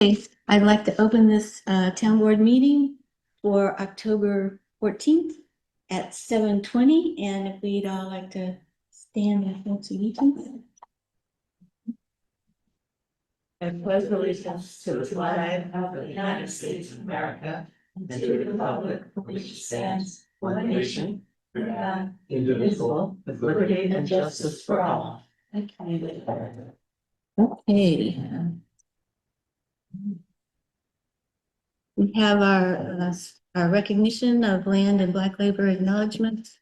I'd like to open this town board meeting for October 14th at 7:20, and if we'd all like to stand and hold allegiance. I pledge allegiance to the flag of the United States of America and to the republic for which it stands, one nation, under God, indivisible, with liberty and justice for all. Okay. We have our recognition of land and Black labor acknowledgements.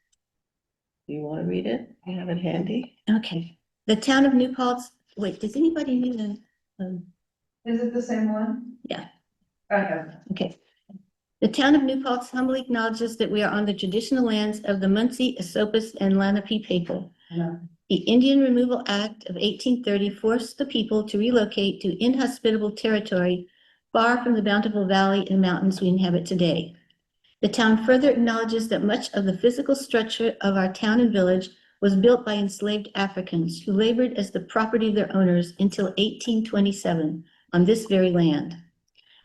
Do you want to read it? You have it handy? Okay. The town of New Paltz, wait, does anybody need Is it the same one? Yeah. Okay. The town of New Paltz humbly acknowledges that we are on the traditional lands of the Munsee, Esopus, and Lenape people. The Indian Removal Act of 1830 forced the people to relocate to inhospitable territory far from the bountiful valley and mountains we inhabit today. The town further acknowledges that much of the physical structure of our town and village was built by enslaved Africans who labored as the property of their owners until 1827 on this very land.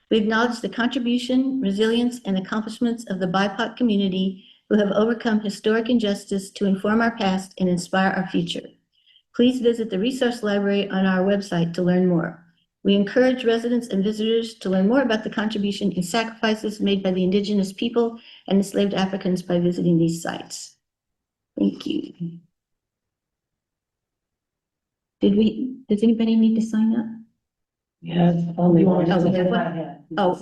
We acknowledge the contribution, resilience, and accomplishments of the BIPOC community who have overcome historic injustice to inform our past and inspire our future. Please visit the resource library on our website to learn more. We encourage residents and visitors to learn more about the contribution and sacrifices made by the indigenous people and enslaved Africans by visiting these sites. Thank you. Does anybody need to sign up? Yes, only one. Oh, we have one? Oh.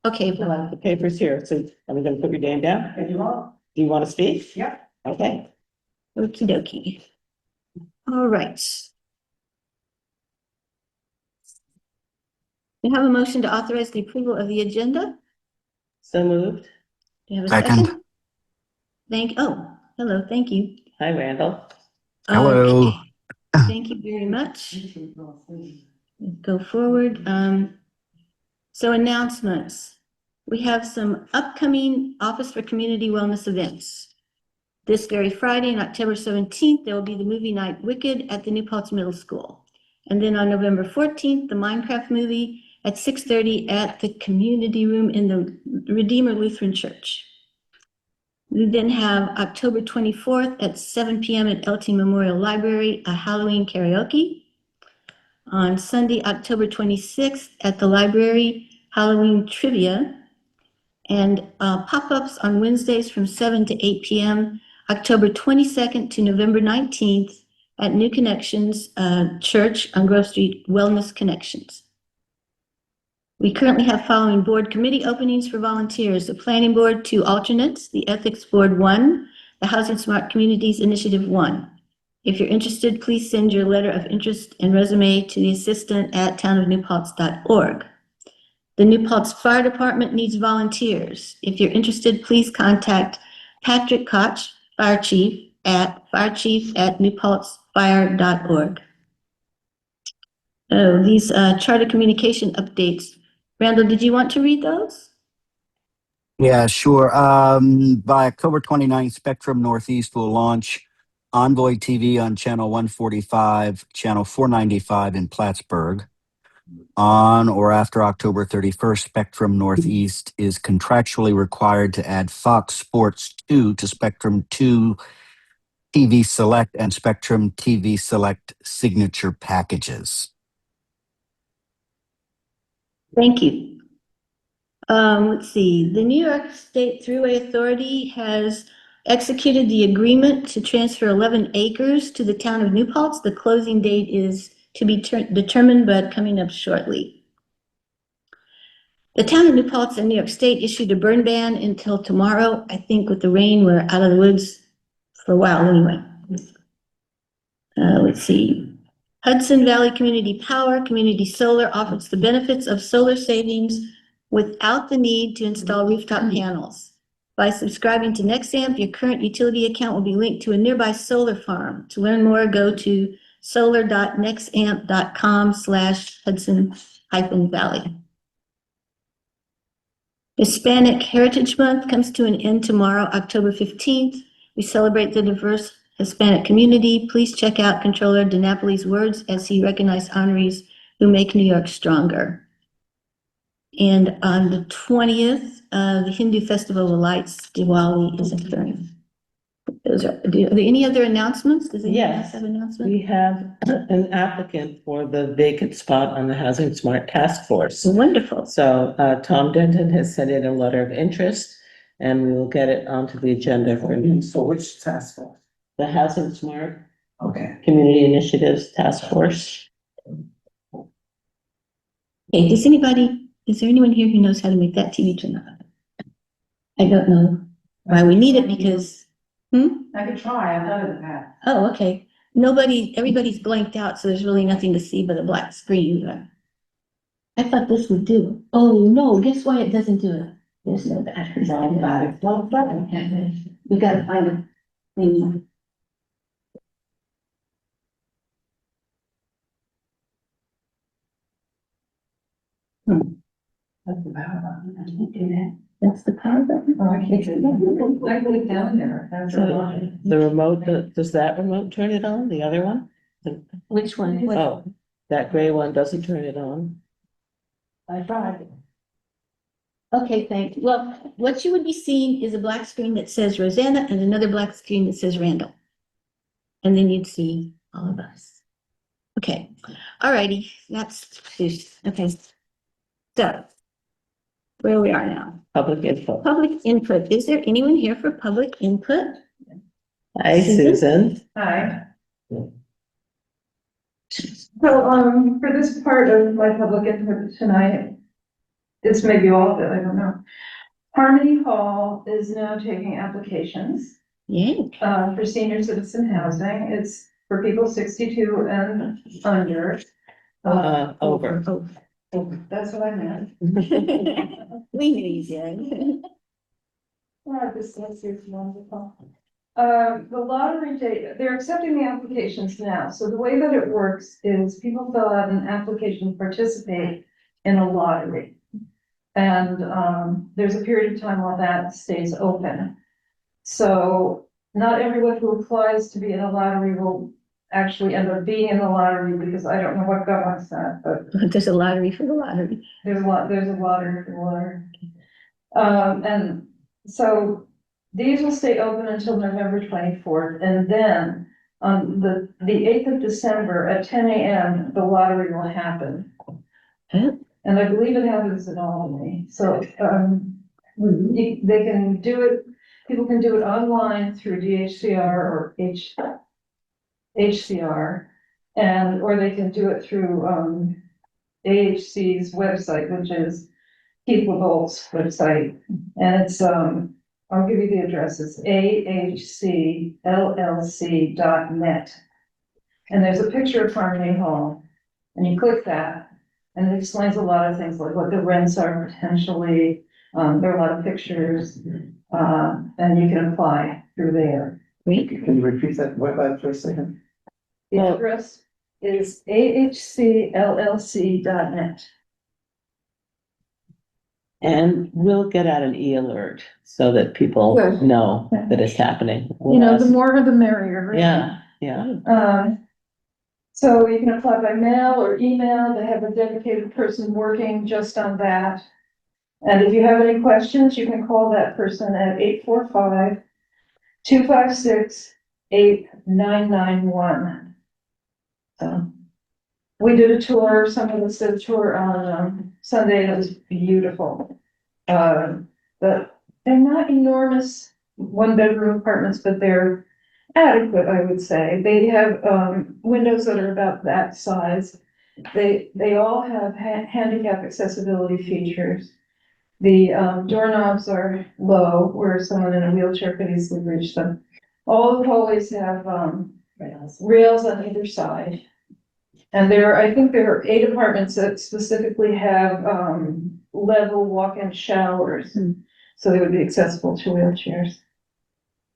Okay, well, The paper's here, so are we gonna put your name down? If you want. Do you want to speak? Yeah. Okay. okie dokie. All right. We have a motion to authorize the approval of the agenda. So moved. Do you have a Second. Hello, thank you. Hi, Randall. Hello. Okay. Thank you very much. Go forward. So announcements. We have some upcoming Office for Community Wellness events. This very Friday, on October 17th, there will be the movie night Wicked at the New Paltz Middle School. And then on November 14th, the Minecraft movie at 6:30 at the community room in the Redeemer Lutheran Church. We then have October 24th at 7 p.m. at LT Memorial Library, a Halloween karaoke. On Sunday, October 26th at the library, Halloween trivia. And pop-ups on Wednesdays from 7 to 8 p.m., October 22nd to November 19th at New Connections Church on Grove Street, Wellness Connections. We currently have following board committee openings for volunteers: the Planning Board, 2 alternates, the Ethics Board, 1, the Housing Smart Communities Initiative, 1. If you're interested, please send your letter of interest and resume to the assistant at townofnewpaltz.org. The New Paltz Fire Department needs volunteers. If you're interested, please contact Patrick Koch, Fire Chief, at firechief@newpaltzfire.org. Oh, these charter communication updates. Randall, did you want to read those? Yeah, sure. By October 29th, Spectrum Northeast will launch Envoy TV on channel 145, channel 495 in Plattsburgh. On or after October 31st, Spectrum Northeast is contractually required to add Fox Sports 2 to Spectrum 2 TV Select and Spectrum TV Select signature packages. Thank you. Let's see. The New York State Thruway Authority has executed the agreement to transfer 11 acres to the town of New Paltz. The closing date is to be determined, but coming up shortly. The town of New Paltz and New York State issued a burn ban until tomorrow. I think with the rain, we're out of the woods for a while anyway. Let's see. Hudson Valley Community Power, Community Solar offers the benefits of solar savings without the need to install rooftop panels. By subscribing to Nexamp, your current utility account will be linked to a nearby solar farm. To learn more, go to solar.nexamp.com/Hudson-Valley. Hispanic Heritage Month comes to an end tomorrow, October 15th. We celebrate the diverse Hispanic community. Please check out Controller DiNapoli's words as he recognized honorees who make New York stronger. And on the 20th, the Hindu Festival of Lights, Diwali, is occurring. Are there any other announcements? Does anyone else Yes. have an announcement? We have an applicant for the vacant spot on the Housing Smart Task Force. Wonderful. So Tom Denton has sent in a letter of interest and we will get it onto the agenda for So which task force? the Housing Smart Okay. Community Initiatives Task Force. Hey, is there anyone here who knows how to make that TV turn on? I don't know why we need it because, I could try, I've done it in the past. oh, okay. Everybody's blanked out, so there's really nothing to see but a black screen. I thought this would do it. Oh, no, guess why it doesn't do it? There's no batteries on it. We gotta find a thing. That's the power button. I can't do that. That's the power button. Oh, I can't do that. I put it down there. That's So the remote, does that remote turn it on? The other one? Which one? Oh, that gray one doesn't turn it on. I tried. Okay, thanks. Well, what you would be seeing is a black screen that says Rosanna and another black screen that says Randall. And then you'd see all of us. Okay, all righty, that's, okay. So, where we are now. Public info. Public input. Is there anyone here for public input? Hi, Susan. Hi. So, for this part of my public input tonight, it's maybe all of it, I don't know. Harmony Hall is now taking applications, Yay. for senior citizen housing. It's for people 62 and under. Over. Oh. That's what I meant. We knew you did. Yeah, this is wonderful. The lottery date, they're accepting the applications now. So the way that it works is people fill out an application to participate in a lottery. And, there's a period of time while that stays open. So not everyone who applies to be in a lottery will actually end up being in the lottery because I don't know what governs that, but There's a lottery for the lottery. there's a lottery for water. And so these will stay open until November 24th, and then on the 8th of December at 10 a.m., the lottery will happen. Huh? And I believe it happens in Albany, so, they can do it, people can do it online through DHCR or HCR, or they can do it through, AHC's website, which is Keith LeBeault's website, and it's, I'll give you the address, it's ahcllc.net. And there's a picture of Harmony Hall, and you click that, and it explains a lot of things, like what the rents are potentially, there are a lot of pictures, and you can apply through there. Great. Can you repeat that web address again? The Well- address is ahcllc.net. And we'll get out an e-alert so that people Good. know that it's happening. You know, the more the merrier. Really. Yeah, yeah. So you can apply by mail or email. They have a dedicated person working just on that. And if you have any questions, you can call that person at 845-256-8991. So we did a tour, some of us did a tour on Sunday, and it was beautiful. But they're not enormous one-bedroom apartments, but they're adequate, I would say. They have windows that are about that size. They all have handicap accessibility features. The doorknobs are low, where someone in a wheelchair could easily reach them. All the hallways have rails on either side. And I think there are 8 apartments that specifically have level walk-in showers, so they would be accessible to wheelchairs.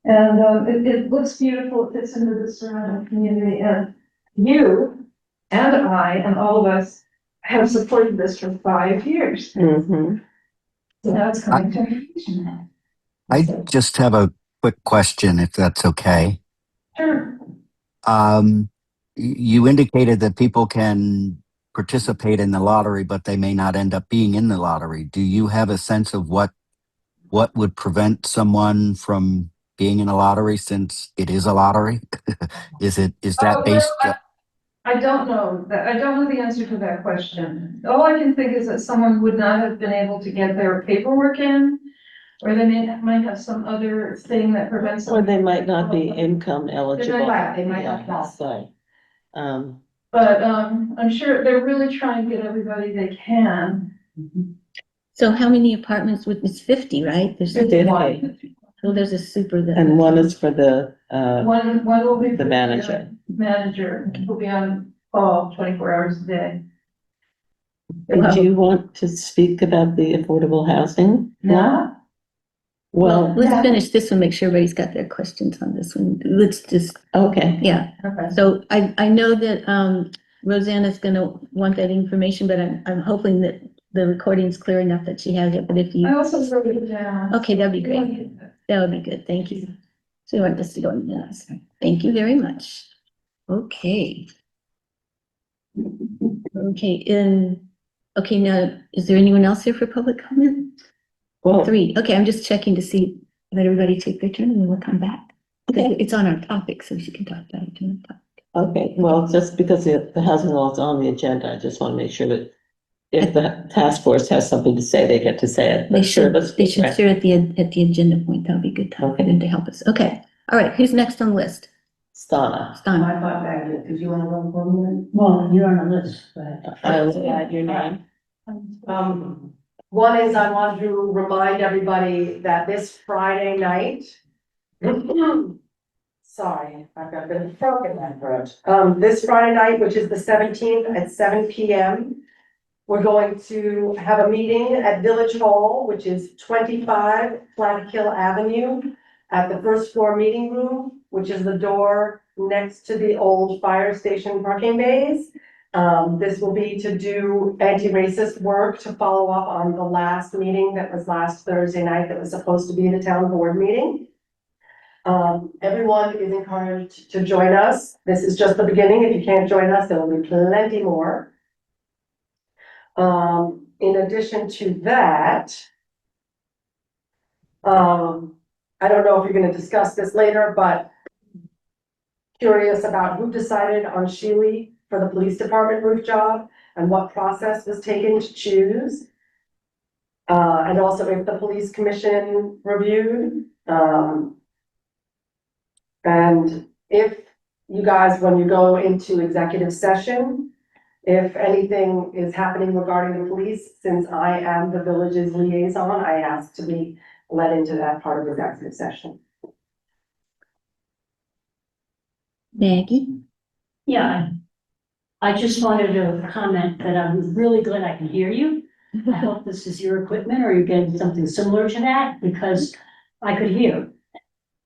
And it looks beautiful, it fits into the surrounding community, and you and I and all of us have supported this for 5 years. Mhm. So now it's coming to completion. I just have a quick question, if that's okay. Sure. You indicated that people can participate in the lottery, but they may not end up being in the lottery. Do you have a sense of what would prevent someone from being in a lottery since it is a lottery? Is that Oh, based? well, I don't know that, I don't know the answer to that question. All I can think is that someone would not have been able to get their paperwork in, or they might have some other thing that prevents them. Or they might not be income They eligible. might, they might not Yeah, qualify. so, But, I'm sure they're really trying to get everybody they can. So how many apartments would, it's 50, right? There's, 50. oh, there's a super that. And one is for the, One will be. the manager. Manager will be on call 24 hours a day. Do you want to speak about the affordable housing? Yeah. Well, Let's Yeah. finish this one, make sure everybody's got their questions on this one. Let's just, okay. yeah. Okay. So I know that, Rosanna's gonna want that information, but I'm hoping that the recording's clear enough that she has it, but if I you, also wrote it down. okay, that'd be great. That would be good, thank you. So you want us to go in minutes. Thank you very much. Okay. Okay, now, is there anyone else here for public comment? Well, 3, okay, I'm just checking to see, let everybody take their turn and then we'll come back. Okay. It's on our topic, so she can talk about it during the topic. okay, well, just because the housing law is on the agenda, I just want to make sure that if the task force has something to say, they get to say it. They But sure, should, let's they get should right. share at the agenda point, that'll be a good time for them to help us. Okay, all right, who's next on the list? Stana, Stein. thought that, because you want to run for me? Well, you're on the list, but. I'll add your name. One is I want to remind everybody that this Friday night. Sorry, I've got a bit of a frog in my throat. This Friday night, which is the 17th at 7 PM. We're going to have a meeting at Village Hall, which is 25 Flatkill Avenue. At the first floor meeting room, which is the door next to the old fire station parking bays. This will be to do anti-racist work to follow up on the last meeting that was last Thursday night that was supposed to be the town board meeting. Everyone is encouraged to join us. This is just the beginning. If you can't join us, there will be plenty more. In addition to that, I don't know if you're gonna discuss this later, but curious about who decided on Sheely for the police department roof job and what process was taken to choose. And also if the police commission reviewed, and if you guys, when you go into executive session, if anything is happening regarding the police, since I am the village's liaison, I ask to be let into that part of executive session. Maggie? Yeah, I just wanted to comment that I'm really glad I can hear you. I hope this is your equipment or you're getting something similar to that because I could hear.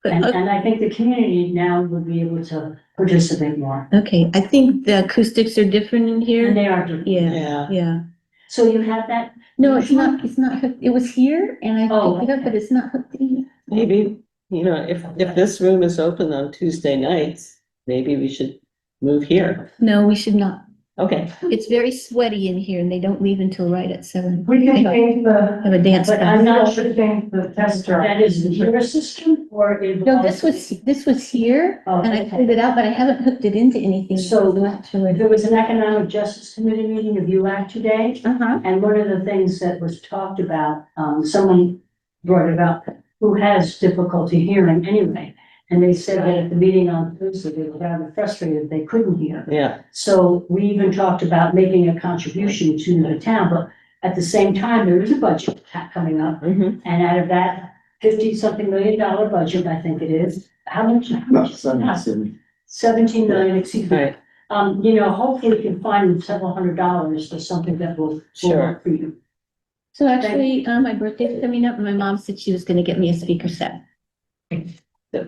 And I think the community now would be able to participate more. Okay, I think the acoustics are different in And here. they are different. Yeah, Yeah, yeah. So you have that? No, it's not, hooked. It was here and I Oh, picked it up, but it's not hooked in. maybe, if this room is open on Tuesday nights, maybe we should move here. No, we should not. Okay, It's very sweaty in here and they don't leave until right at 7. We can change the, Have a dance. But I'm class. not sure change the tester. that is your system or it. No, this was here Oh, and I okay. pulled it out, but I haven't hooked it into anything. So- Actually. There was an Economic Justice Committee meeting of UAC today. Uh-huh. And one of the things that was talked about, someone brought it up, who has difficulty hearing anyway. And they said that at the meeting on Thursday, they were rather frustrated, they couldn't hear. yeah, So we even talked about making a contribution to the town, but at the same time, there is a budget coming up. mhm. And out of that $50-something million budget, I think it is, how much? 17 million, excuse me. Right, Hopefully we can find several $100s for something that will Sure. work for you. So actually, my birthday's coming up and my mom said she was gonna get me a speaker set.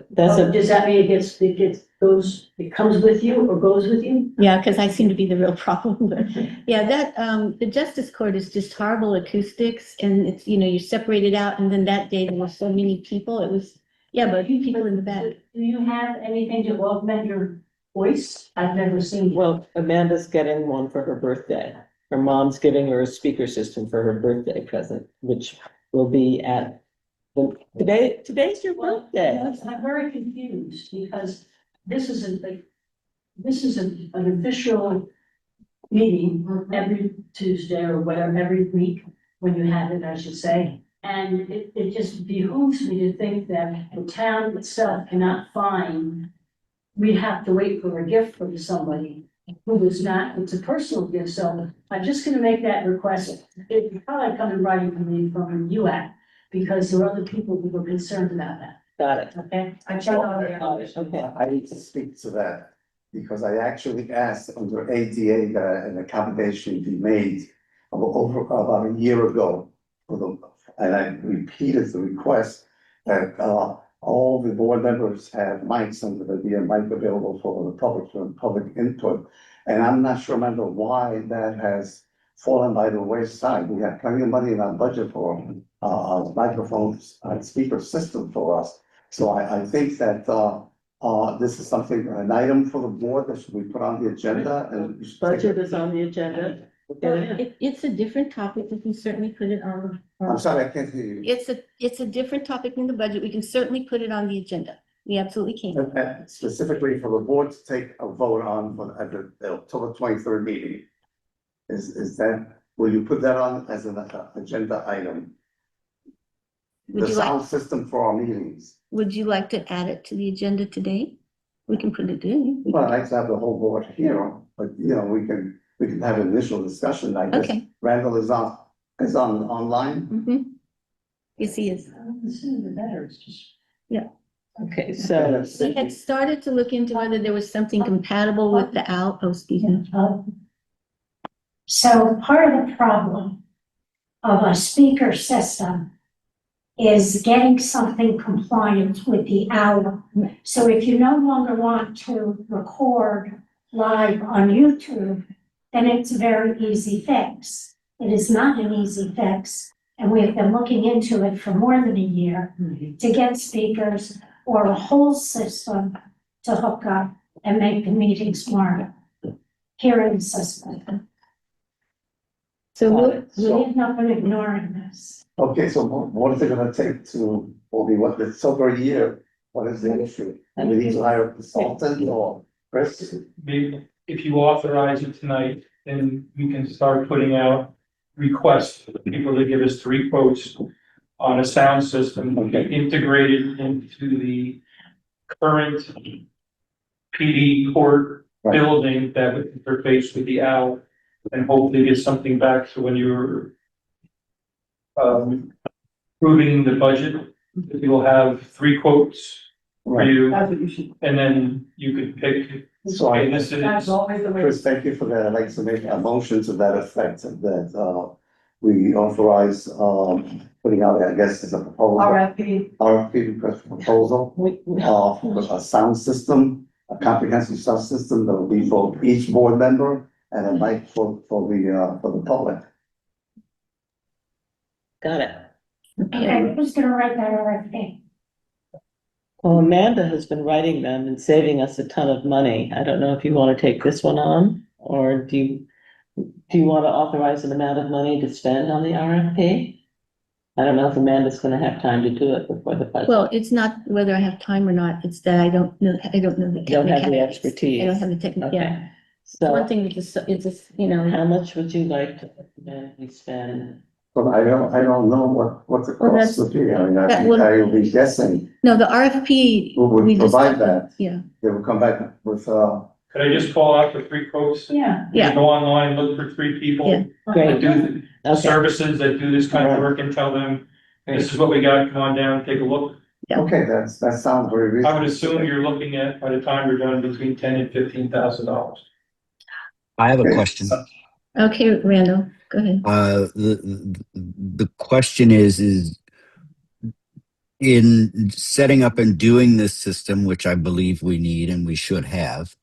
that's a, Does that mean it comes with you or goes with you? Yeah, because I seem to be the real problem, but yeah, the Justice Court is just horrible acoustics and it's, you're separated out and then that day there were so many people, it was, yeah, but people in the back. Do you have anything to augment your voice. I've never seen. Well, Amanda's getting one for her birthday. Her mom's giving her a speaker system for her birthday present, which will be at today's your Well, birthday. I'm very confused because this is an official meeting every Tuesday or whatever, every week when you have it, I should say. And it just behooves me to think that the town itself cannot find, we have to wait for a gift from somebody who is not, it's a personal gift. So I'm just gonna make that request. It probably come in writing from you, because there are other people who are concerned about that, Got it. okay? I checked on the. Okay. I need to speak to that, because I actually asked under ADA that an accommodation be made over about a year ago. And I repeated the request that, all the board members have mics and there'll be a mic available for the public, for public input. And I'm not sure, remember why that has fallen by the wayside. We have plenty of money in our budget for, microphones, speaker system for us. So I think that, this is something, an item for the board that should be put on the agenda and. we should take Budget it. is on the agenda. We'll get it. It's a different topic. We can certainly put it on. I'm sorry, I can't hear you. It's a different topic in the budget. We can certainly put it on the agenda. We absolutely can. And specifically for the board to take a vote on for at the October 23rd meeting. Is that, will you put that on as an agenda item? Would The you like, sound system for our meetings. would you like to add it to the agenda today? We can put it in. Well, I'd like to have the whole board here, but we can have an initial discussion. I guess Okay. Randall is on online. Mm-hmm. Yes, he is. The sooner the better, it's just. Okay, so. He had started to look into whether there was something compatible with the owl. Oh, excuse me. So part of the problem of a speaker system is getting something compliant with the hour. So if you no longer want to record live on YouTube, then it's a very easy fix. It is not an easy fix, and we have been looking into it for more than a year to get speakers or a whole system to hook up and make the meetings more hearing system. So We've not been ignoring this. Okay, so what is it gonna take to, it's over a year, what is the issue? And we need to hire a consultant or Chris? Maybe if you authorize it tonight, then we can start putting out requests for people to give us 3 quotes on a sound system integrated into the current PD court Right. building that would interface with the owl and hopefully get something back. So when you're approving the budget, you'll have 3 quotes for you, That's what you should. and then you could pick. So Okay, this is. That's always the way. Chris, thank you for that. I'd like to make a motion to that effect, that we authorize putting out, I guess, as a proposal. RFP. RFP request for proposal, for a sound system, a comprehensive sound system that will be for each board member and a mic for the public. Got it. Okay, who's gonna write that RFP? Well, Amanda has been writing them and saving us a ton of money. I don't know if you want to take this one on, or do you want to authorize an amount of money to spend on the RFP? I don't know if Amanda's gonna have time to do it before the budget. Well, it's not whether I have time or not. It's that I don't know the You don't have the technicalities. expertise. I don't have the technique, yeah. Okay, One so thing that just, how much would you like to recommend we spend? But I don't know what the Well, cost would be. I mean, I that think would- I will be guessing no, the RFP. who would we just- provide that. Yeah, They will come back with, Could I just call out for 3 quotes? Yeah. Yeah. Go online, look for 3 people Yeah. that Great, do the okay, services, that do this kind of Right. work, and tell them, this is what we got, come on down, take a look. Yeah. okay, that sounds very I reasonable. would assume you're looking at, by the time we're done, between $10,000 and $15,000. I have a Okay. question. okay, Randall, go ahead. The question is in setting up and doing this system, which I believe we need and we should have,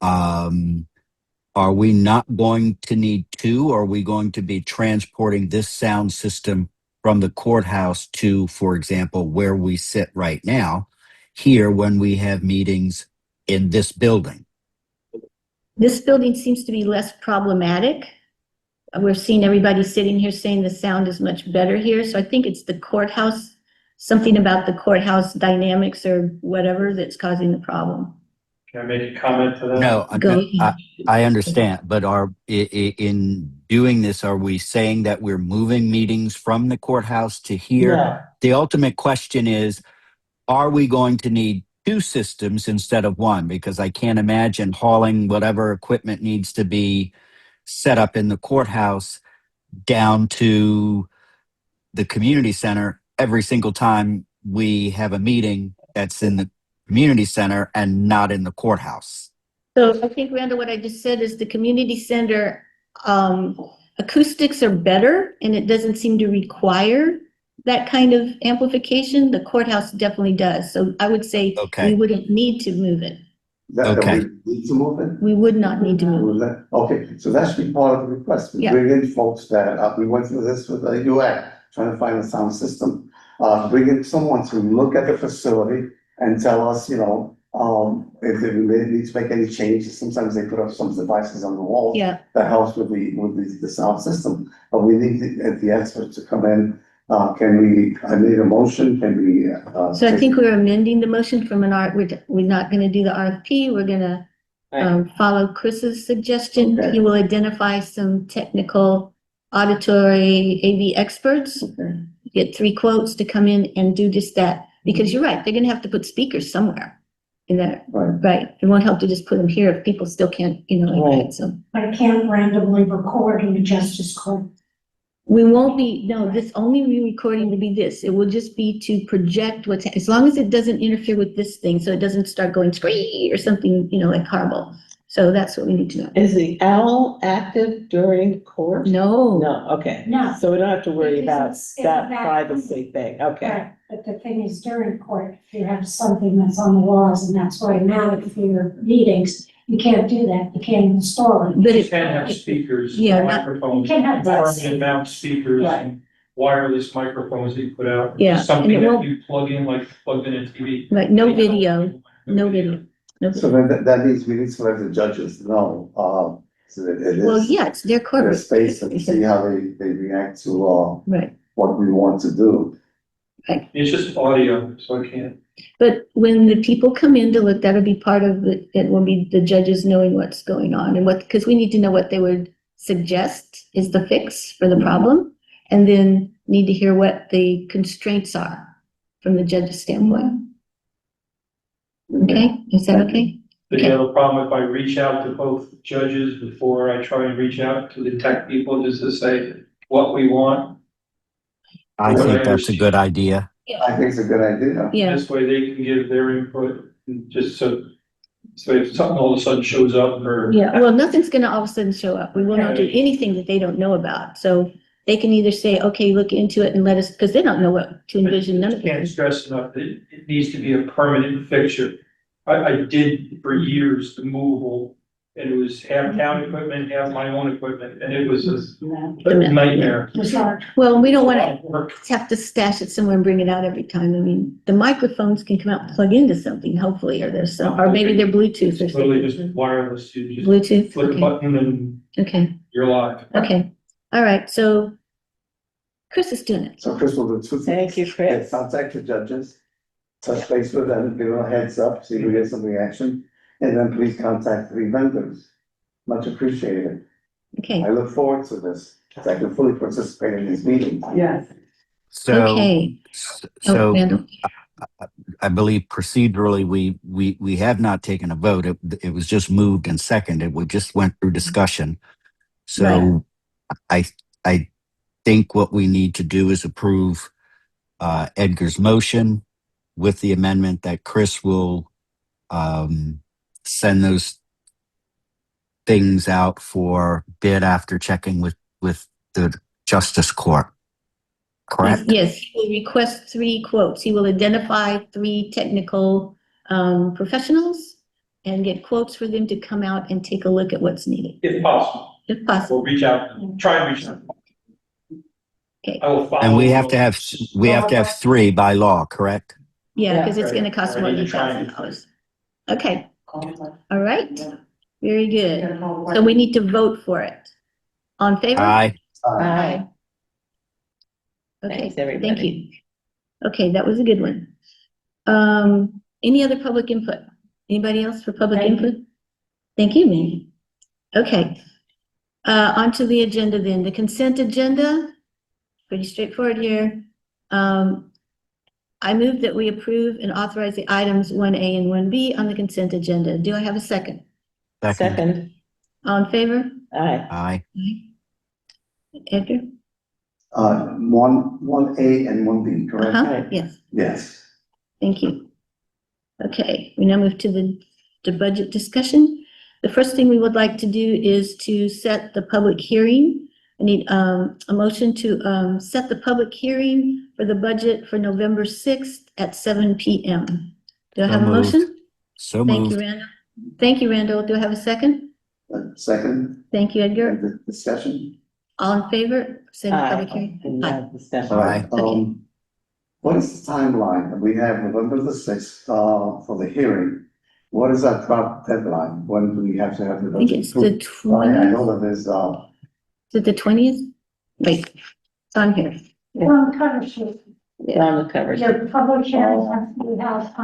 are we not going to need 2? Or are we going to be transporting this sound system from the courthouse to, for example, where we sit right now, here when we have meetings in this building? This building seems to be less problematic. We're seeing everybody sitting here saying the sound is much better here, so I think it's the courthouse, something about the courthouse dynamics or whatever that's causing the problem. Can I make a comment to that? No, Go ahead. I understand, but in doing this, are we saying that we're moving meetings from the courthouse to here? No. The ultimate question is, are we going to need two systems instead of one? Because I can't imagine hauling whatever equipment needs to be set up in the courthouse down to the community center every single time we have a meeting that's in the community center and not in the courthouse. So I think, Randall, what I just said is the community center, acoustics are better and it doesn't seem to require that kind of amplification. The courthouse definitely does. So I would say Okay. we wouldn't need to move it. Okay. We need to move it? We would not need to move it. Okay, so that should be part of the request. We Yeah. bring in folks that, we went through this with the UAC, trying to find a sound system. Bring in someone to look at the facility and tell us, if they need to make any changes. Sometimes they put up some devices on the wall Yeah, that helps with the sound system. But we need the experts to come in. I need a motion, can we? so I think we're amending the motion from we're not gonna do the RFP, we're gonna follow Chris's suggestion. Okay. He will identify some technical auditory AV experts, Okay. get 3 quotes to come in and do just that. Because you're right, they're gonna have to put speakers somewhere in that, Right. right? It won't help to just put them here if people still can't, like that, so. I can't randomly record in the justice court. We won't be, no, this only re-recording to be this. It will just be to project as long as it doesn't interfere with this thing, so it doesn't start going scree or something, like horrible. So that's what we need to know. Is the owl active during court? No, No, okay. No. So we don't have to worry about Because it's that a vacuum. privacy thing, okay. Right, but the thing is during court, if you have something that's on the walls and that's automatic for your meetings, you can't do that. You can't install it. but You it, can have speakers, Yeah, microphones, You can have that. permanent mount speakers Right. and wireless microphones that you put out. Yeah, Just Something and it that won't- you plug in, like plugged in a TV. like, no video, no video. No So video. then that means we need to let the judges know, so that it is. Well, yeah, it's their Their court. space and see how they react to, Right, what we want to do. It's just audio, so I can't. but when the people come in to look, that'll be part of it will be the judges knowing what's going on and because we need to know what they would suggest is the fix for the problem. And then need to hear what the constraints are from the judge's standpoint. Okay, is that okay? But you have a problem if I reach out to both judges before I try and reach out to the tech people just to say what we want? I think that's a good idea. I think it's a good idea. Yeah, This way they can give their input, just so if something all of a sudden shows up or. yeah, well, nothing's gonna all of a sudden show up. We will not do anything that they don't know about. So they can either say, okay, look into it and let us, because they don't know what to envision, none of Can't it. stress enough, it needs to be a permanent fixture. I did for years the movable, and it was half town equipment, half my own equipment, and it was a nightmare. It's not, Well, we don't wanna Work. have to stash it somewhere and bring it out every time. I mean, the microphones can come out and plug into something, hopefully, or there's some, or maybe they're Bluetooth or Literally just something. wireless, you just Bluetooth, flip a okay, button and okay, you're live. okay. All right, so Chris is doing it. So Chris will do 2 things. Thank you, Chris. Contact the judges, touch base with them, give them a heads up, see if we get some reaction, and then please contact 3 vendors. Much appreciated. Okay, I look forward to this, because I can fully participate in these meetings. Yes. So, okay. Oh, so Randall. I believe procedurally, we have not taken a vote. It was just moved and seconded. We just went through discussion. So I think what we need to do is approve Edgar's motion with the amendment that Chris will send those things out for bid after checking with the Justice Court. Correct? Yes, he will request 3 quotes. He will identify 3 technical professionals and get quotes for them to come out and take a look at what's needed, If possible, if possible. we'll reach out, try and reach out. Okay. I will follow. And we have to have 3 by law, correct? Yeah, Yeah, because it's gonna cost I more need than to try and- $1,000. Okay, all right. Very good. So we need to vote for it. On favor? Aye. Aye. Okay, Thanks, thank everybody. you. Okay, that was a good one. Any other public input? Anybody else for public Thank you. input? Thank you, Minnie. Okay. Onto the agenda then, the consent agenda, pretty straightforward here. I move that we approve and authorize the items 1A and 1B on the consent agenda. Do I have a second? Second, All in favor? aye. Aye. Edgar? One A and one B, correct? Uh-huh, yes, Yes. thank you. Okay, we now move to the budget discussion. The first thing we would like to do is to set the public hearing. I need, a motion to, set the public hearing for the budget for November 6th at 7 PM. Do I So have a moved. motion? So Thank you, moved. Randall. Thank you, Randall. Do I have a second? Second, Thank you, Edgar. the discussion. All in favor? Setting the public Aye. hearing? And Aye. now discussion. All right, Okay. what is the timeline? We have November the 6th, for the hearing. What is that drop deadline? When do we have to have the I think budget? it's the approved? I 20th. know that there's, Is it the 20th? Wait, it's on here. Well, cover sheet, On the cover. your public hearing, we have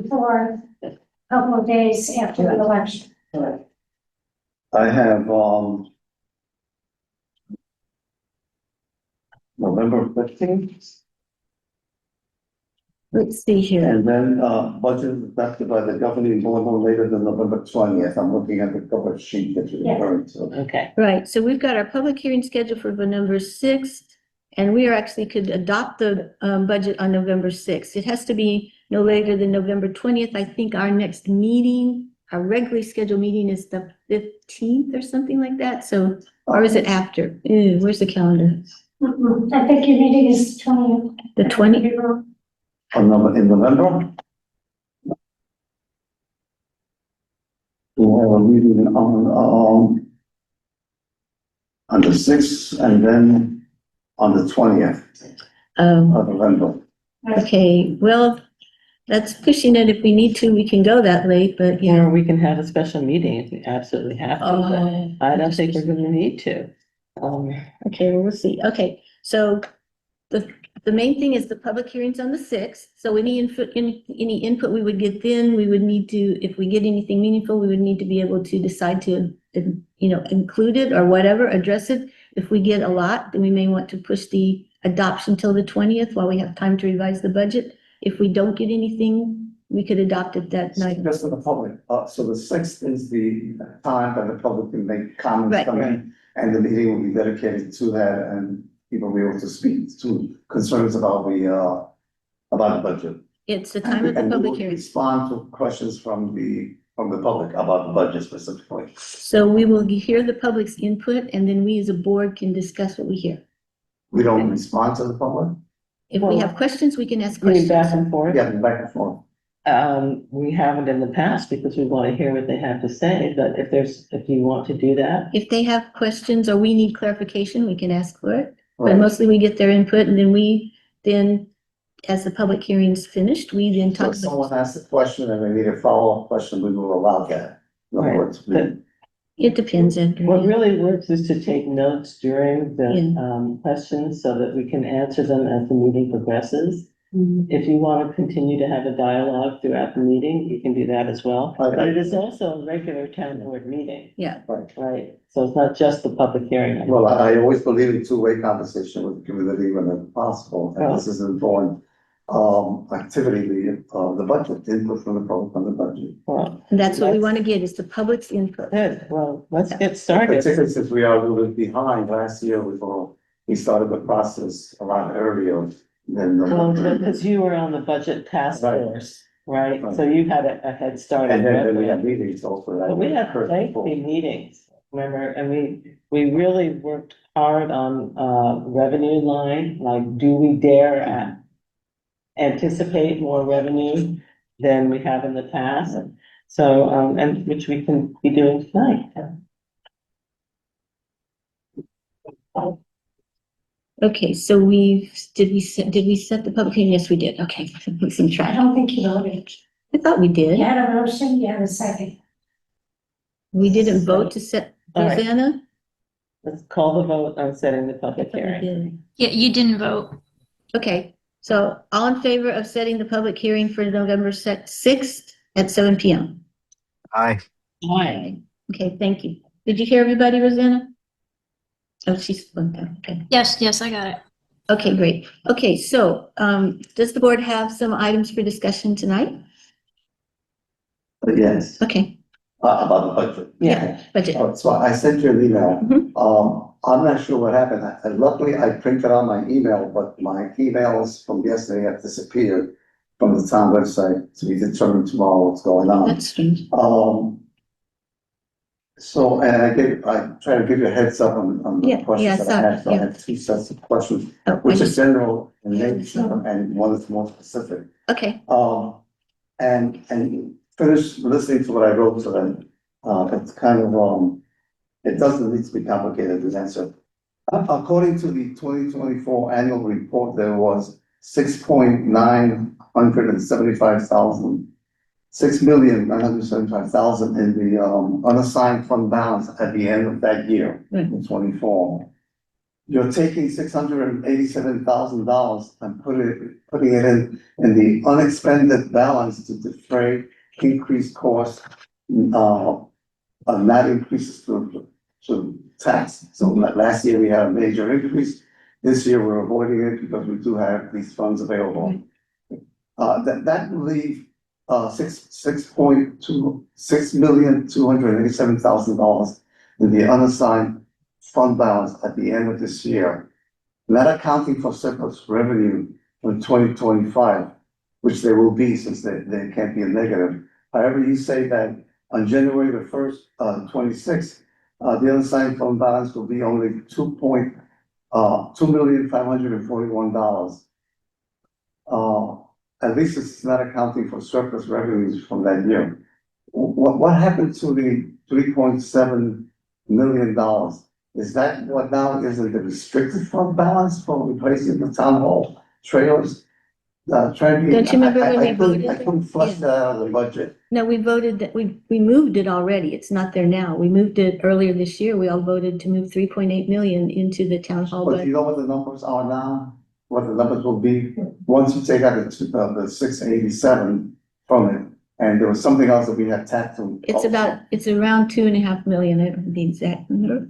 before, a couple of days after the election. I have, November 15th, Let's see here. and then, budget adopted by the governing board no later than November 20th. I'm looking at the cover sheet that you're Yes. referring to. Okay, Right, so we've got our public hearing scheduled for November 6th, and we are actually could adopt the budget on November 6th. It has to be no later than November 20th. I think our next meeting, our regularly scheduled meeting is the 15th or something like that, so, or is it after? Where's the calendar? I think your meeting is 20th. The 20th? In November? We have a meeting on the 6th and then on the 20th of November. Okay, well, that's pushing it. If we need to, we can go that late, but yeah. or we can have a special meeting if we absolutely have to, Oh. but I don't think we're gonna need to. Okay, well, we'll see. Okay, so the main thing is the public hearings on the 6th. So any input we would get then, we would need to, if we get anything meaningful, we would need to be able to decide to, include it or whatever, address it. If we get a lot, then we may want to push the adoption till the 20th while we have time to revise the budget. If we don't get anything, we could adopt it that night. Just for the public, so the 6th is the time that the public can make comments Right. come in, and the meeting will be dedicated to that, and people will be able to speak to concerns about the budget. It's the time of the And we public will hearing. respond to questions from the public about the budget specifically. So we will hear the public's input and then we as a board can discuss what we hear. We don't respond to the public, If we have questions, we can ask I mean, back questions. and forth. yeah, back and forth. We haven't in the past because we want to hear what they have to say, but if you want to do that, If they have questions or we need clarification, we can ask for it. But Right. mostly we get their input and then as the public hearing's finished, we then So talk if about. someone asks a question and they need a follow-up question, we will allow that. In other Right. words, But- It depends, Andrew. what really works is to take notes during the Yeah. questions so that we can answer them as the meeting progresses. If you want to continue to have a dialogue throughout the meeting, you can do that as well. Okay. But it is also a regular town board meeting, Yeah, right? So it's not just the public hearing. Well, I always believe in two-way conversation with the community when it's possible, and this is an important activity, the budget, input from the public on the budget. Well, and that's what we want to get is the public's input. good. Well, let's get started. Particularly since we are a little bit behind, last year we started the process a lot earlier than. Well, because you were on the budget task Right. force, right? Right. So you had a head start. And on then we that. had meetings also. But we had lengthy meetings, remember, and we really worked hard on revenue line, like, do we dare anticipate more revenue than we have in the past? So, and which we can be doing tonight. Okay, so did we set the public hearing? Yes, we did. Okay. Losing I track. don't think you voted. I thought we did. You had a motion, you had a second. We didn't vote to set All right. Rosanna? Let's call the vote on setting the public I thought we hearing. did. Yeah, you didn't vote. Okay, so all in favor of setting the public hearing for November sixth at 7 PM? Aye. Aye. Okay, thank you. Did you hear everybody, Rosanna? Oh, she's, okay. Yes, I got it. Okay, great. Okay, so, does the board have some items for discussion tonight? But yes, Okay, about the budget. Yeah. budget. Oh, so I sent you an email. Mhm. I'm not sure what happened. Luckily, I printed out my email, but my emails from yesterday have disappeared from the town website, so we determine tomorrow what's going on. That's strange. So, and I try to give you a heads up on Yeah, the questions that I yeah, have, so I yeah. have two sets of questions, Oh, I which is just- general in nature, and one is more specific. Okay, And finish listening to what I wrote to them, it's kind of, it doesn't need to be complicated to answer. According to the 2024 annual report, there was 6,975,000 in the, unassigned fund balance at the end of that year, in 24. You're taking $687,000 and putting it in the unexpended balance to defray increased costs, not increases to tax. So last year we had a major increase. This year we're avoiding it because we do have these funds available. That will leave, $6,287,000 in the unassigned fund balance at the end of this year, not accounting for surplus revenue in 2025, which there will be since they can't be a negative. However, you say that on January the 1st, 26, the unassigned fund balance will be only $2,541,000. At least it's not accounting for surplus revenues from that year. What happened to the $3.7 million? Is that what now is in the restricted fund balance for replacing the town hall trailers? Trying to. Don't you remember when we I voted? couldn't flush Yeah. that out of the budget. No, we voted that, we moved it already. It's not there now. We moved it earlier this year. We all voted to move 3.8 million into the town hall But budget. you know what the numbers are now? What the numbers will be? Once you take out the 687 from it, and there was something else that we had tacked to. It's around 2.5 million, I don't know the exact number.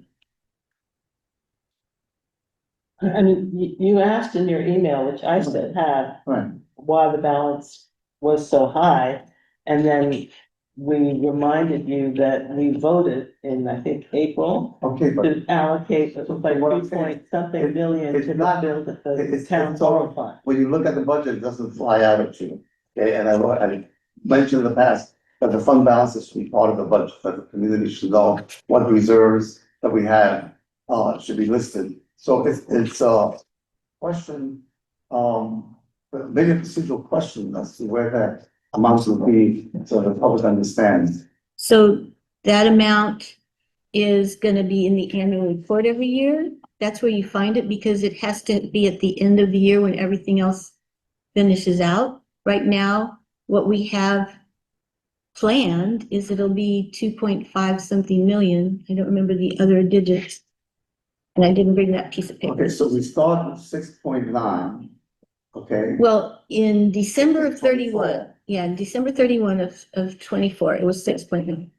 I mean, you asked in your email, which I still have, Right. why the balance was so high. And then we reminded you that we voted in, I think, April Okay, but to allocate like What I'm 3 saying, point something million it's to not- build the it's town all- hall fund. when you look at the budget, it doesn't fly out at you. Okay, and I mentioned in the past that the fund balance should be part of the budget, that the community should know what reserves that we have, should be listed. So it's a question, maybe a procedural question as to where that amount will be, so the public understands. So that amount is gonna be in the annual report every year. That's where you find it because it has to be at the end of the year when everything else finishes out. Right now, what we have planned is it'll be 2.5 something million. I don't remember the other digits. And I didn't bring that piece of paper. Okay, so we start with 6.9, okay? Well, in December of 31, in December 31 of 24, it was 6.9.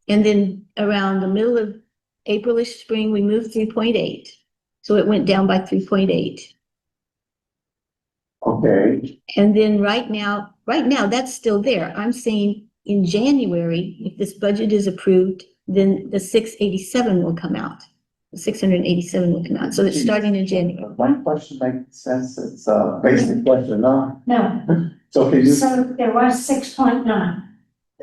And then around the middle of Aprilish spring, we moved 3.8. So it went down by 3.8. Okay, And then right now, that's still there. I'm saying in January, if this budget is approved, then the 687 will come out. The 687 will come out. So it's starting in January. my question makes sense, it's a basic question, no? No, So can you, so there was 6.9,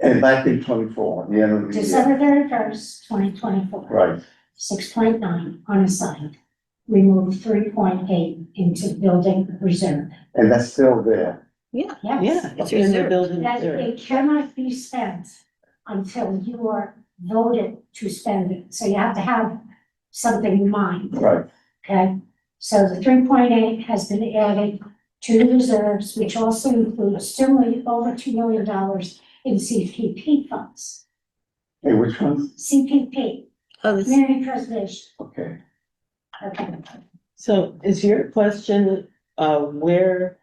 and back in 24, the end of the year, December 31st, 2024. right? 6.9 unassigned. We moved 3.8 into building reserve. And that's still there. Yeah. Yes. Yeah, It's it's in the reserved. building. That reserve. it cannot be spent until you are voted to spend it. So you have to have something in mind, Right. okay? So the 3.8 has been added to the reserves, which also includes still over $2 million in CPP funds. Hey, which ones? CPP, Oh, this, community preservation. Okay. Okay. So is your question, where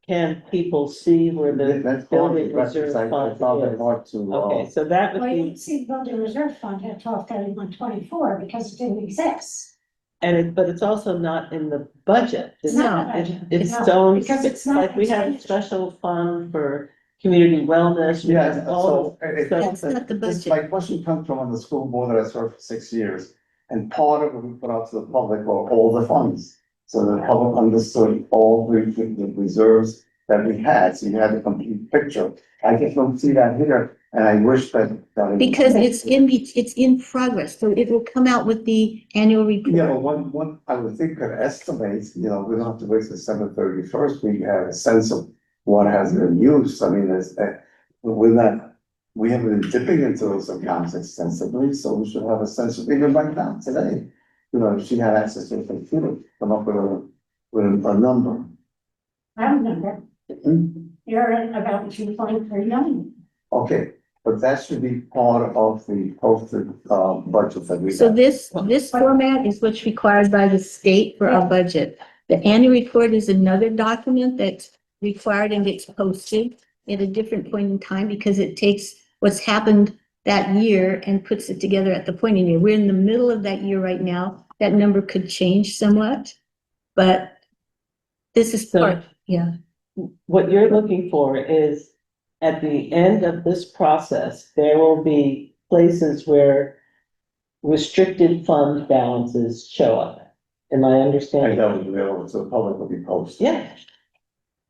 can people see where the That's part of building the records. reserve I fund found it is? hard to, Okay, so that would Well, you be, didn't see the building reserve fund at 12/31/24 because it didn't exist. but it's also not in the budget. It's not No, a budget. It's No, its own, because it's not like we have a expenditure. special fund for community wellness. we yeah, have all so. That's not the budget. My question comes from on the school board that I served for 6 years. And part of what we put out to the public were all the funds. So the public understood all the reserves that we had, so you had a complete picture. I just don't see that here, and I wish that. because it's in progress, so it will come out with the annual Yeah, report. but one, I would think could estimate, we don't have to wait till December 31st, we have a sense of what has been used, I mean, we haven't been dipping into those accounts extensively, so we should have a sense of, even right now, today. If she had access to a computer, come up with a number. I remember, Hmm? you're at about 2.3 million. Okay, but that should be part of the posted, budget that we So have. this format is what's required by the state for our budget. The annual report is another document that's required and gets posted at a different point in time because it takes what's happened that year and puts it together at the point in year. We're in the middle of that year right now. That number could change somewhat, but this is So- part, yeah. What you're looking for is, at the end of this process, there will be places where restricted fund balances show up. Am I And understanding? that will be available to the public will be posted. Yeah,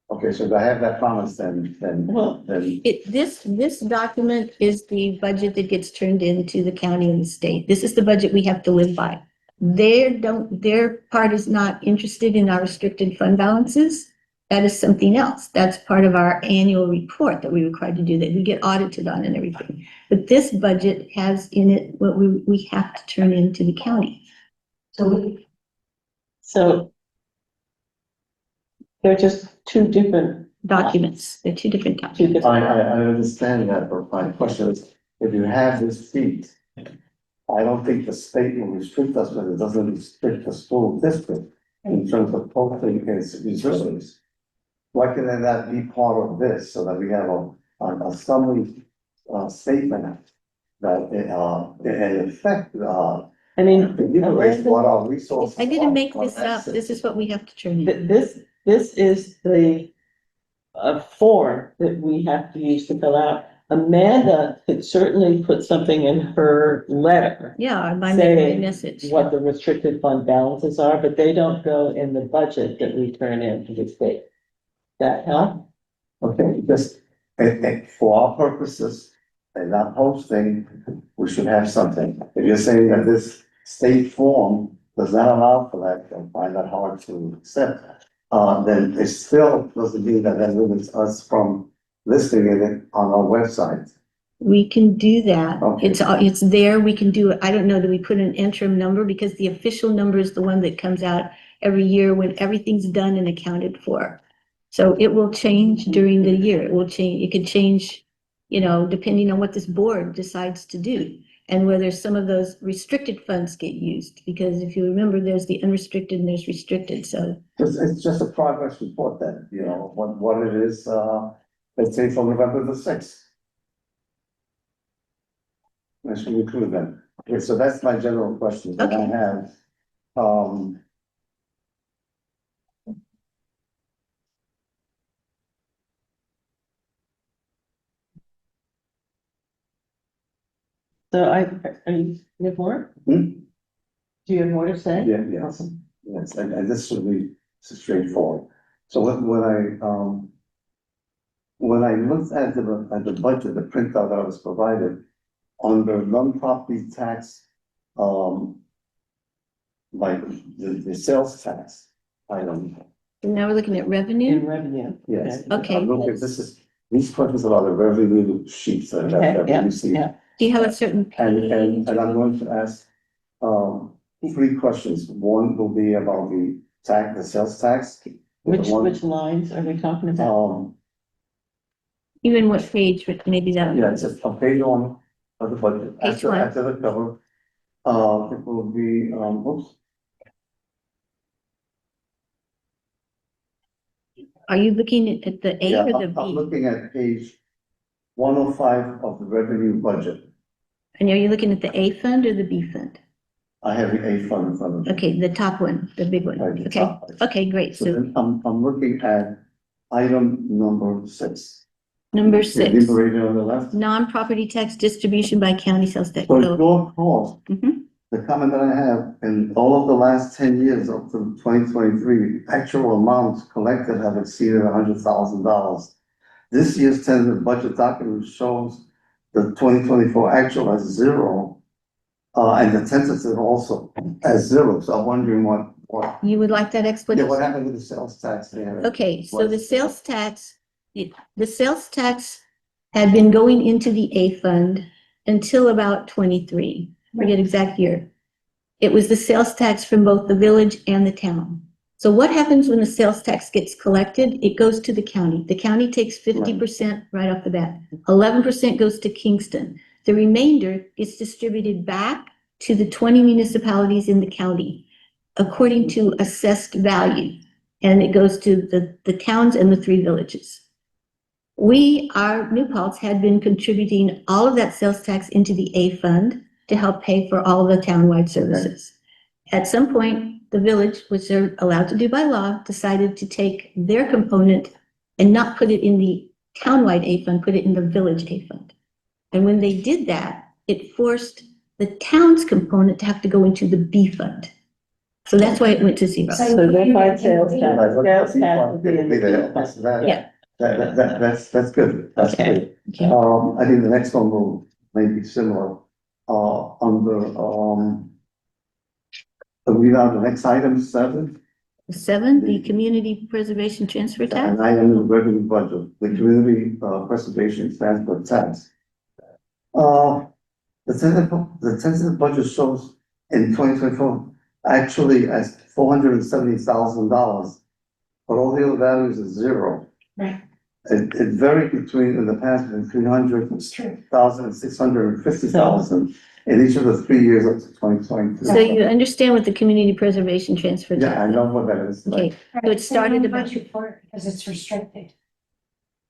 Okay, so if I have that promise, then, Well- This document is the budget that gets turned into the county and the state. This is the budget we have to live by. Their part is not interested in our restricted fund balances. That is something else. That's part of our annual report that we're required to do, that we get audited on and everything. But this budget has in it what we have to turn into the county. so they're just two different Documents, they're two different Two documents. different. I understand that, but my question is, if you have this feat, I don't think the state will restrict us, but it doesn't restrict the school district in terms of posting its reserves. Why can that not be part of this, so that we have a summary, statement that, in effect, I mean, enumerates what our resources are. I didn't make this up. This is what we have to turn in. This is the form that we have to use to fill out. Amanda could certainly put something in her letter, Yeah, my Say message. what the restricted fund balances are, but they don't go in the budget that we turn in to the state. That help? Okay, just, for our purposes, and not posting, we should have something. If you're saying that this state form does not allow for that, I find that hard to accept. Then it still doesn't mean that limits us from listing it on our website. We can do that. Okay. It's there. We can do it. I don't know, do we put an interim number? Because the official number is the one that comes out every year when everything's done and accounted for. So it will change during the year. It will change, it could change, depending on what this board decides to do. And whether some of those restricted funds get used, because if you remember, there's the unrestricted and there's restricted, so. It's just a progress report then, what it is, let's say from November the 6th. I should include them. Okay, so that's my general question that I Okay. have. So you have more? Hmm? Do you have more to say? Yeah, yes, yes, and this should be straightforward. So when I looked at the budget, the printout that was provided, under non-property tax, like the sales tax item, Now we're looking at In revenue. revenue? yes. Okay. Look, these questions are the revenue sheets that Okay, we yeah, received. yeah. Do you have a certain And page? I'm going to ask, 3 questions. One will be about the sales tax. Which One, lines are we talking about? Even what page, maybe that. Yeah, it's just on page 1, of the budget, Page one. after the cover. It will be, oops, Are you looking at the A yeah, or the I'm B? looking at page 105 of the revenue budget. And are you looking at the A fund or the B fund? I have the A fund in front of me. Okay, the top one, the big one. Right, the Okay, top. okay, great. So So then I'm looking at item number 6. number Okay, 6, Enumerated on the left. non-property tax distribution by county sales tax. So So, your call, mhm. the comment that I have, in all of the last 10 years up to 2023, actual amounts collected have exceeded $100,000. This year's tentative budget document shows the 2024 actual as 0, and the tentative also as 0. So I'm wondering what, You would like that yeah, explanation? what happened with the sales tax there? Okay, so the sales tax, the sales tax had been going into the A fund until about 23, forget exact year. It was the sales tax from both the village and the town. So what happens when the sales tax gets collected? It goes to the county. The county takes 50% right off the bat. 11% goes to Kingston. The remainder gets distributed back to the 20 municipalities in the county according to assessed value. And it goes to the towns and the 3 villages. Our New Paltz had been contributing all of that sales tax into the A fund to help pay for all of the townwide services. At some point, the village, which they're allowed to do by law, decided to take their component and not put it in the townwide A fund, put it in the village A fund. And when they did that, it forced the town's component to have to go into the B fund. So that's why it went to 0. So So that's why sales Right, tax, what- sales tax would be in the. Yeah. That's good, that's Okay. good. Okay. I think the next one will maybe similar, under, are we on the next item, 7? 7, the community preservation transfer tax. An item in the revenue budget, the community, preservation transfer tax. The tentative budget shows in 2024 actually as $470,000, but all the other values are 0. Right. It varied between, in the past, between 300,000 and 650,000 in each of the 3 years up to 2022. So you understand what the community preservation transfer tax is? Yeah, I know what that is. Okay, so it started You don't about, budget for it because it's restricted.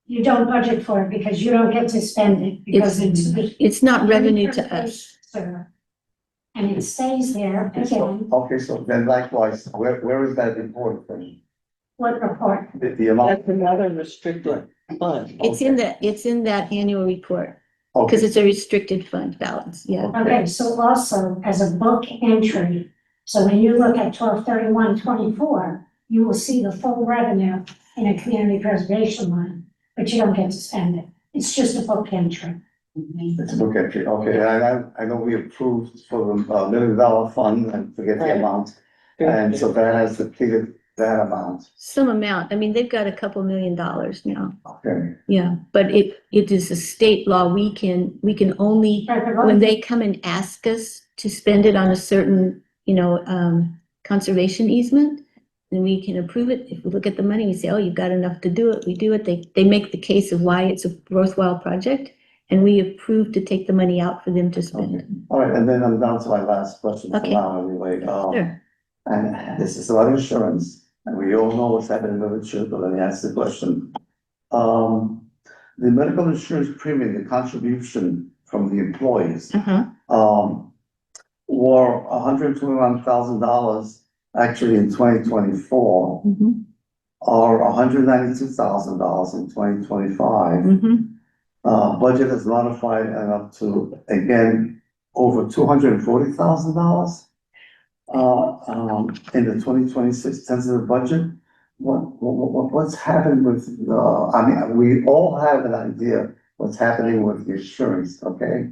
You don't budget for it because you don't get to spend it because it's. it's not revenue to us. Sir. And it stays there again, Okay, so then likewise, where is that reported from? what report? The amount? That's another restricted fund. It's in that annual report, because Okay, it's a restricted fund balance, yeah. Okay, so also as a book entry, so when you look at 12/31/24, you will see the full revenue in a community preservation line, but you don't get to spend it. It's just a book entry. it's a book entry, okay, I know we approved for the $1 million fund, and forget the Right. amount, and so that has depleted that amount, Some amount, I mean, they've got a couple $1 million now, okay. yeah, but it is a state law, we can only, when they come and ask us to spend it on a certain, conservation easement, then we can approve it. If we look at the money, we say, oh, you've got enough to do it, we do it. They make the case of why it's a worthwhile project, and we approve to take the money out for them to spend. All right, and then I'm down to my last question for Okay. now, anyway, Sure. and this is about insurance, and we all know what's happening with insurance, but let me ask the question. The medical insurance premium, the contribution from the employees, were $121,000 actually in 2024, Mhm. or $192,000 in 2025. Mhm. Budget is modified and up to, again, over $240,000. In the 2026 tentative budget. What's happened with, we all have an idea what's happening with the insurance, okay?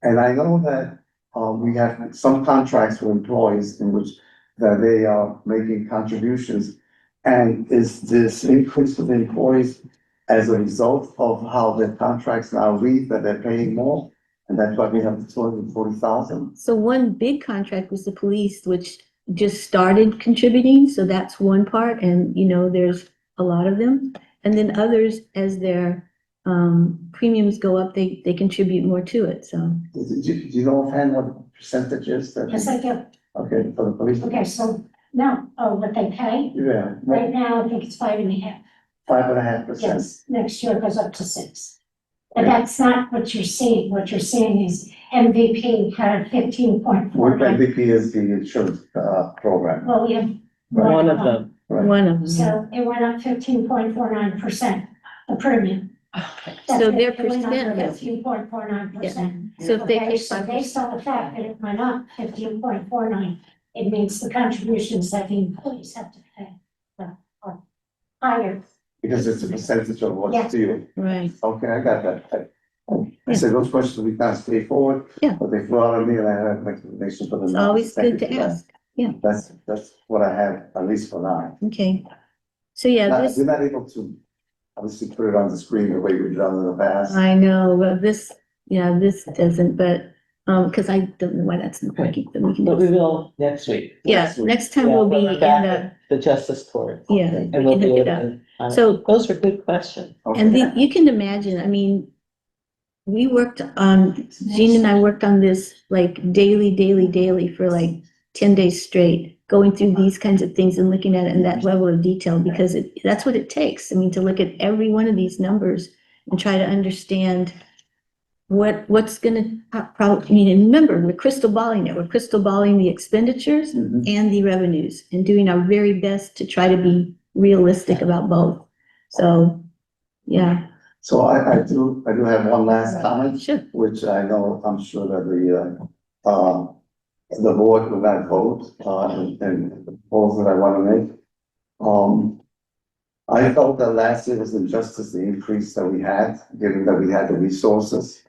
And I know that, we have some contracts with employees in which that they are making contributions. And is this increase for the employees as a result of how the contracts now read, that they're paying more? And that's why we have the 240,000? So one big contract was the police, which just started contributing, so that's one part, and there's a lot of them. And then others, as their premiums go up, they contribute more to it, so. Do you know offhand what percentages that? Yes, I do. Okay, for the police? Okay, so now, what they pay, Yeah, right now, I think it's 5.5. 5.5%. Yes, next year it goes up to 6. But that's not what you're seeing. What you're seeing is MVP had a 15.49. What MVP is the insurance, program. Well, we have One of them. Right. One of them, yeah. So it went up 15.49%, the premium. So their percent has- 15.49%. So if they Okay, pay so 5%. based on the fact that it went up 15.49, it means the contributions that the employees have to pay are higher. Because it's a percentage of what's Yes. due. Right, Okay, I got that. I said those questions we can't stay forward. Yeah. But they flew out of me and I have an explanation for them. it's now. always Thank good you to for that. ask, yeah, That's what I have, at least for now. okay. So yeah, Now, this, we're not able to obviously put it on the screen the way we've done in the past. I know, but this, yeah, this doesn't, but, cause I don't know why that's not working, but we can But we do. will next week. Yeah, next time we'll be Yeah, in back the, at the Justice Court. yeah, And we we'll can be hook it able up. to, So- those were good questions. And Okay. then you can imagine, I mean, we worked on, Jean and I worked on this like daily for like 10 days straight, going through these kinds of things and looking at it in that level of detail, because that's what it takes. I mean, to look at every one of these numbers and try to understand what's gonna probably, I mean, and remember, we're crystal balling it. We're crystal balling the expenditures Mhm. and the revenues and doing our very best to try to be realistic about both. So, yeah, So I do have one last comment, sure. which I know, I'm sure that the board will not vote, and the proposal that I want to make. I felt that last year was injustice, the increase that we had, given that we had the resources.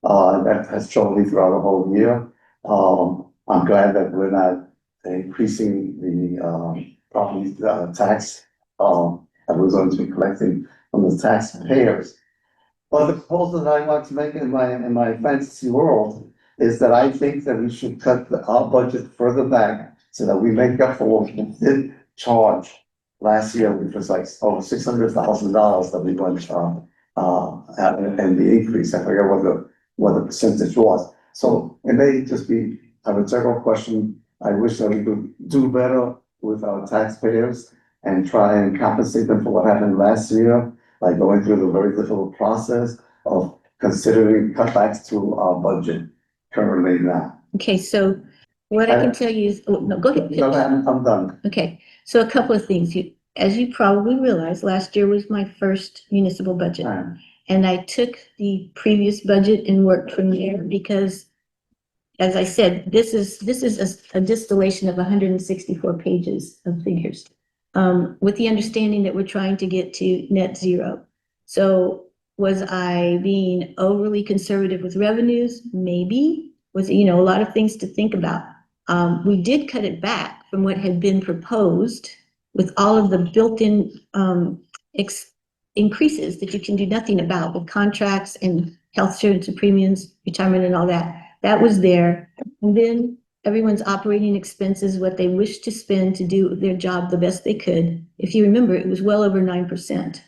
That has troubled me throughout the whole year. I'm glad that we're not increasing the property tax, that we're going to be collecting from the taxpayers. But the proposal that I want to make in my fantasy world is that I think that we should cut our budget further back so that we make up for what we did charge last year, which was like over $600,000 that we went, and the increase, I forget what the percentage was. So it may just be a general question. I wish that we could do better with our taxpayers and try and compensate them for what happened last year, by going through the very difficult process of considering cutbacks to our budget currently now. Okay, so what I can tell you is, oh, no, go ahead. No, I'm done. Okay, so a couple of things. As you probably realize, last year was my first municipal budget. And I took the previous budget and worked from there because, as I said, this is a distillation of 164 pages of figures. With the understanding that we're trying to get to net zero. So was I being overly conservative with revenues? Maybe. Was, a lot of things to think about. We did cut it back from what had been proposed with all of the built-in increases that you can do nothing about with contracts and health insurance and premiums, retirement and all that. That was there. And then everyone's operating expenses, what they wish to spend to do their job the best they could. If you remember, it was well over 9%.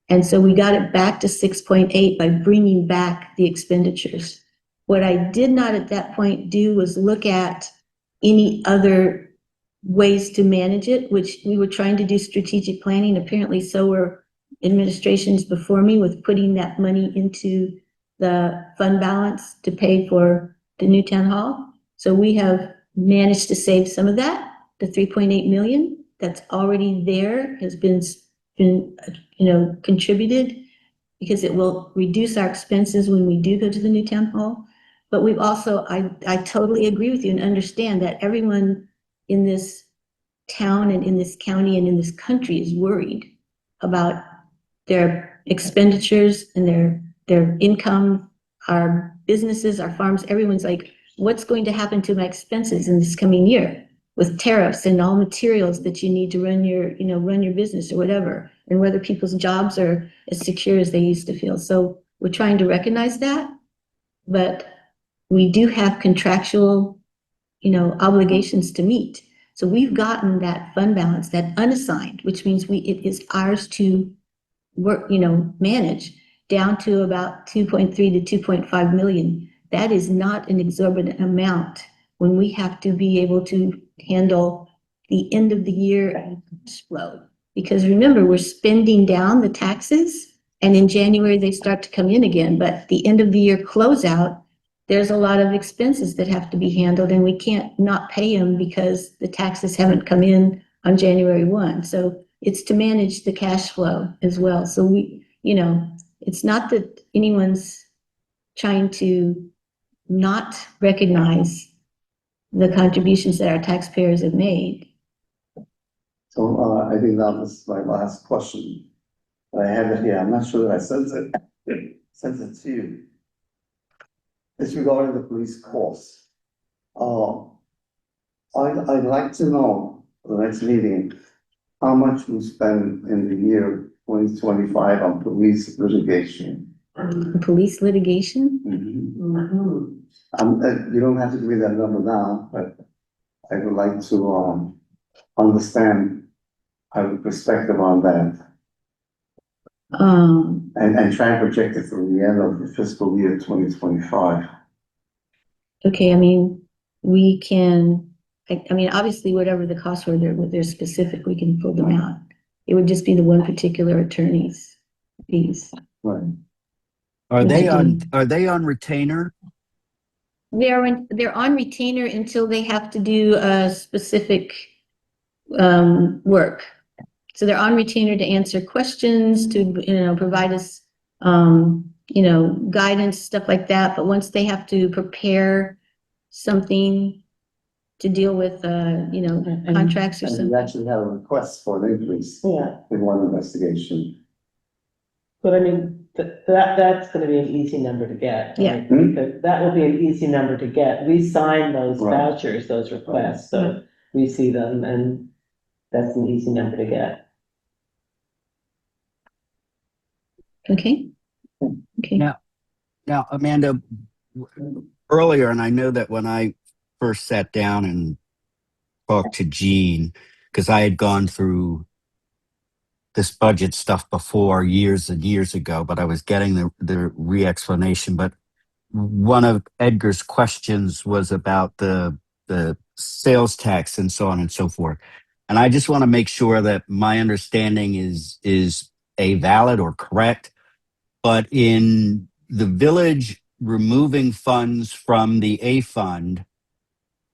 And so we got it back to 6.8 by bringing back the expenditures. What I did not at that point do was look at any other ways to manage it, which we were trying to do strategic planning. Apparently, so were administrations before me with putting that money into the fund balance to pay for the new town hall. So we have managed to save some of that. The 3.8 million that's already there has been contributed because it will reduce our expenses when we do go to the new town hall. But we've also, I totally agree with you and understand that everyone in this town and in this county and in this country is worried about their expenditures and their income, our businesses, our farms. Everyone's like, what's going to happen to my expenses in this coming year with tariffs and all materials that you need to run your business or whatever, and whether people's jobs are as secure as they used to feel. So we're trying to recognize that, but we do have contractual, obligations to meet. So we've gotten that fund balance, that unassigned, which means it is ours to work, manage. down to about 2.3 to 2.5 million. That is not an exorbitant amount when we have to be able to handle the end of the year cash flow. Because remember, we're spending down the taxes, and in January they start to come in again, but the end of the year closeout, there's a lot of expenses that have to be handled, and we can't not pay them because the taxes haven't come in on January 1. So it's to manage the cash flow as well. So we, it's not that anyone's trying to not recognize the contributions that our taxpayers have made. So, I think that was my last question. I have it here, I'm not sure that I sent it to you. It's regarding the police course. I'd like to know, for the next meeting, how much we spend in the year 2025 on police litigation. Police litigation? You don't have to give me that number now, but I would like to, understand our perspective on that. And try and project it through the end of the fiscal year 2025. Okay, I mean, we can, I mean, obviously, whatever the costs were, they're specific, we can pull them out. It would just be the one particular attorney's fees. Right. Are they on retainer? They're on retainer until they have to do a specific work. So they're on retainer to answer questions, to, provide us, guidance, stuff like that. But once they have to prepare something to deal with, contracts or And something. we actually have a request for an increase Yeah, in one investigation. but I mean, that's gonna be an easy number to get. Yeah. right? Because that will be an easy number to get. We sign those Right. vouchers, those requests, so we see them and that's an easy number to get. Okay. Okay. Now, Amanda, earlier, and I know that when I first sat down and talked to Gene, because I had gone through this budget stuff before years and years ago, but I was getting the re-explanation. But one of Edgar's questions was about the sales tax and so on and so forth. And I just want to make sure that my understanding is valid or correct. But in the village removing funds from the A fund,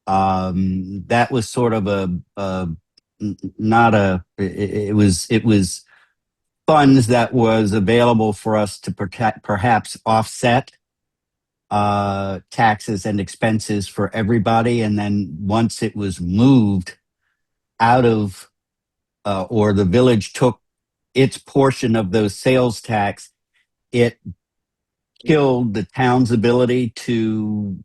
that was sort of it was funds that was available for us to perhaps offset taxes and expenses for everybody. And then once it was moved out of, or the village took its portion of those sales tax, it killed the town's ability to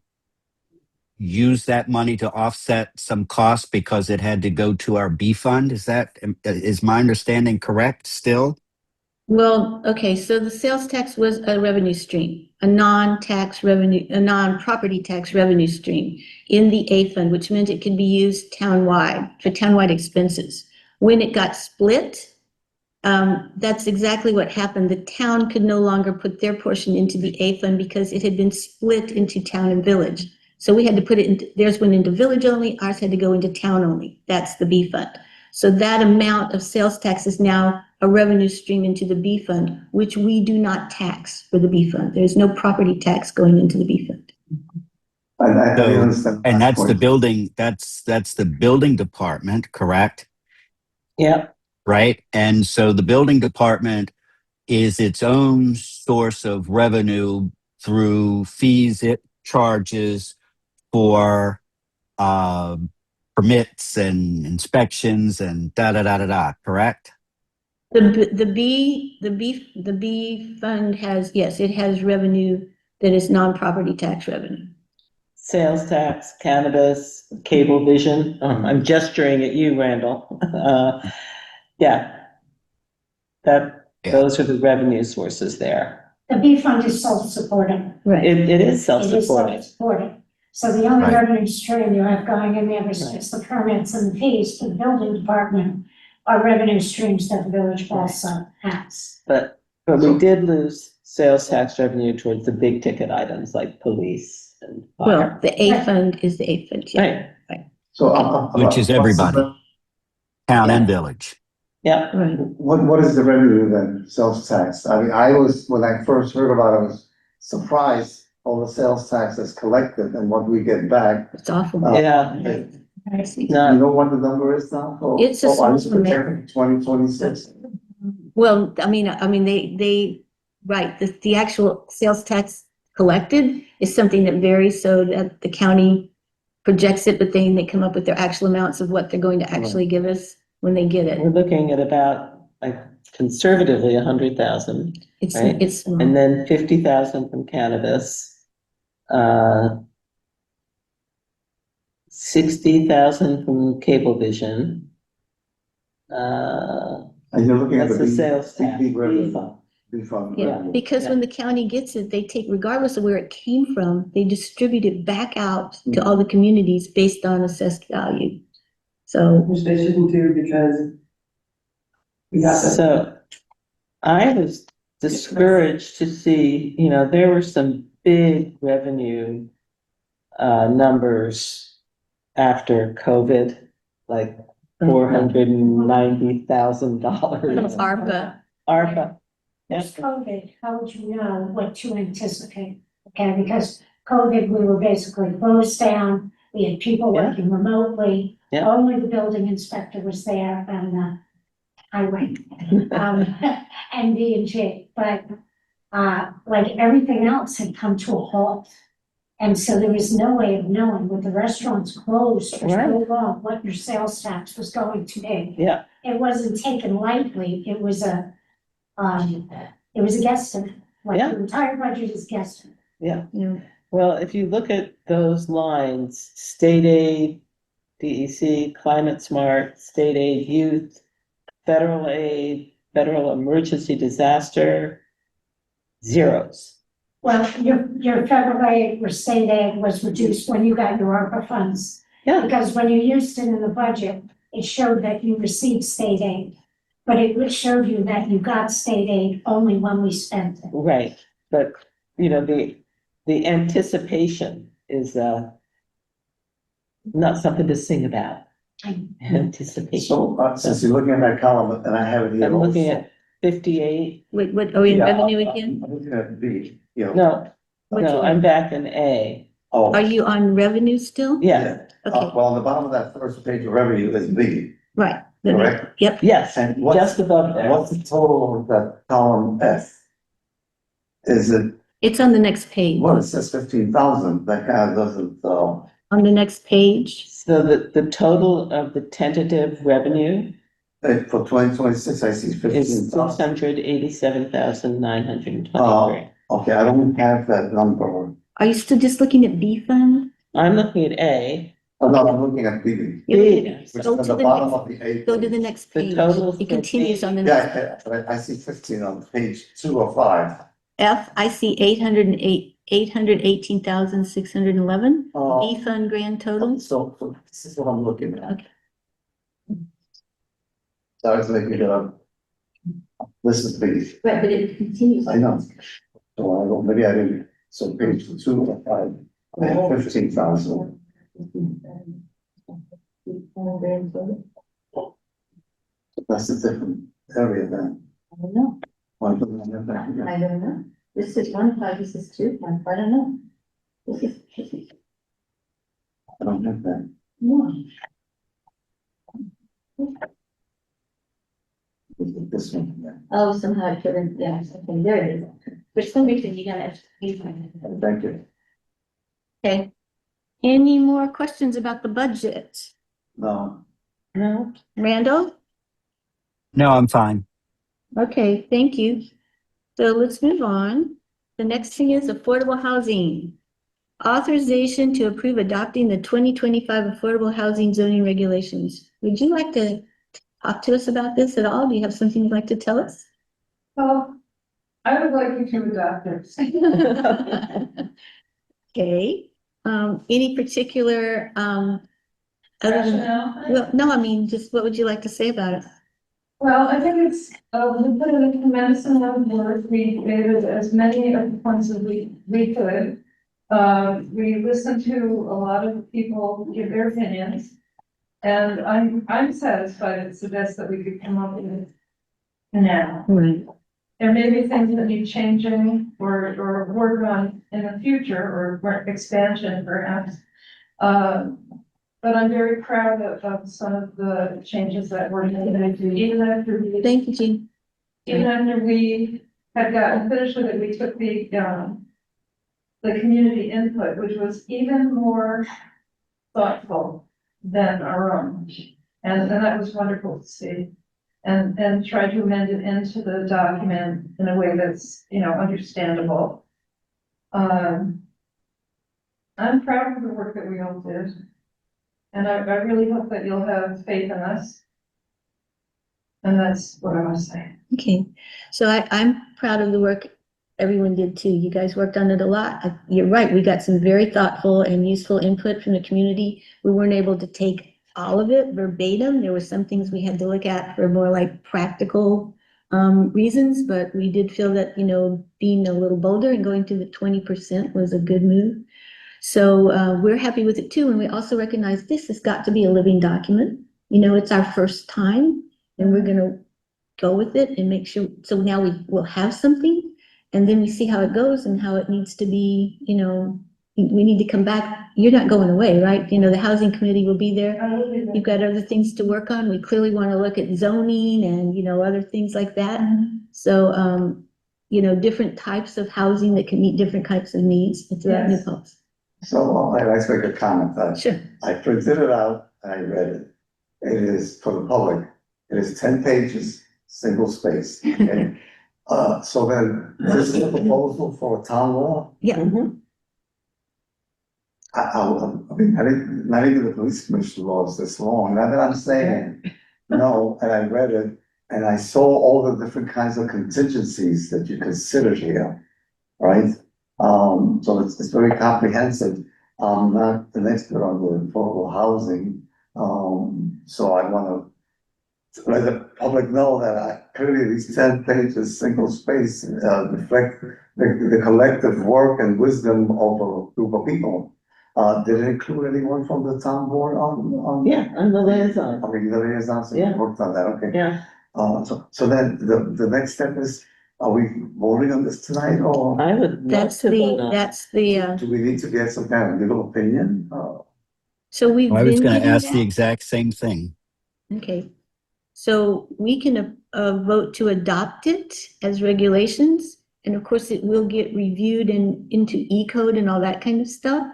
use that money to offset some costs because it had to go to our B fund. Is my understanding correct still? Well, okay, so the sales tax was a revenue stream, a non-property tax revenue stream in the A fund, which meant it could be used townwide for townwide expenses. When it got split, that's exactly what happened. The town could no longer put their portion into the A fund because it had been split into town and village. So we had to put it theirs went into village only, ours had to go into town only. That's the B fund. So that amount of sales tax is now a revenue stream into the B fund, which we do not tax for the B fund. There's no property tax going into the B fund. I understand. And that's the building, that's the building department, correct? Yep. Right? And so the building department is its own source of revenue through fees it charges for permits and inspections and correct? The B fund has, yes, it has revenue that is non-property tax revenue. Sales tax, cannabis, cable vision. I'm gesturing at you, Randall. Those are the revenue sources there. The B fund is self-supporting. Right. It is It is self-supporting. self-supporting. So the only Right. revenue stream you have going in there is just the permits and the fees to the building department are revenue streams that the village also has. But we did lose sales tax revenue towards the big ticket items like police and Well, fire. the A fund is the A fund, yeah, Right, So, Which is what's the everybody. re- Town and Yeah. village. yeah, right. What is the revenue then, sales tax? I mean, when I first heard about it, I was surprised all the sales tax is collected and what we get back. It's awful. yeah, I see. You not, know what the number is now? It's a I was small amount. projecting 2026. Well, I mean, right, the actual sales tax collected is something that varies so that the county projects it, but then they come up with their actual amounts of what they're going to actually give us when they get we're it. looking at about, like conservatively, 100,000. Right. It's, And then 50,000 from cannabis. 60,000 from Cablevision. And you're looking at That's the the sales tax. big revenue. Big fund yeah, revenue. because when the county gets it, they take, regardless of where it came from, they distribute it back out to all the communities based on assessed value. So, Which they shouldn't do because we got the. So I was discouraged to see, there were some big revenue numbers after COVID, like $490,000. ARPA, ARPA. There's COVID, how would you know what to anticipate? Okay, because COVID, we were basically closed down, we had people Yeah. working remotely. Yeah. Only the building inspector was there and the highway, and B&G, but like everything else had come to a halt. And so there was no way of knowing with the restaurants closed for so long, what your sales tax was going to be. Yeah, It wasn't taken lightly, it was a guesstimate, like Yeah. the entire budget is guesstimate. yeah. yeah. Well, if you look at those lines, state aid, DEC, climate smart, state aid, youth, federal aid, federal emergency disaster, zeros. Well, your federal aid or state aid was reduced when you got your ARPA funds. Yeah. Because when you used it in the budget, it showed that you received state aid. But it showed you that you got state aid only when we spent it. Right, but, the anticipation is, not something to sing about. Anticipation. So, since you're looking at that column, and I have it here I'm looking also. at 58, Wait, what, are we in Yeah, revenue again? I'm looking at B, no, Which no, one? I'm back in A, Oh. Are you on revenue still? yeah, Okay, Well, on the bottom of that first page of revenue is B, right. correct? Yep, yes, And what's, just above there. what's the total of that column F? Is it, it's on the next page, well, it says 15,000, that kind of doesn't, on the next page. So the total of the tentative revenue for 2026, I see is 15,000. 687,923. Okay, I don't have that number. Are you still just looking at B fund? I'm looking at A, Oh, no, I'm looking at B, You're looking Yeah. at- which is Go at to the the bottom next, of the A. go to the next The page. total It for continues B. on the next. Yeah, I see 15 on page 2 or 5. F, I see 818,611. B fund grand total. So this is what I'm looking at. Okay. Sorry to make it up. This is B, Right, but it continues. I know. So I don't, maybe I didn't, so page 2 or 5, I have 15,000. That's a different area then. I don't know. Why don't I have that here? I don't know. This is 1.5, this is 2.5, I don't know. This is I don't have that. one. This one, yeah. Oh, somehow I couldn't, yeah, okay, there it is. For some reason, you gotta. Thank you. Okay. Any more questions about the budget? No, No, Randall? No, I'm fine. Okay, thank you. So let's move on. The next thing is affordable housing. Authorization to approve adopting the 2025 affordable housing zoning regulations. Would you like to talk to us about this at all? Do you have something you'd like to tell us? Well, I would like you to adopt this. Okay, any particular, other than, well, no, I mean, just what would you like to say about it? Well, I think it's, we put in a tremendous amount of work, we made as many of the points as we could. We listened to a lot of people give their opinions. And I'm satisfied it's the best that we could come up with now. Right. There may be things that need changing or work on in the future or work expansion perhaps. But I'm very proud of some of the changes that were made, even after we. Thank you, Jean. Even after we had gotten finished with it, we took the community input, which was even more thoughtful than our own. And that was wonderful to see. And try to amend it into the document in a way that's, understandable. I'm proud of the work that we all did. And I really hope that you'll have faith in us. And that's what I want to say. Okay, so I'm proud of the work everyone did too. You guys worked on it a lot. You're right, we got some very thoughtful and useful input from the community. We weren't able to take all of it verbatim. There were some things we had to look at for more like practical reasons, but we did feel that, being a little bolder and going to the 20% was a good move. So we're happy with it too. And we also recognize this has got to be a living document. It's our first time and we're going to go with it and make sure. So now we will have something and then we see how it goes and how it needs to be, we need to come back. You're not going away, right? The housing committee will be there. You've got other things to work on. We clearly want to look at zoning and, other things like that. So, different types of housing that can meet different types of needs throughout New Paltz. So I'd like to make a comment. Sure. I printed it out and I read it. It is for the public. It is 10 pages, single space. Okay? So then this is a proposal for a town law. Yeah. I mean, not even the police commission law is this long. Now that I'm saying, no, and I read it and I saw all the different kinds of contingencies that you considered here, right? So it's very comprehensive. I'm not an expert on the affordable housing. So I want to let the public know that clearly these 10 pages, single space, reflect the collective work and wisdom of a group of people. Did it include anyone from the town board on? Yeah, I'm the liaison. I mean, the liaison, so you Yeah. worked on that, okay. Yeah, So then the next step is, are we voting on this tonight or I would love That's to vote on. do we need to get some kind of legal opinion? So we've I was been going to getting ask the that. exact same thing. Okay. So we can vote to adopt it as regulations. And of course, it will get reviewed into E-code and all that kind of stuff.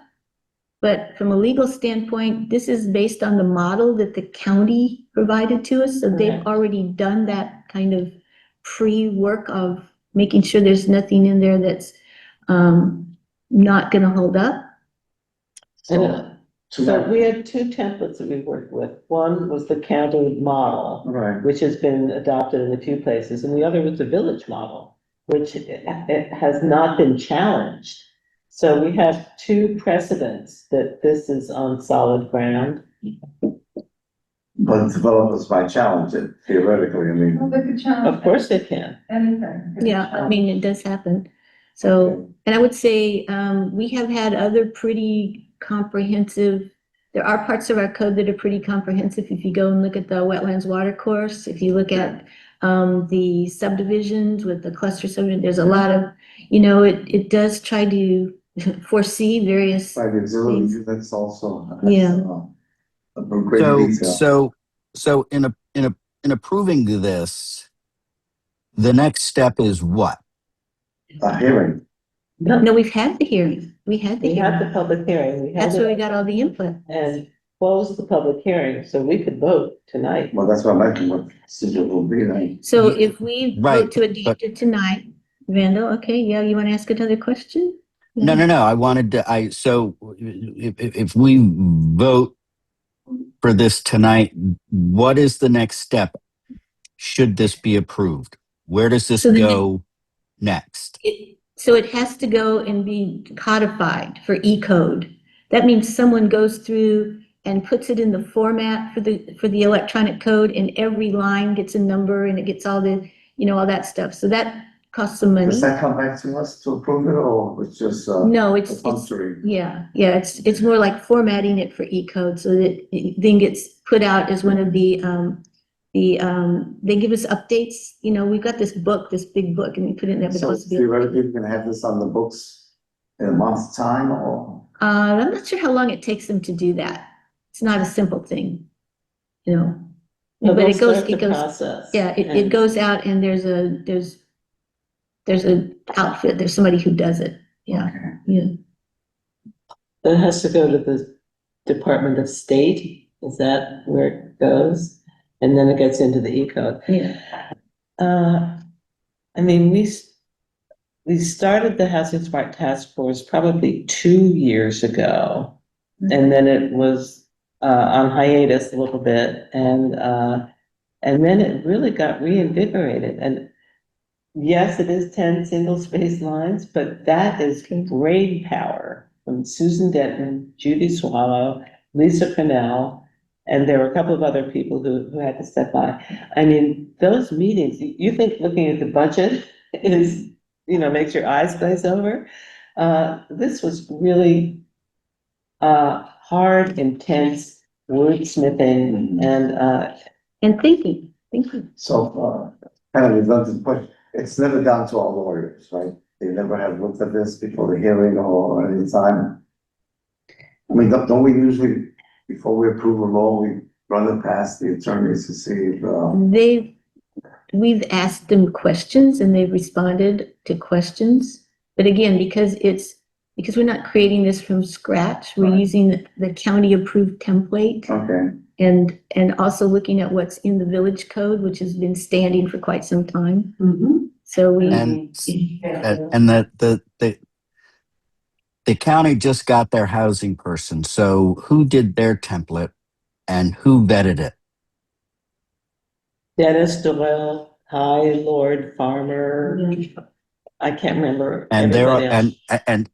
But from a legal standpoint, this is based on the model that the county provided to us. So they've Correct. already done that kind of pre-work of making sure there's nothing in there that's not going to hold up. So we had two templates that we worked with. One was the county model, Right. which has been adopted in a few places, and the other was the village model, which it has not been challenged. So we have two precedents that this is on solid ground. But developers might challenge it theoretically, I mean. Well, they could challenge Of course they can. anything. Yeah, I mean, it does happen. So, and I would say, we have had other pretty comprehensive, there are parts of our code that are pretty comprehensive. If you go and look at the wetlands water course, if you look at, the subdivisions with the cluster subdivision, there's a lot of, it does try to foresee various. By the auxiliary things. units also. Yeah. A great detail. So in approving this, the next step is what? A hearing. No, we've had the hearing. We had the We had the hearing. public hearing. We That's had where we it got all the input. and closed the public hearing, so we could vote tonight. Well, that's what I'm making, what procedure will be then. So if we Right, vote to adopt it tonight, Randall, okay, yeah, you want to ask another question? No. I wanted to, so if we vote for this tonight, what is the next step? Should this be approved? Where does this So the go next? So it has to go and be codified for E-code. That means someone goes through and puts it in the format for the electronic code, and every line gets a number and it gets all the, all that stuff. So that costs some money. Does that come back to us to approve it, or it's just, No, it's, perfunctory? yeah, it's more like formatting it for E-code so that it then gets put out as one of the, they give us updates, we've got this book, this big book, and we put it in there. but it's So supposed to be- theoretically, you can have this on the books in a month's time, or? I'm not sure how long it takes them to do that. It's not a simple thing, No, but they'll it goes, start the process. yeah, it And- goes out and there's a outfit, there's somebody who does it. Yeah, Okay. yeah. That has to go to the Department of State, is that where it goes? And then it gets into the E-code. Yeah. I mean, we started the Housing Smart Task Force probably 2 years ago. And then it was, on hiatus a little bit, and then it really got reinvigorated, and yes, it is 10 single-space lines, but that is brain power from Susan Denton, Judy Swallow, Lisa Pennell, and there were a couple of other people who had to step by. I mean, those meetings, you think looking at the budget is, makes your eyes glaze over? This was really hard, intense wordsmithing And thinking. So, kind of redundant question, it's never gone to our lawyers, right? They never have looked at this before the hearing or any time. I mean, don't we usually, before we approve a law, we run it past the attorneys to see if, We've asked them questions and they've responded to questions. But again, because we're not creating this from scratch, we're Right. using the county approved template okay, and also looking at what's in the village code, which has been standing for quite some time. So And the county just got their housing person. So who did their template and who vetted it? Dennis Doyle, High Lord Farmer, I can't remember And there everybody are, else. and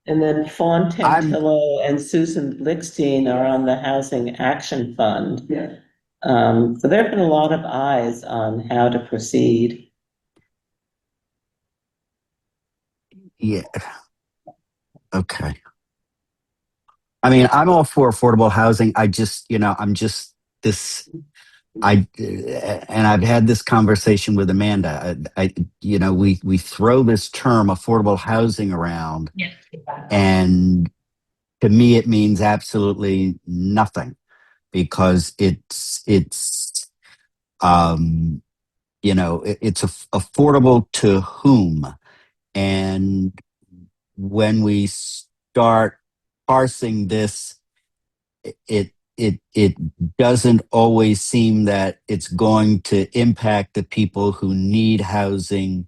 And then Fawn I'm- Tantillo and Susan Lickstein are on the Housing Action Fund. Yeah. So there have been a lot of eyes on how to proceed. yeah. Okay. I mean, I'm all for affordable housing. I just, I'm just this, and I've had this conversation with Amanda. We throw this term affordable housing around, and to me, it means absolutely nothing because it's affordable to whom, and when we start parsing this, it doesn't always seem that it's going to impact the people who need housing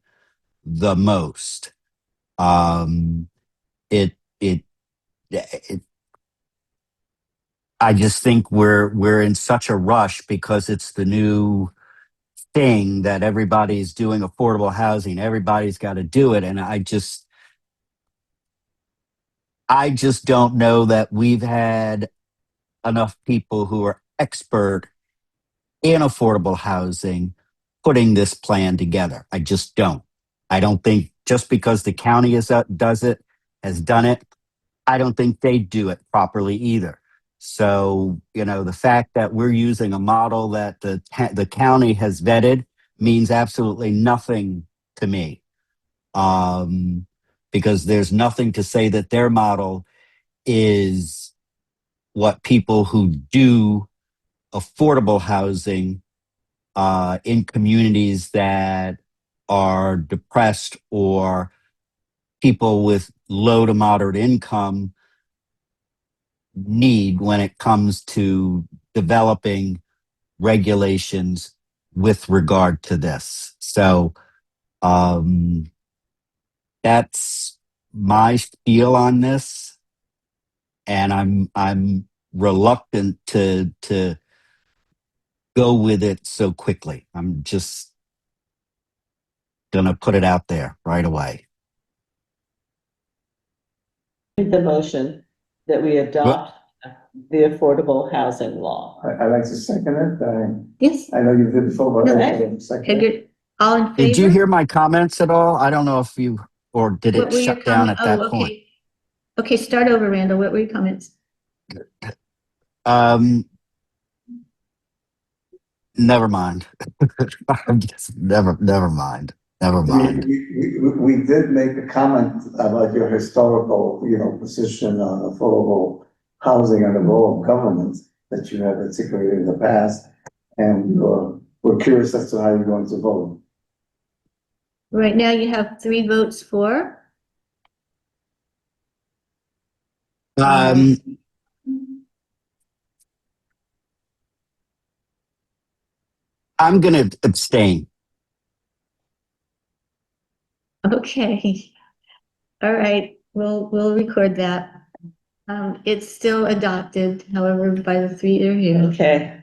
the most. I just think we're in such a rush because it's the new thing that everybody's doing affordable housing. Everybody's got to do it, and I just don't know that we've had enough people who are expert in affordable housing putting this plan together. I just don't. I don't think just because the county has done it, I don't think they do it properly either. So, the fact that we're using a model that the county has vetted means absolutely nothing to me. Because there's nothing to say that their model is what people who do affordable housing in communities that are depressed or people with low to moderate income need when it comes to developing regulations with regard to this. So that's my feel on this, and I'm reluctant to go with it so quickly. I'm just gonna put it out there right away. The motion. that we adopt the affordable housing law. I'd like to second it. Yes, I know you did before, but No, I can second okay, it. good. All in favor? Did you hear my comments at all? I don't know if you, or did What it were your shut down comment- at that oh, point? okay. Okay, start over, Randall. What were your comments? Never mind. I'm just, never mind. Never mind. We did make a comment about your historical, position on affordable housing and the role of government that you have articulated in the past. And we're curious as to how you're going to vote. Right now you have 3 votes for. I'm gonna abstain. Okay. All right, we'll record that. It's still adopted, however, by the 3 that are here. Okay,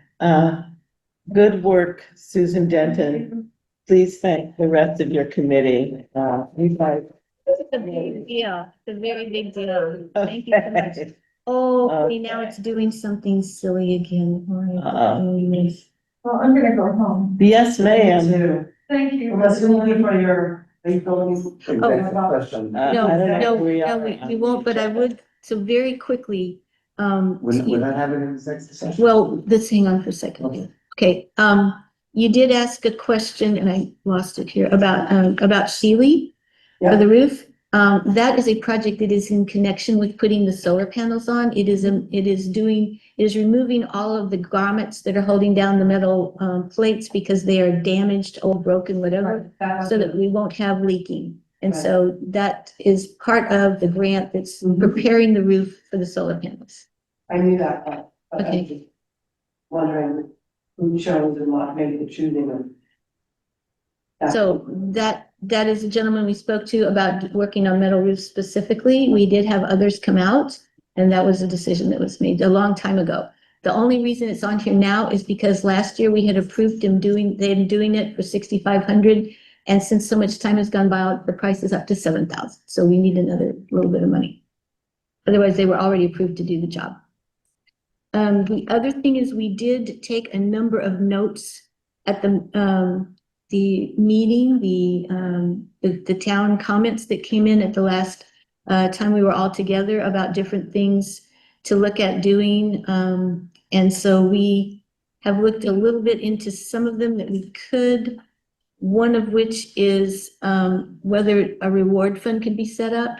good work, Susan Denton. Please thank the rest of your committee. You guys. It's a big deal. It's a very big deal. Thank you so much. Okay. Oh, okay, now it's doing something silly again. Well, I'm gonna go home. Yes, ma'am. Thank you. Unless you're looking for your, are you going? That's the question. I No, don't know no, where we no, are. we won't, but I would, so very quickly, We're not having an executive session? well, let's hang on for a second. Okay, you did ask a question and I lost it here about Sheely for the roof. That is a project that is in connection with putting the solar panels on. It is removing all of the grommets that are holding down the metal, plates because they are damaged or broken, whatever, so that we won't have leaking. And so that is part of the grant that's preparing the roof for the solar panels. I knew that, but I'm Okay. just wondering who chose and what made the choosing of. that. So that is a gentleman we spoke to about working on metal roofs specifically. We did have others come out, and that was a decision that was made a long time ago. The only reason it's on here now is because last year we had approved them doing it for $6,500. And since so much time has gone by, the price is up to $7,000. So we need another little bit of money. Otherwise, they were already approved to do the job. The other thing is we did take a number of notes at the meeting, the town comments that came in at the last time we were all together about different things to look at doing. And so we have looked a little bit into some of them that we could, one of which is whether a reward fund could be set up.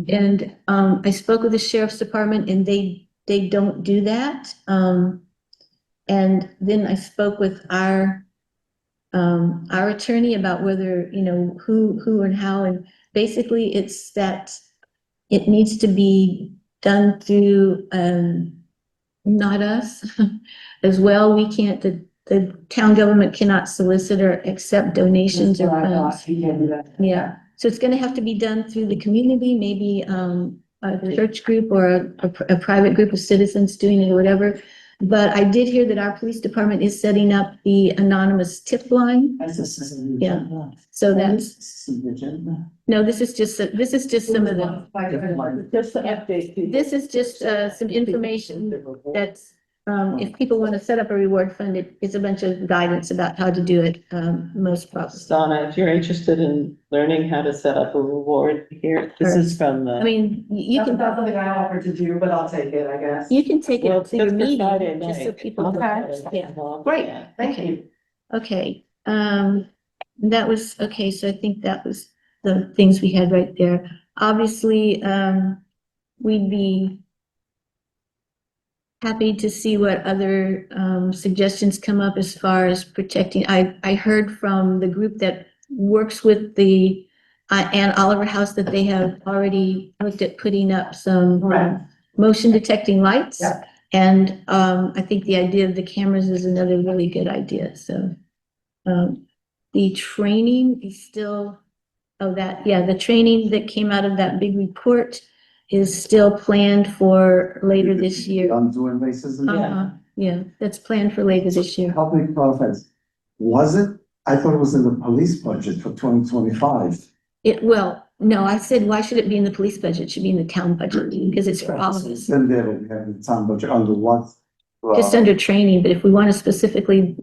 And I spoke with the sheriff's department and they don't do that. And then I spoke with our attorney about whether, who and how, and basically it's that it needs to be done through, not us as well. We can't, the town government cannot solicit or accept donations or funds. Yeah, so it's gonna have to be done through the community, maybe, a church group or a private group of citizens doing it or whatever. But I did hear that our police department is setting up the anonymous tip line. Yeah. So that's, no, this is just some of the, Just to update. this is just some information that's, if people want to set up a reward fund, it's a bunch of guidance about how to do it, most probably. Donna, if you're interested in learning how to set up a reward here, this is from I the. mean, you That's can, not something I offered to do, but I'll take it, I guess. you can take Well, it to your just for Friday meeting, just so night. people. Yeah. Great, thank you. Okay, that was, okay, so I think that was the things we had right there. Obviously, we'd be happy to see what other suggestions come up as far as protecting. I heard from the group that works with the Ann Oliver House that they have already looked at putting up some Right. motion detecting lights. Yep. And I think the idea of the cameras is another really good idea, so. The training is still, the training that came out of that big report is still planned for later this year. On doing racism? Yeah, that's planned for later this year. Help me clarify. Was it? I thought it was in the police budget for 2025. Well, No, I said, why should it be in the police budget? It should be in the town budget, because it's for all of us. Then there we have the town budget under what? Just under training, but if we want to specifically,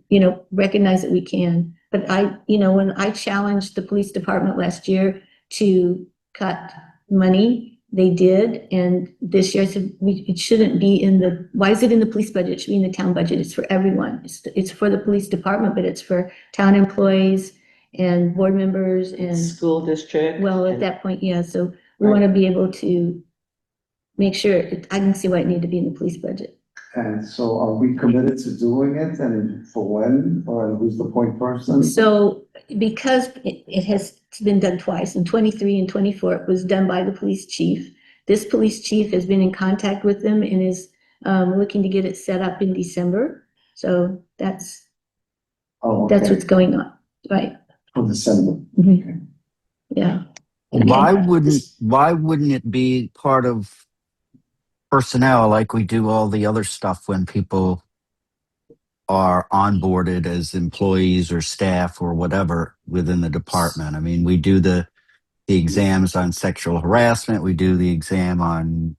recognize it, we can. But when I challenged the police department last year to cut money, they did. And this year I said, it shouldn't be why is it in the police budget? It should be in the town budget. It's for everyone. It's for the police department, but it's for town employees and board members and, School district. well, at that point, yeah. So we want to be able to make sure, I can see why it needed to be in the police budget. And so are we committed to doing it and for when, or who's the point person? So because it has been done twice, in 23 and 24, it was done by the police chief. This police chief has been in contact with them and is looking to get it set up in December. So that's what's going on, right? For December. Mhm. Yeah. Why wouldn't it be part of personnel like we do all the other stuff when people are onboarded as employees or staff or whatever within the department? I mean, we do the exams on sexual harassment. We do the exam on,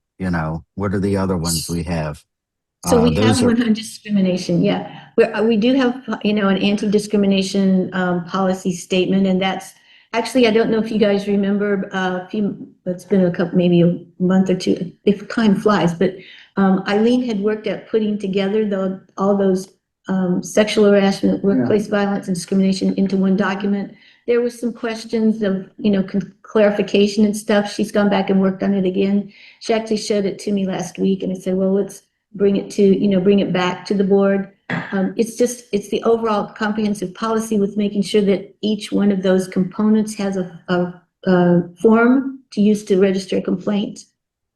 what are the other ones we have? So we have Those are- one on discrimination, yeah. We do have, an anti-discrimination policy statement, and that's, actually, I don't know if you guys remember, it's been maybe a month or two, if time flies, but Eileen had worked at putting together all those sexual harassment, workplace violence and discrimination into one document. There was some questions of, clarification and stuff. She's gone back and worked on it again. She actually showed it to me last week, and I said, well, let's bring it back to the board. It's the overall comprehensive policy with making sure that each one of those components has a form to use to register a complaint.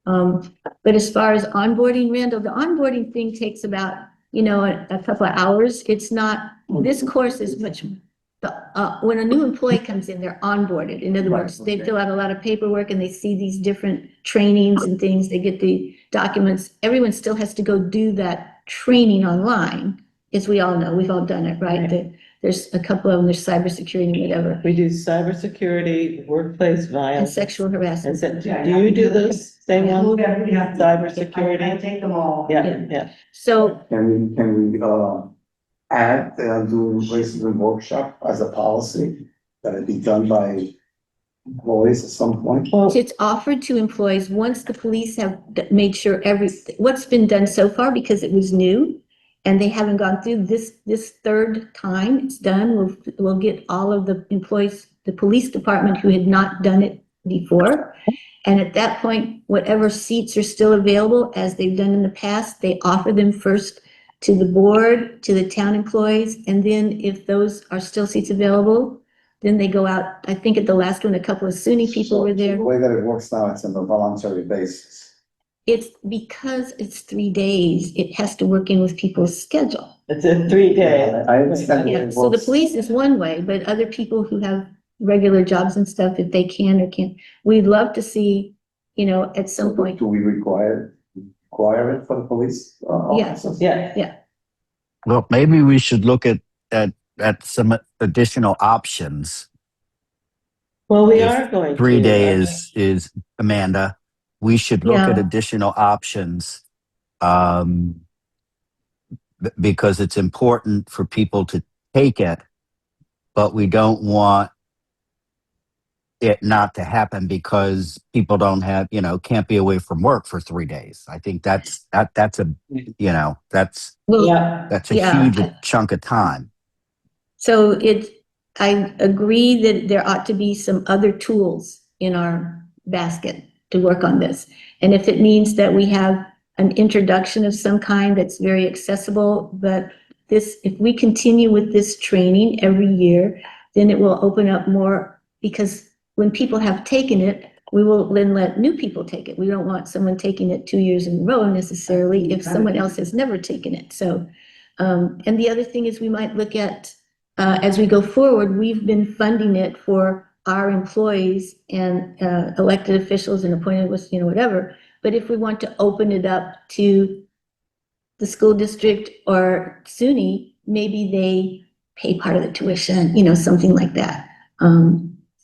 But as far as onboarding, Randall, the onboarding thing takes about, a couple of hours. It's not, this course is much, when a new employee comes in, they're onboarded. In other words, they fill out a lot of paperwork and they see these different trainings and things. They get the documents. Everyone still has to go do that training online, as we all know. We've all done it, right? There's a couple of them, there's cybersecurity and whatever, We do cybersecurity, workplace and violence. sexual harassment. Do you do those same ones? I Cybersecurity? take them all. Yeah. So Can we add, doing racism workshop as a policy that it be done by employees at some point? Well, it's offered to employees once the police have made sure what's been done so far, because it was new and they haven't gone through this third time it's done, we'll get all of the employees, the police department who had not done it before. And at that point, whatever seats are still available, as they've done in the past, they offer them first to the board, to the town employees, and then if those are still seats available, then they go out. I think at the last one, a couple of SUNY people were there. The way that it works now, it's on a voluntary basis. It's because it's 3 days, it has to work in with people's schedule. it's a 3-day. I understand the way Yeah, it so the works. police is one way, but other people who have regular jobs and stuff, if they can or can't, we'd love to see, at some point. Do we require it for the police? Yes. Officers? Yeah. Well, maybe we should look at some additional options. Well, we If are going to. 3 days is Amanda. We should look at Yeah. additional options because it's important for people to take it, but we don't want it not to happen because people don't have, can't be away from work for 3 days. I think that's a Well, Yeah. that's a Yeah. huge chunk of time. so I agree that there ought to be some other tools in our basket to work on this. And if it means that we have an introduction of some kind that's very accessible, but if we continue with this training every year, then it will open up more, because when people have taken it, we will then let new people take it. We don't want someone taking it 2 years in a row necessarily if someone else has never taken it. So, and the other thing is we might look at, as we go forward, we've been funding it for our employees and elected officials and appointed with, whatever. But if we want to open it up to the school district or SUNY, maybe they pay part of the tuition, something like that.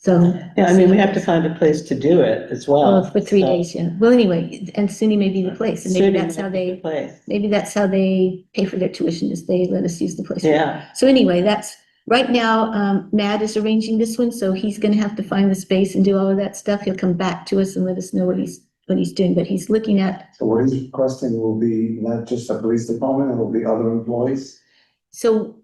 So. Yeah, I mean, we have to find a place to do it as well. Oh, for 3 So days, yeah. Well, anyway, and SUNY may be the place, and maybe SUNY that's how might be the they, place. maybe that's how they pay for their tuition, is they let us use the place. Yeah, So anyway, that's, right now, Matt is arranging this one, so he's gonna have to find the space and do all of that stuff. He'll come back to us and let us know what he's doing, but he's looking at, So what he's requesting will be not just the police department, it will be other employees. so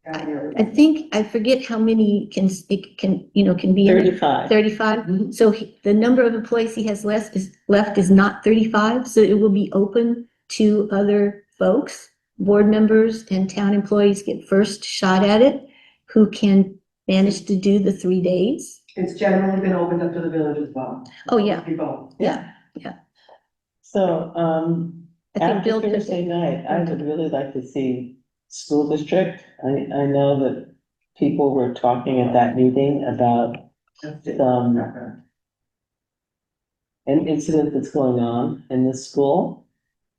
I think, I forget how many it can, can be in there. 35. 35. So the number of employees he has left is not 35, so it will be open to other folks. Board members and town employees get first shot at it, who can manage to do the 3 days. It's generally been opened up to the village as well. Oh, yeah, People. yeah. So, I think after Bill took Thursday it. night, I would really like to see school district. I know that people were talking at that meeting about an incident that's going on in the school.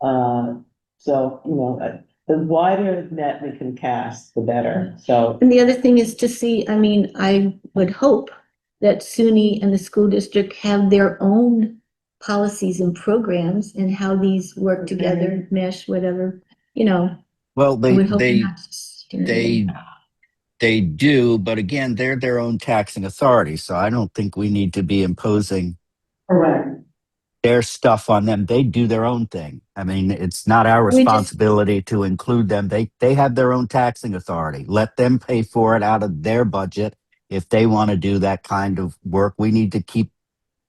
So, the wider net we can cast, the better. So, And the other thing is to see, I mean, I would hope that SUNY and the school district have their own policies and programs and how these work together, mesh, whatever, Well, I would hope not just, they do, but again, they're their own taxing authority. So I don't think we need to be imposing Correct. their stuff on them. They do their own thing. I mean, it's not our We just- responsibility to include them. They have their own taxing authority. Let them pay for it out of their budget. If they want to do that kind of work, we need to keep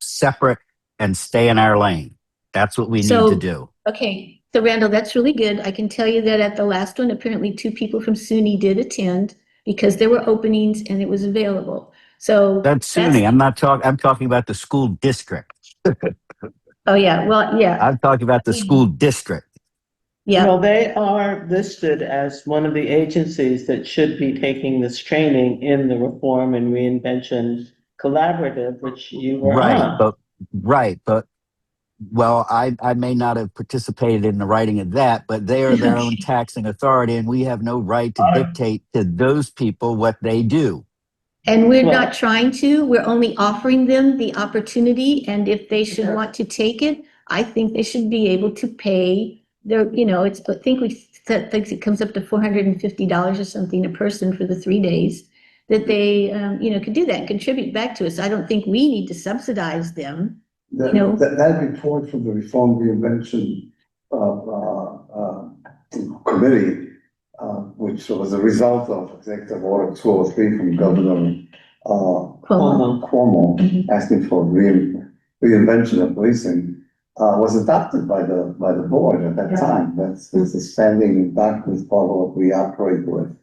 separate and stay in our lane. That's what we need So- to do. Okay, so Randall, that's really good. I can tell you that at the last one, apparently 2 people from SUNY did attend because there were openings and it was available. So. That's SUNY. I'm talking about the school district. Oh, yeah, well, yeah, I'm talking about the school district. yeah. well, they are listed as one of the agencies that should be taking this training in the Reform and Reinvention Collaborative, which you were on. But well, I may not have participated in the writing of that, but they are their own taxing authority, and we have no right to dictate to those people what they do. And we're Well- not trying to, we're only offering them the opportunity, and if they should want to take it, I think they should be able to pay their, I think it comes up to $450 or something a person for the 3 days, that they, could do that and contribute back to us. I don't think we need to subsidize them. No. That report from the Reform Reinvention Committee, which was a result of Executive Order 203 from Governor Cuomo, Mhm. asking for reinvention of policing, was adopted by the board at that time. That's a standing document, part of what we operate with.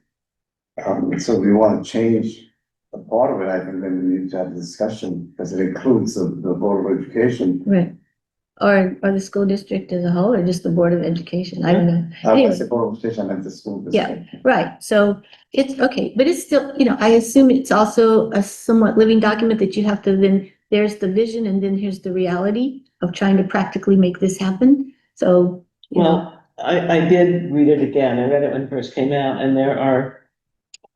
So we want to change a part of it. I think then we need to have a discussion because it includes the Board of Education. Right. Or the school district as a whole, or just the Board of Education, I don't know. I Anyway. say Board of Education and the school Yeah. district. Right, so it's, okay, but it's still, I assume it's also a somewhat living document that you have to then, there's the vision and then here's the reality of trying to practically make this happen. So, Well, I did read it again. I read it when it first came out, and there are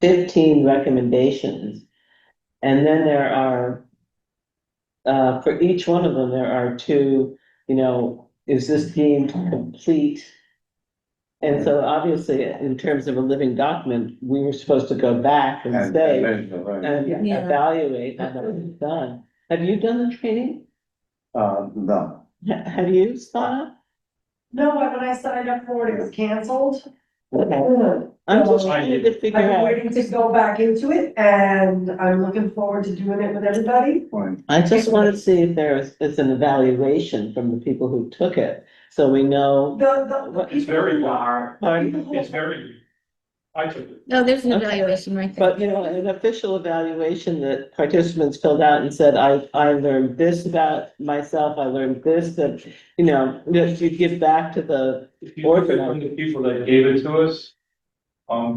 15 recommendations. And then there are, for each one of them, there are 2, is this deemed complete? And so obviously, in terms of a living document, we were supposed to go back and say, measure, right. and Yeah. evaluate how that was done. Have you done the training? No. Have you, Sana? No, when I signed up for it, it was canceled. I'm just trying to figure I'm out. waiting to go back into it and I'm looking forward to doing it with everybody. Right. I just want to see if it's an evaluation from the people who took it, so we know. The It's people very who good. are. the Pardon? people who- It's very, I took it. no, there's an Okay. evaluation right there. But, an official evaluation that participants filled out and said, I learned this about myself, I learned this, that, that you give back to the, If you look at from the people that gave it to us,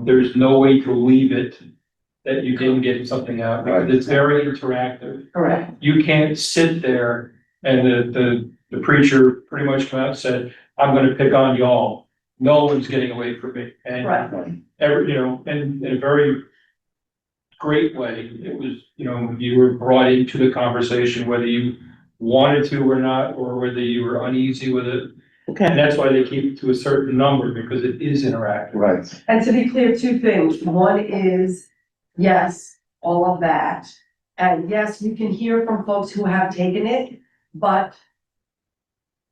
there's no way to leave it that you didn't get something out, because it's very interactive. Correct. You can't sit there and the preacher pretty much came out and said, I'm gonna pick on y'all. No one's getting away from me. And Right. in a very great way. It was, you were brought into the conversation, whether you wanted to or not, or whether you were uneasy with it. Okay. And that's why they keep it to a certain number, because it is interactive. Right. And to be clear, two things. One is, yes, all of that. And yes, you can hear from folks who have taken it, but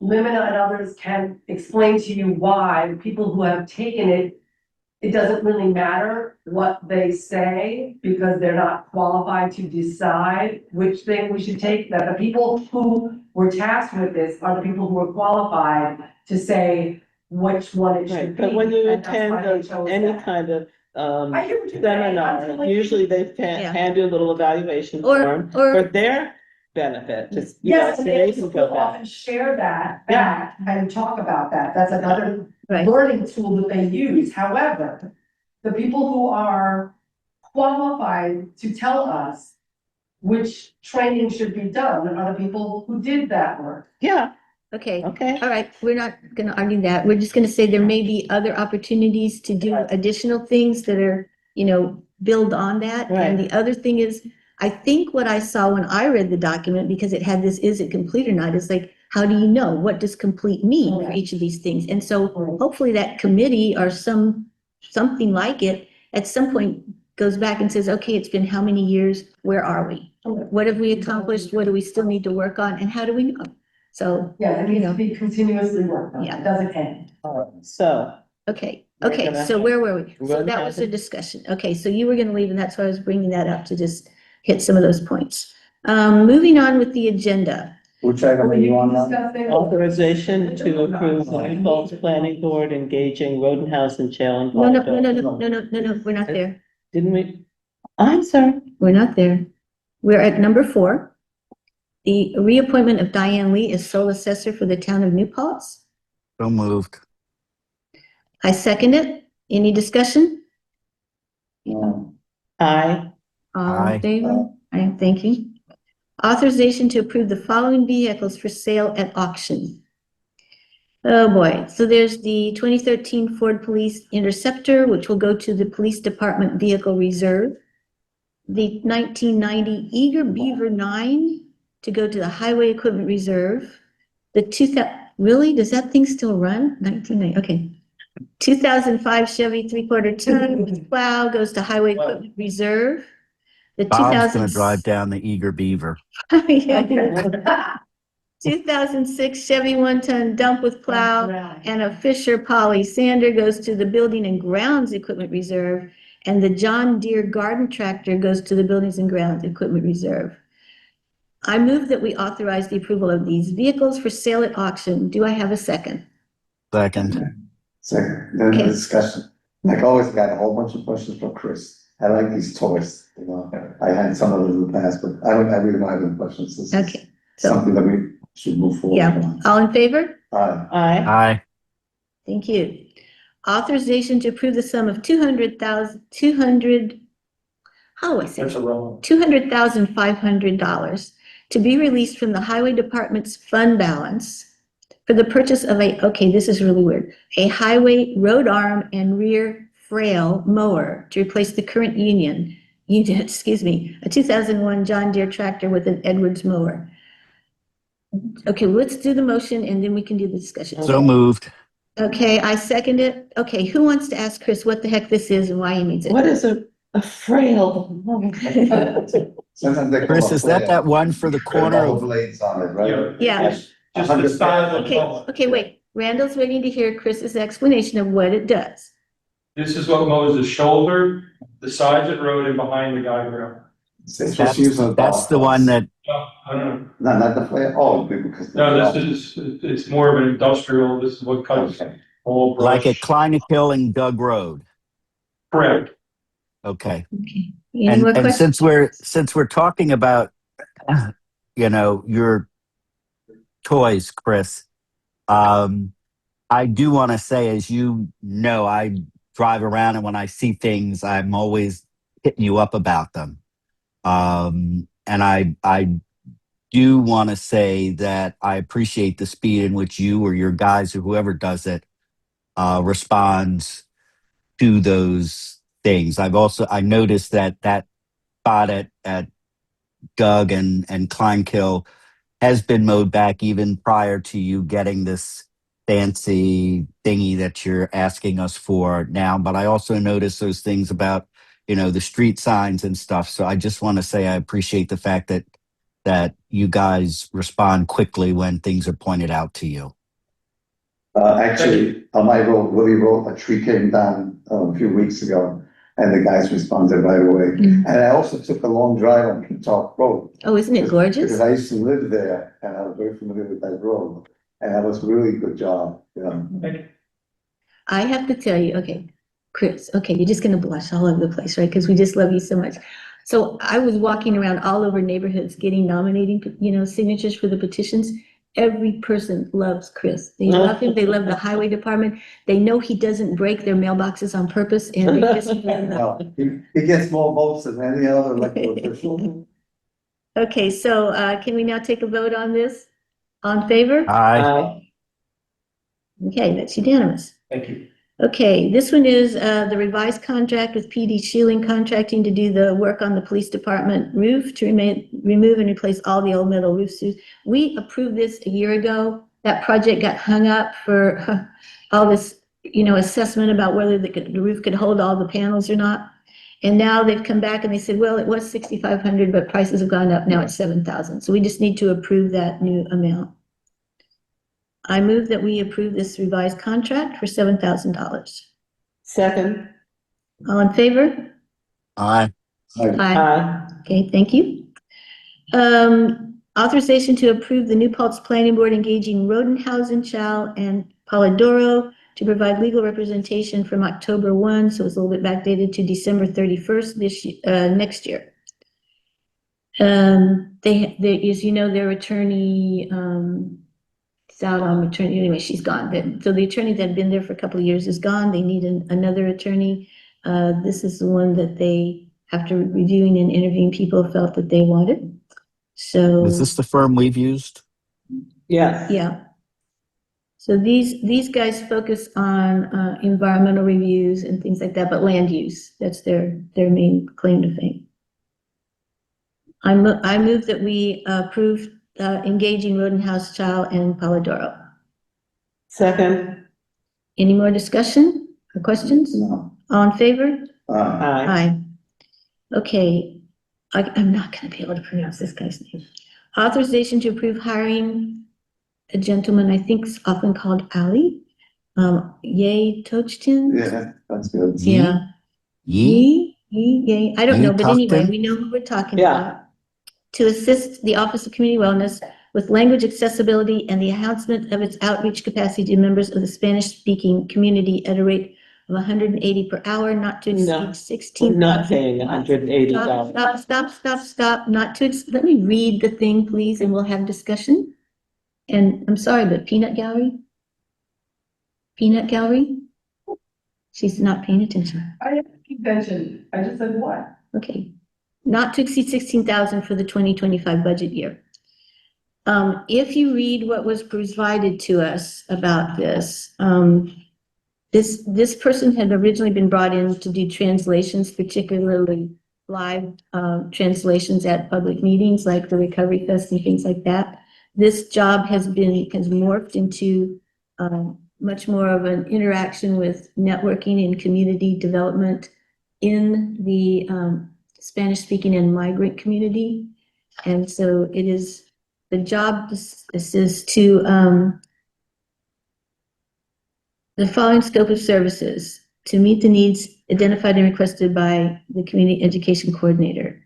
Limina and others can explain to you why people who have taken it, it doesn't really matter what they say because they're not qualified to decide which thing we should take. That the people who were tasked with this are the people who are qualified to say which one it should Right, be. but when you and that's attend why they chose any that. kind of, I hear what you're saying. I'm seminar, like- usually they Yeah. hand you a little evaluation Or- form or- for their benefit, just, you know, Yes, so and they they can go will back. often share that Yeah. back and talk about that. That's another Right. learning tool that they use. However, the people who are qualified to tell us which training should be done are the people who did that work. Yeah, Okay, okay, all right, we're not gonna argue that. We're just gonna say there may be other opportunities to do additional things that are, build on that. And Right. the other thing is, I think what I saw when I read the document, because it had this, is it complete or not, is like, how do you know? What does complete mean for Correct. each of these things? And so hopefully that committee or something like it, at some point goes back and says, okay, it's been how many years? Where are we? What have we accomplished? What do we still need to work on? And how do we know? So, Yeah, it needs to be continuously worked on. Yeah. It doesn't end. so, okay, We're okay, gonna- so where were we? we're So gonna that have was a to- discussion. Okay, so you were gonna leave, and that's why I was bringing that up to just hit some of those points. Moving on with the agenda. Which item are you on now? Discussing- authorization to approve the Falls Planning Board engaging Rodenhouse and Shell and. No, no, no, no, no, no, no, no, no, we're not there. Didn't we? I'm sorry. We're not there. We're at number 4. The reappointment of Diane Lee as sole assessor for the town of New Paltz. So moved. I second it. Any discussion? No. Aye. All Aye. in favor? I am thanking. Authorization to approve the following vehicles for sale at auction. Oh, boy. So there's the 2013 Ford Police Interceptor, which will go to the Police Department Vehicle Reserve. The 1990 Eager Beaver 9 to go to the Highway Equipment Reserve. The 2000, really? Does that thing still run? 1990, okay. 2005 Chevy 3/4 ton with plow goes to Highway Equipment Reserve. The Bob's 2000 gonna drive down the Eager Beaver. Yeah. 2006 Chevy 1-ton dump with plow and a Fisher Poly sander goes to the Building and Grounds Equipment Reserve. And the John Deere garden tractor goes to the Buildings and Grounds Equipment Reserve. I move that we authorize the approval of these vehicles for sale at auction. Do I have a second? Second. Second, then the Okay. discussion. Like always, got a whole bunch of questions for Chris. I like these toys, I had some of them in the past, but I really don't have any questions. This is Okay, so, something that we should move forward yeah, on. all in favor? Aye. Aye. Aye. Thank you. Authorization to approve the sum of how do I say? That's a wrong. $200,500 to be released from the Highway Department's fund balance for the purchase of okay, this is really weird, a highway road arm and rear frail mower to replace the current unit, a 2001 John Deere tractor with an Edwards mower. Okay, let's do the motion and then we can do the discussion. So moved. Okay, I second it. Okay, who wants to ask Chris what the heck this is and why he needs it? What is a frail? Sometimes they. Chris, is that one for the corner of, Blades on it, right? Yeah. Just the size of the Okay, mower. okay, wait. Randall's waiting to hear Chris's explanation of what it does. This is what mows the shoulder, the sides of the road, and behind the guide rail. It's just used on that's the one that, No, I don't know. No, not the flare, oh, because. No, it's more of an industrial, this is what cuts Okay. all brush. like at Kleinikill and Doug Road. Correct. Okay. Okay. Any And, more and questions? since we're talking about, your toys, Chris, I do want to say, as you know, I drive around and when I see things, I'm always hitting you up about them. And I do want to say that I appreciate the speed in which you or your guys or whoever does it responds to those things. I noticed that spot at Doug and Kleinkill has been mowed back even prior to you getting this fancy thingy that you're asking us for now. But I also noticed those things about, the street signs and stuff. So I just want to say I appreciate the fact that you guys respond quickly when things are pointed out to you. Actually, on my road, Willie Road, a tree came down a few weeks ago, and the guys responded right away. Mm. And I also took a long drive on Kentuck Road. Oh, isn't it gorgeous? Because I used to live there, and I was very familiar with that road, and that was really good job, I have to tell you, okay, Chris, okay, you're just gonna blush all over the place, right? Because we just love you so much. So I was walking around all over neighborhoods getting nominating, signatures for the petitions. Every person loves Chris. They love him. They love the highway department. They know he doesn't break their mailboxes on purpose, and they just love him. Well, he gets more votes than any other elected official. Okay, so can we now take a vote on this? On favor? Aye. Okay, that's unanimous. Thank you. Okay, this one is the revised contract with PD Shielding Contracting to do the work on the police department roof to remove and replace all the old metal roofs. We approved this a year ago. That project got hung up for all this, assessment about whether the roof could hold all the panels or not. And now they've come back and they said, well, it was 6,500, but prices have gone up. Now it's 7,000. So we just need to approve that new amount. I move that we approve this revised contract for $7,000. Second. All in favor? Aye. Aye. Okay, thank you. Authorization to approve the New Paltz Planning Board engaging Rodenhausen, Chow, and Polidoro to provide legal representation from October 1, so it's a little bit backdated to December 31st next year. As you know, their attorney, is out on maternity. Anyway, she's gone. So the attorney that had been there for a couple of years is gone. They need another attorney. This is the one that they, after reviewing and interviewing people, felt that they wanted. So. Is this the firm we've used? Yes. Yeah. So these guys focus on environmental reviews and things like that, but land use, that's their main claim to fame. I move that we approve engaging Rodenhouse, Chow, and Polidoro. Second. Any more discussion or questions? No. All in favor? Aye. Aye. Okay, I'm not gonna be able to pronounce this guy's name. Authorization to approve hiring a gentleman, I think is often called Ali, Ye Tochtin? Yeah, that's good. Yeah. Yay. I don't Ye know, but anyway, Tochtin? we know who we're talking Yeah. about. To assist the Office of Community Wellness with language accessibility and the enhancement of its outreach capacity to members of the Spanish-speaking community at a rate of 180 per hour, not to No, exceed 16. We're not paying $180. Stop. Let me read the thing, please, and we'll have discussion. And I'm sorry, but Peanut Gallery? She's not paying attention. I didn't mention, I just said what? Okay, not to exceed 16,000 for the 2025 budget year. If you read what was provided to us about this, this person had originally been brought in to do translations, particularly live translations at public meetings like the Recovery Fest and things like that. This job has morphed into much more of an interaction with networking and community development in the Spanish-speaking and migrant community. And so it is, the job is to the following scope of services to meet the needs identified and requested by the community education coordinator.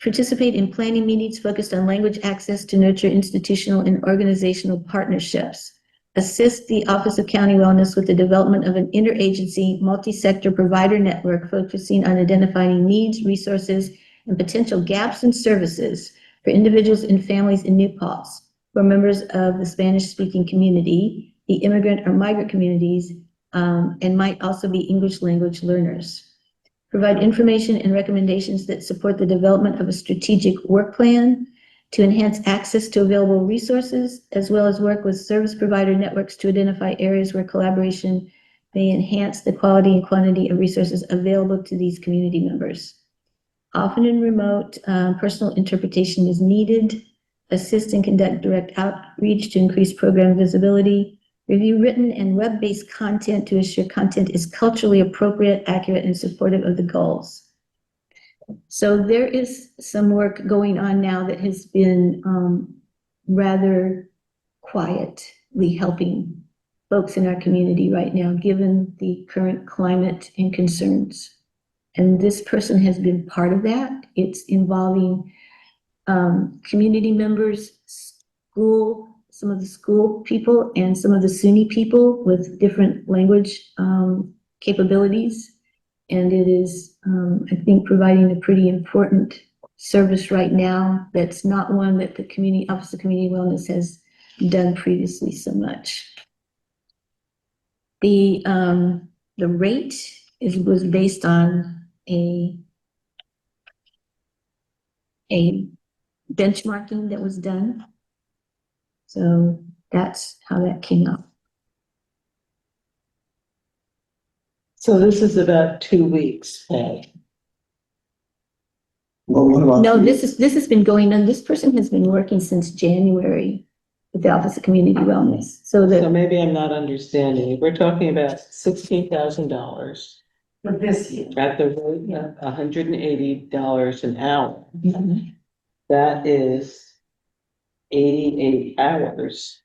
Participate in planning meetings focused on language access to nurture institutional and organizational partnerships. Assist the Office of County Wellness with the development of an interagency, multi-sector provider network focusing on identifying needs, resources, and potential gaps in services for individuals and families in New Paltz, who are members of the Spanish-speaking community, the immigrant or migrant communities, and might also be English language learners. Provide information and recommendations that support the development of a strategic work plan to enhance access to available resources, as well as work with service provider networks to identify areas where collaboration may enhance the quality and quantity of resources available to these community members. often in remote, personal interpretation is needed. Assist and conduct direct outreach to increase program visibility. Review written and web-based content to ensure content is culturally appropriate, accurate, and supportive of the goals. So there is some work going on now that has been rather quietly helping folks in our community right now, given the current climate and concerns. And this person has been part of that. It's involving community members, some of the school people and some of the SUNY people with different language capabilities. And it is, I think, providing a pretty important service right now. That's not one that the Office of Community Wellness has done previously so much. The rate was based on a benchmarking that was done. So that's how that came up. So this is about 2 weeks pay. Well, what about? No, this has been going on. This person has been working since January with the Office of Community Wellness. So So maybe I'm not understanding. We're talking about $16,000 For this year. at the rate of $180 an hour. Mhm. That is 88 hours.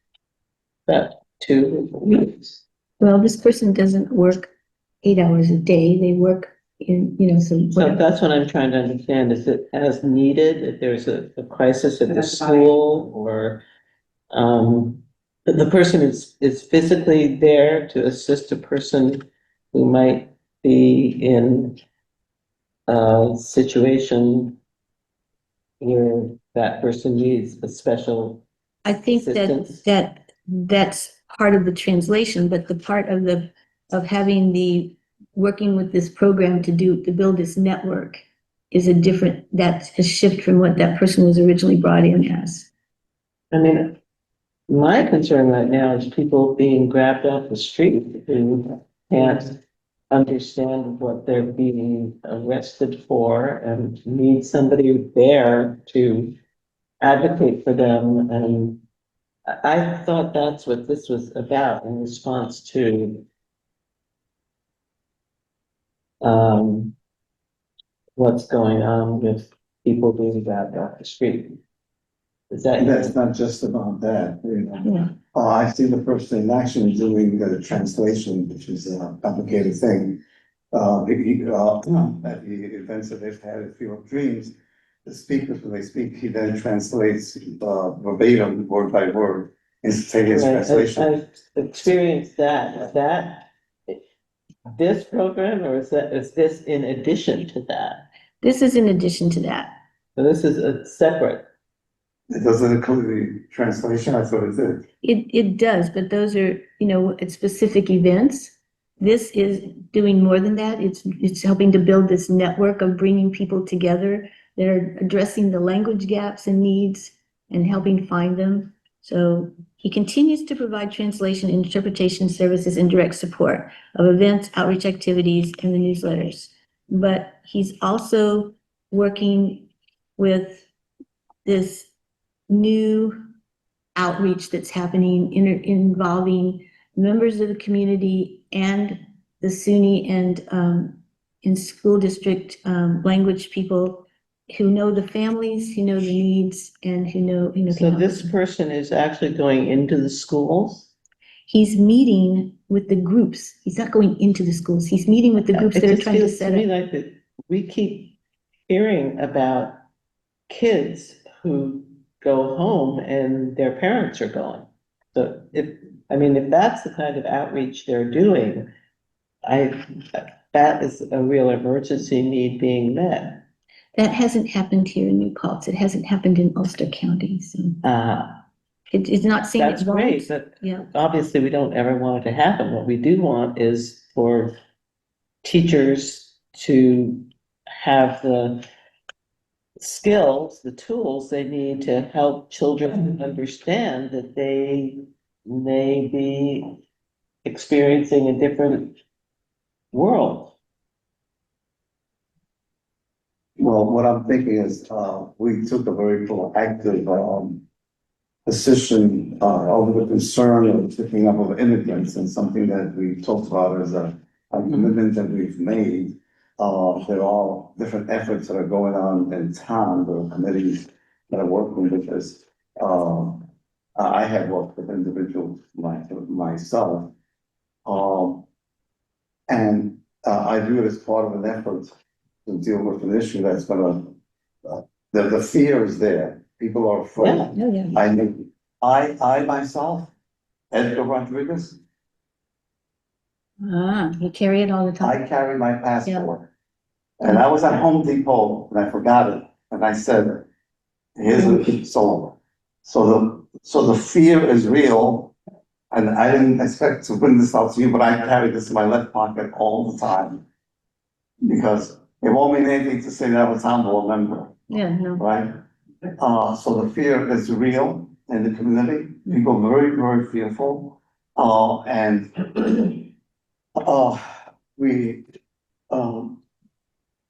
About 2 weeks. Well, this person doesn't work 8 hours a day. They work in, some. So that's what I'm trying to understand. Is it as needed, if there's a crisis at the school or the person is physically there to assist a person who might be in a situation where that person needs a special. I think Assistance. that's part of the translation, but the part of having working with this program to build this network is that's a shift from what that person was originally brought in as. I mean, my concern right now is people being grabbed off the street who can't understand what they're being arrested for and need somebody there to advocate for them. And I thought that's what this was about in response to what's going on with people being grabbed off the street. Is that? And that's not just about that, Yeah. I've seen the person in action doing the translation, which is a complicated thing. At the events that they've had at Field of Dreams, the speakers, when they speak, he then translates verbatim, word by word, instantaneous Right, translation. I've experienced that. Is that this program, or is this in addition to that? This is in addition to that. So this is a separate. It doesn't include the translation, I thought it did. It does, but those are, at specific events. This is doing more than that. It's helping to build this network of bringing people together that are addressing the language gaps and needs and helping find them. So he continues to provide translation and interpretation services and direct support of events, outreach activities, and the newsletters. But he's also working with this new outreach that's happening involving members of the community and the SUNY and in school district language people who know the families, who know the needs, and who know. So this person is actually going into the schools? He's meeting with the groups. He's not going into the schools. He's meeting with the groups that are trying to set It just feels to me up. like that we keep hearing about kids who go home and their parents are gone. So if that's the kind of outreach they're doing, that is a real emergency need being met. That hasn't happened here in New Paltz. It hasn't happened in Ulster County. So it's not saying That's it won't. great, but Yeah. obviously we don't ever want it to happen. What we do want is for teachers to have the skills, the tools they need to help children understand that they may be experiencing a different world. Well, what I'm thinking is, we took a very proactive, position, over the concern of picking up of immigrants, and something that we talked about as a commitment that we've made. There are different efforts that are going on in town, there are committees that are working with this. I have worked with individuals myself. I view it as part of an effort to deal with an issue that's gonna, the fear is there. People are afraid. Oh, yeah. I mean, I myself, Edgar Rodriguez, You carry it all the time. I carry my passport. And I was at Home Depot and I forgot it, and I said, here's the, so the fear is real. And I didn't expect to bring this out to you, but I carry this in my left pocket all the time. Because it won't mean anything to say that I'm a town board member, Yeah, no. right? So the fear is real in the community, people are very, very fearful.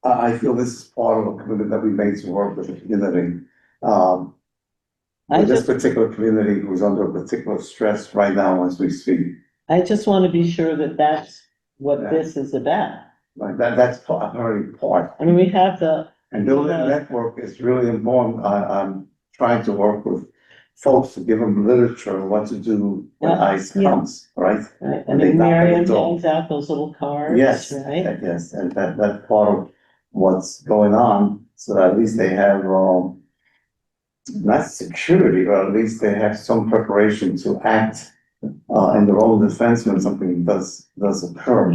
I feel this is part of a commitment that we made to work with the community. With this particular community who's under particular stress right now as we speak. I just want to be sure that that's what Yeah. this is about. Like that's a very part. I mean, we have the, And building a network is really important. I'm trying to work with folks to give them literature, what to do when Yeah. ICE comes, right? right, I And they mean, knock on the Marion door. hands out those little cards, Yes, right? yes, and that's part of what's going on, so that at least they have, not security, but at least they have some preparation to act, in their own defense when something does occur.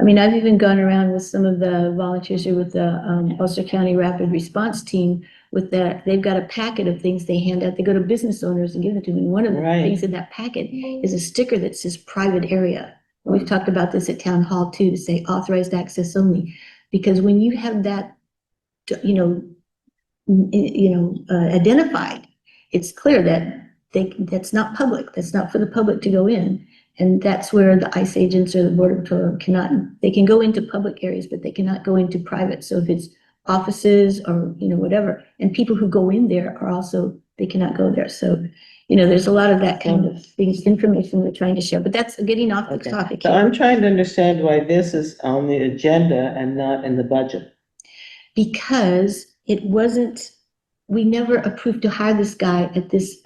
I mean, I've even gone around with some of the volunteers here with the Ulster County Rapid Response Team with that, they've got a packet of things they hand out. They go to business owners and give it to them. And one of the Right. things in that packet is a sticker that says private area. We've talked about this at town hall too, to say authorized access only. Because when you have that, identified, it's clear that that's not public. That's not for the public to go in. And that's where the ICE agents or the Border Patrol they can go into public areas, but they cannot go into private. So if it's offices or, whatever, and people who go in there are also, they cannot go there. So, there's a lot of that kind of things, information we're trying to share, but that's getting off the Okay. topic. So I'm trying to understand why this is on the agenda and not in the budget. Because it wasn't, we never approved to hire this guy at this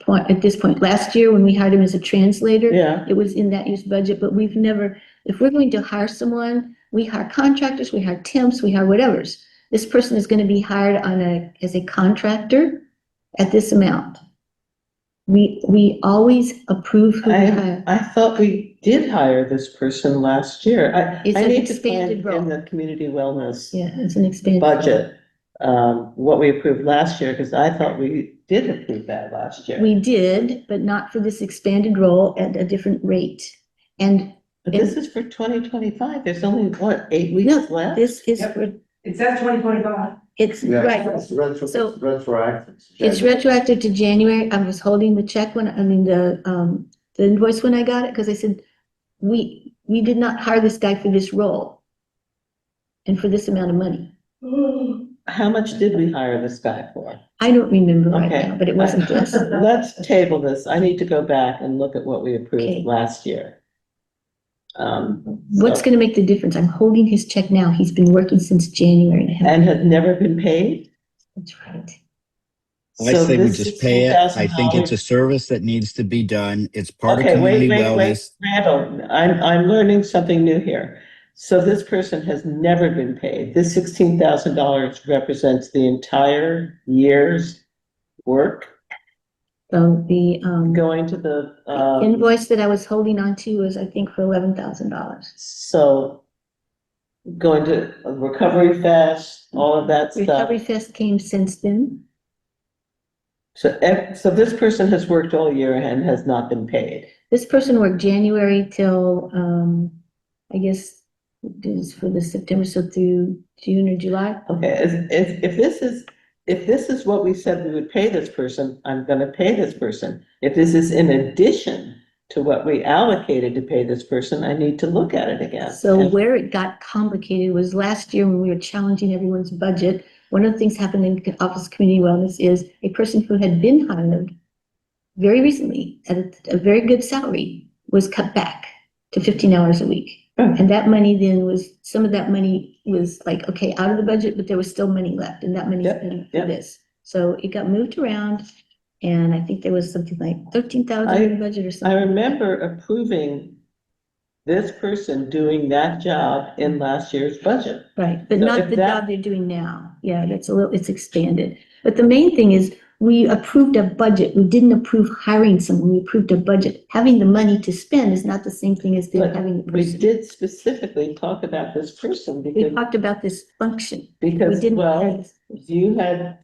point. Last year, when we hired him as a translator, Yeah, it was in that year's budget, but we've never, if we're going to hire someone, we hire contractors, we hire temps, we hire whatevers. This person is gonna be hired as a contractor at this amount. We always approve who we hire. I thought we did hire this person last year. It's I an need to expanded find in role. the community wellness Yeah, it's an expanded. budget, what we approved last year, because I thought we did approve that last year. We did, but not for this expanded role at a different rate. And But this is for 2025. There's only, what, 8 weeks no, left? this is Yep. for, It says 2025. it's, Yeah, right. it's So- retroactive. It's retroactive to January. I was holding the check the invoice when I got it, because I said, we did not hire this guy for this role. And for this amount of money. How much did we hire this guy for? I don't remember right Okay. now, but it wasn't this. Let's table this. I need to go back and look at what we Okay. approved last year. What's gonna make the difference? I'm holding his check now. He's been working since January and I haven't. And had never been paid? That's right. I So say we this just pay it. I think it's $16,000 a service that needs to be done. It's part of Okay, wait, community wait, wait, wellness. Randall, I'm learning something new here. So this person has never been paid. This $16,000 represents the entire year's work So the going to the, invoice that I was holding on to was, I think, for $11,000. so going to Recovery Fest, all of that stuff. Recovery Fest came since then. So, so this person has worked all year and has not been paid. This person worked January till, I guess, it is for the September, so through June or July. Okay, if this is what we said we would pay this person, I'm gonna pay this person. If this is in addition to what we allocated to pay this person, I need to look at it again. So And- where it got complicated was last year when we were challenging everyone's budget. One of the things happened in Office of Community Wellness is a person who had been hired very recently at a very good salary was cut back to 15 hours a week. Oh. And that money then was, some of that money was like, okay, out of the budget, but there was still money left and that money's Yep, been for yep. this. So it got moved around and I think there was something like 13,000 in the budget or I something. remember approving this person doing that job in last year's budget. Right, but So not if the that- job they're doing now. Yeah, that's a little, it's expanded. But the main thing is, we approved a budget. We didn't approve hiring someone. We approved a budget. Having the money to spend is not the same thing as then But having the We person. did specifically talk about this person We because, talked about this function. We because, didn't hire well, this person. you had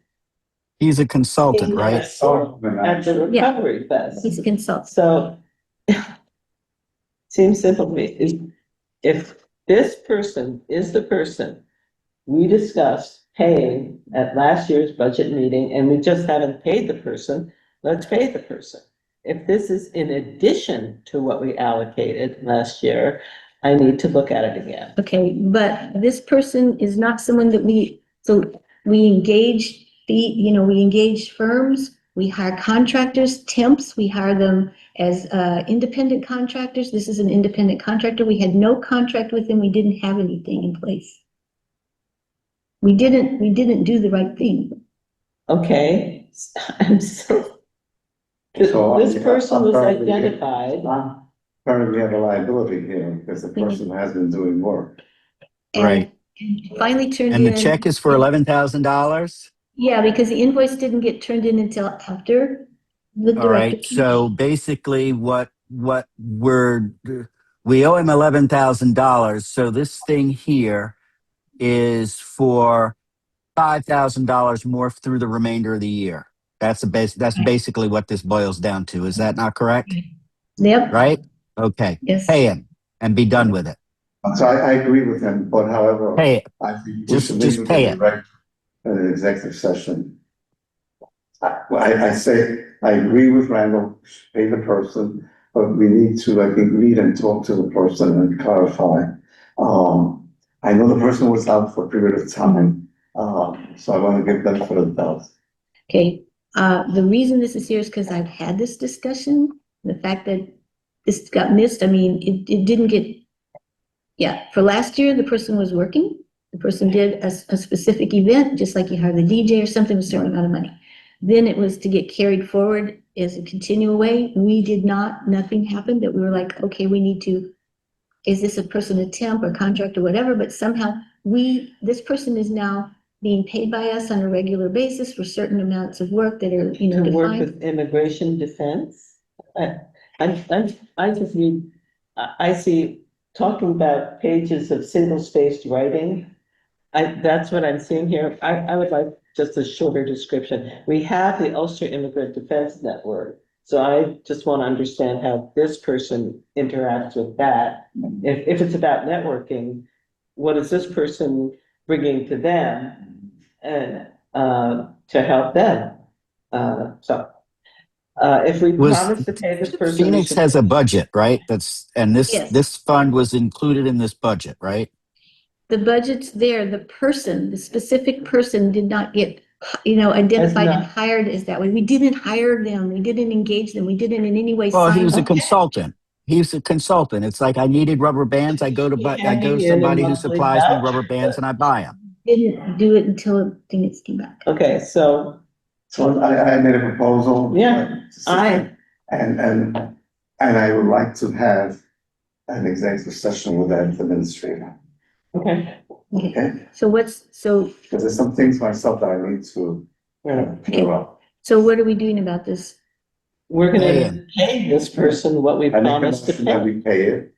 He's a consultant, seen right? that at the Yeah. recovery fest. He's a consultant. So seems simple to me. If this person is the person we discussed paying at last year's budget meeting and we just haven't paid the person, let's pay the person. If this is in addition to what we allocated last year, I need to look at it again. Okay, but this person is not someone that so we engage we engage firms, we hire contractors, temps, we hire them as independent contractors. This is an independent contractor. We had no contract with him. We didn't have anything in place. We didn't do the right thing. Okay, I'm so. This person was identified. Currently, we have a liability here because the person has been doing work. And Right. Finally turned And in. the check is for $11,000? Yeah, because the invoice didn't get turned in until after the All right, director. so basically we owe him $11,000. So this thing here is for $5,000 more through the remainder of the year. That's basically what this boils down to. Is that not correct? Yep, Right? Okay. yes. Pay him and be done with it. So I agree with him, but however, Pay it. I think we Just- should just leave pay it it. direct in an executive session. I say, I agree with Randall, pay the person, but we need to, I think, meet and talk to the person and clarify. I know the person was out for a period of time, so I want to give them for the doubt. Okay, the reason this is here is because I've had this discussion, the fact that this got missed, I mean, it didn't get, yeah, for last year, the person was working. The person did a specific event, just like you hired the DJ or something, with a certain amount of money. Then it was to get carried forward as a continual way. We did not, nothing happened that we were like, okay, we need to, is this a person a temp or contract or whatever, but somehow this person is now being paid by us on a regular basis for certain amounts of work that are, To work defined. with immigration defense. I just need, I see talking about pages of single-spaced writing. That's what I'm seeing here. I would like just a shorter description. We have the Ulster Immigrant Defense Network. So I just want to understand how this person interacts with that. If it's about networking, what is this person bringing to them and to help them? If we Was- promise to pay this person. we Phoenix should- has a budget, right? And Yes. this fund was included in this budget, right? The budget's there, the specific person did not get, identified and not- hired as that way. We didn't hire them, we didn't engage them, we didn't in any way Well, he sign was a up. consultant. He's a consultant. It's like I needed rubber bands. I go to somebody who supplies me rubber bands and I buy them. Didn't do it until things came back. Okay, so So I made a proposal. Yeah, And I would like to have an executive session with that administrator, okay. okay? So Because there's some things myself that I need to clear up. so what are we doing about this? We're gonna Pay pay this person what we I make a promised to motion that pay. we pay it.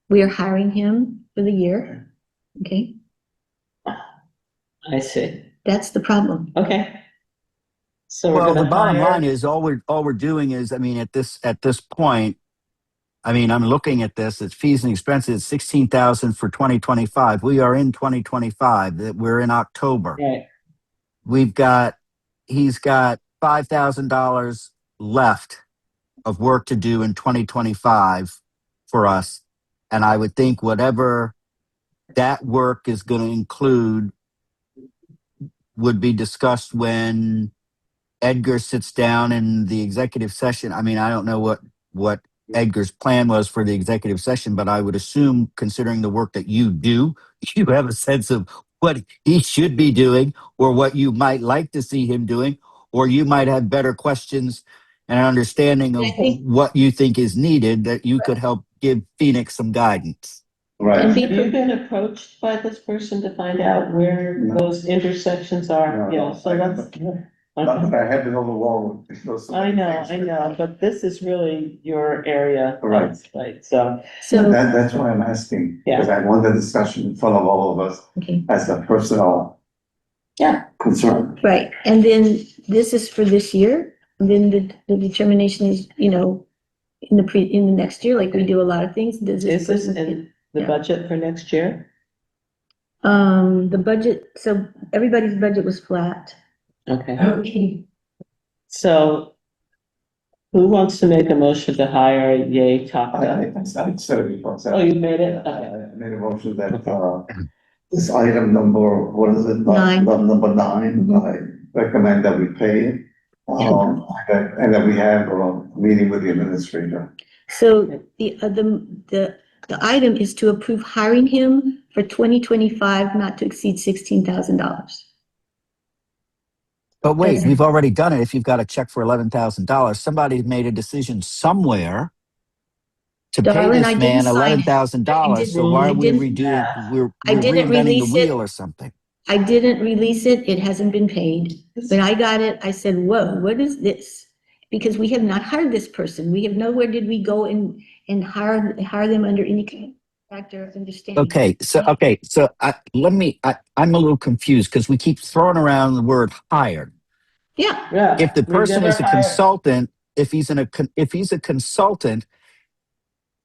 We are hiring him for the year, okay? I see, That's the problem. okay. So we're Well, the gonna bottom hire, line is all we're doing is, I mean, at this point, I mean, I'm looking at this, it's fees and expenses, 16,000 for 2025. We are in 2025, that we're in October. right, He's got $5,000 left of work to do in 2025 for us. And I would think whatever that work is going to include would be discussed when Edgar sits down in the executive session. I mean, I don't know what Edgar's plan was for the executive session, but I would assume, considering the work that you do, you have a sense of what he should be doing or what you might like to see him doing, or you might have better questions and an understanding of I think- what you think is needed that you could help give Phoenix some guidance. And Right. be Have you been approached by this person to find out where No. those intersections are? No, Yeah, so that's. But I have it on the wall. I know, but this is really your area. Right. Right, so, So, That's why I'm asking, because I want the discussion in front of all of us okay, as a personal yeah, concern. right. And then this is for this year. And then the determination is, in the next year, like we do a lot of things. Does this is this person? in the Yeah. budget for next year? The budget, so everybody's budget was flat. Okay, Okay, so who wants to make a motion to hire Ye I Taka? said it before. Oh, you made it? I Okay. made a motion that, this item number, what is it? Nine. Number 9, I recommend that we pay it. And that we have a meeting with the administrator. So the item is to approve hiring him for 2025, not to exceed $16,000. But wait, Yes. we've already done it. If you've got a check for $11,000, somebody's made a decision somewhere to pay Darling, I this didn't man sign it. $11,000. So why I are we didn't- redoing? We're I didn't reinventing release the it. wheel or something. I didn't release it. It hasn't been paid. When I got it, I said, whoa, what is this? Because we have not hired this person. We have nowhere did we go and hire them under any contract or understanding. Okay, so I'm a little confused because we keep throwing around the word hired. Yeah, Yeah. If the we've person never is a hired- consultant, if he's a consultant,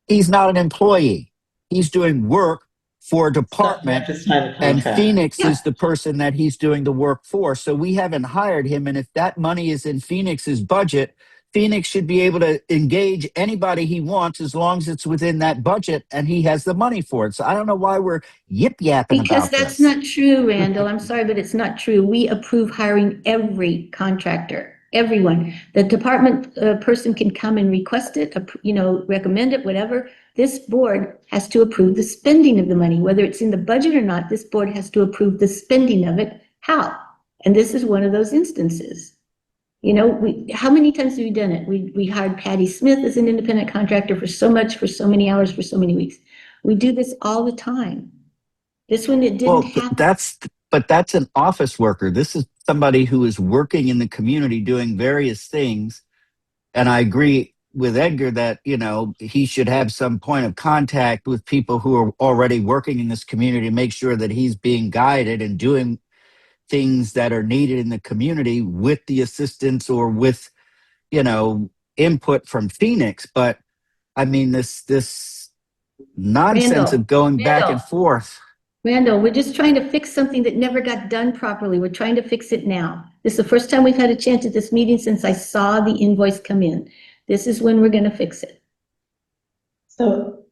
he's not an employee. He's doing work for a department, Just sign a and contract. Phoenix Yeah. is the person that he's doing the work for. So we haven't hired him, and if that money is in Phoenix's budget, Phoenix should be able to engage anybody he wants as long as it's within that budget and he has the money for it. So I don't know why we're yip-yapping because about that's this. not true, Randall. I'm sorry, but it's not true. We approve hiring every contractor, everyone. The department person can come and request it, recommend it, whatever. This board has to approve the spending of the money, whether it's in the budget or not. This board has to approve the spending of it. How? And this is one of those instances. How many times have we done it? We hired Patty Smith as an independent contractor for so much, for so many hours, for so many weeks. We do this all the time. This one, it Well, didn't happen. that's an office worker. This is somebody who is working in the community doing various things. And I agree with Edgar that, he should have some point of contact with people who are already working in this community to make sure that he's being guided and doing things that are needed in the community with the assistance or with, input from Phoenix. But I mean, this nonsense of going back and forth. Randall, we're just trying to fix something that never got done properly. We're trying to fix it now. This is the first time we've had a chance at this meeting since I saw the invoice come in. This is when we're going to fix it. So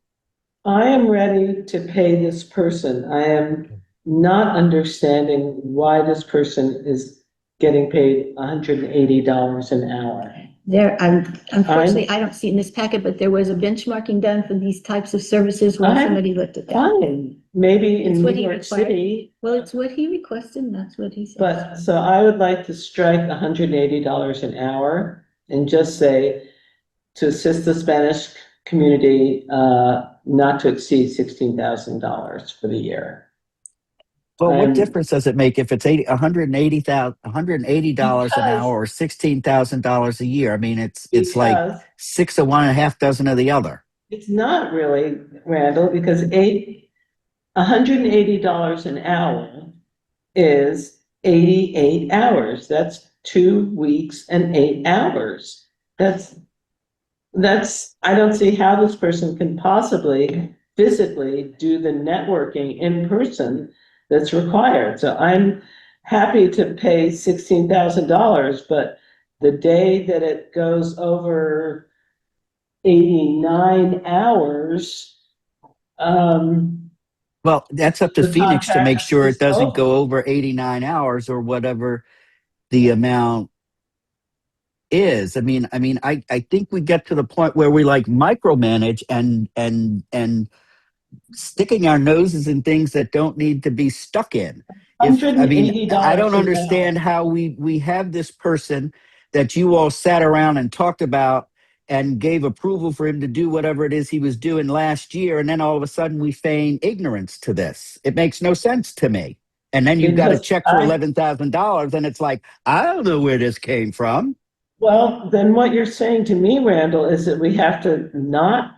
I am ready to pay this person. I am not understanding why this person is getting paid $180 an hour. Unfortunately, I don't see it in this packet, but there was a benchmarking done for these types of services when I- somebody looked at that. Fine, maybe in It's New what he York required. City, Well, it's what he requested, and that's what he said. but so I would like to strike $180 an hour and just say to assist the Spanish community, not to exceed $16,000 for the year. Well, what I'm- difference does it make if it's $180 an hour or $16,000 a year? I mean, it's like Because 6 of one and a half dozen of the other. it's not really, Randall, because $180 an hour is 88 hours. That's 2 weeks and 8 hours. That's, I don't see how this person can possibly physically do the networking in person that's required. So I'm happy to pay $16,000, but the day that it goes over 89 hours, Well, that's up to The Phoenix to make contract sure is it doesn't over. go over 89 hours or whatever the amount is. I think we get to the point where we like micromanage and sticking our noses in things that don't need to be stuck in. I don't $180 an understand hour. how we have this person that you all sat around and talked about and gave approval for him to do whatever it is he was doing last year, and then all of a sudden we feign ignorance to this. It makes no sense to me. And then you've got a Because check for $11,000, and it's like, I don't know where this came from. Well, then what you're saying to me, Randall, is that we have to not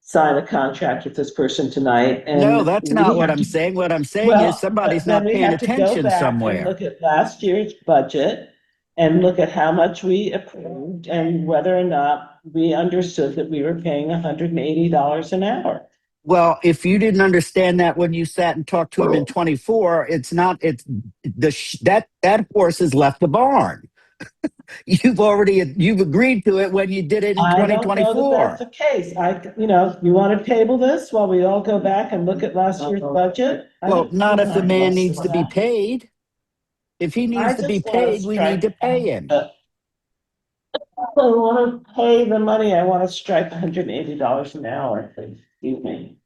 sign a contract with this person tonight and No, that's we not what have I'm to, saying. What I'm saying is well, somebody's but then not we paying have to go attention back and somewhere. look at last year's budget and look at how much we approved and whether or not we understood that we were paying $180 an hour. Well, if you didn't understand that when you sat and talked to him in 24, that horse has left the barn. You've agreed to it when you did it in I don't know that that's 2024. the case. You want to table this while we all go back and look at last year's budget? Well, not if the man needs to be paid. If he needs I to be just want to paid, we need to pay him. I want to pay the money. I want to strike $180 an hour, please. Excuse me.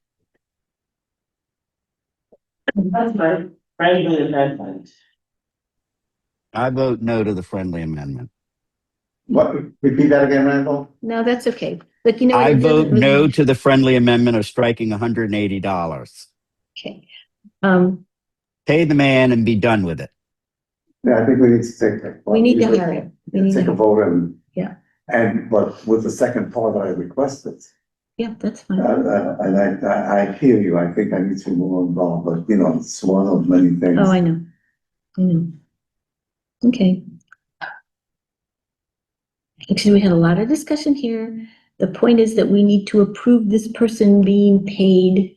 That's my friendly amendment. I vote no to the friendly amendment. What, repeat that again, Randall? No, that's okay. But you know. I it doesn't vote no really- to the friendly amendment of striking $180. Okay. Pay the man and be done with it. Yeah, I think we need to take. We need to hire him. We need Take to- a vote and. Yeah. But with the second part that I requested, Yeah, that's fine. and I hear you, I think I need to be more involved, but it's one of many things. Oh, I know. I know. Okay. Actually, we had a lot of discussion here. The point is that we need to approve this person being paid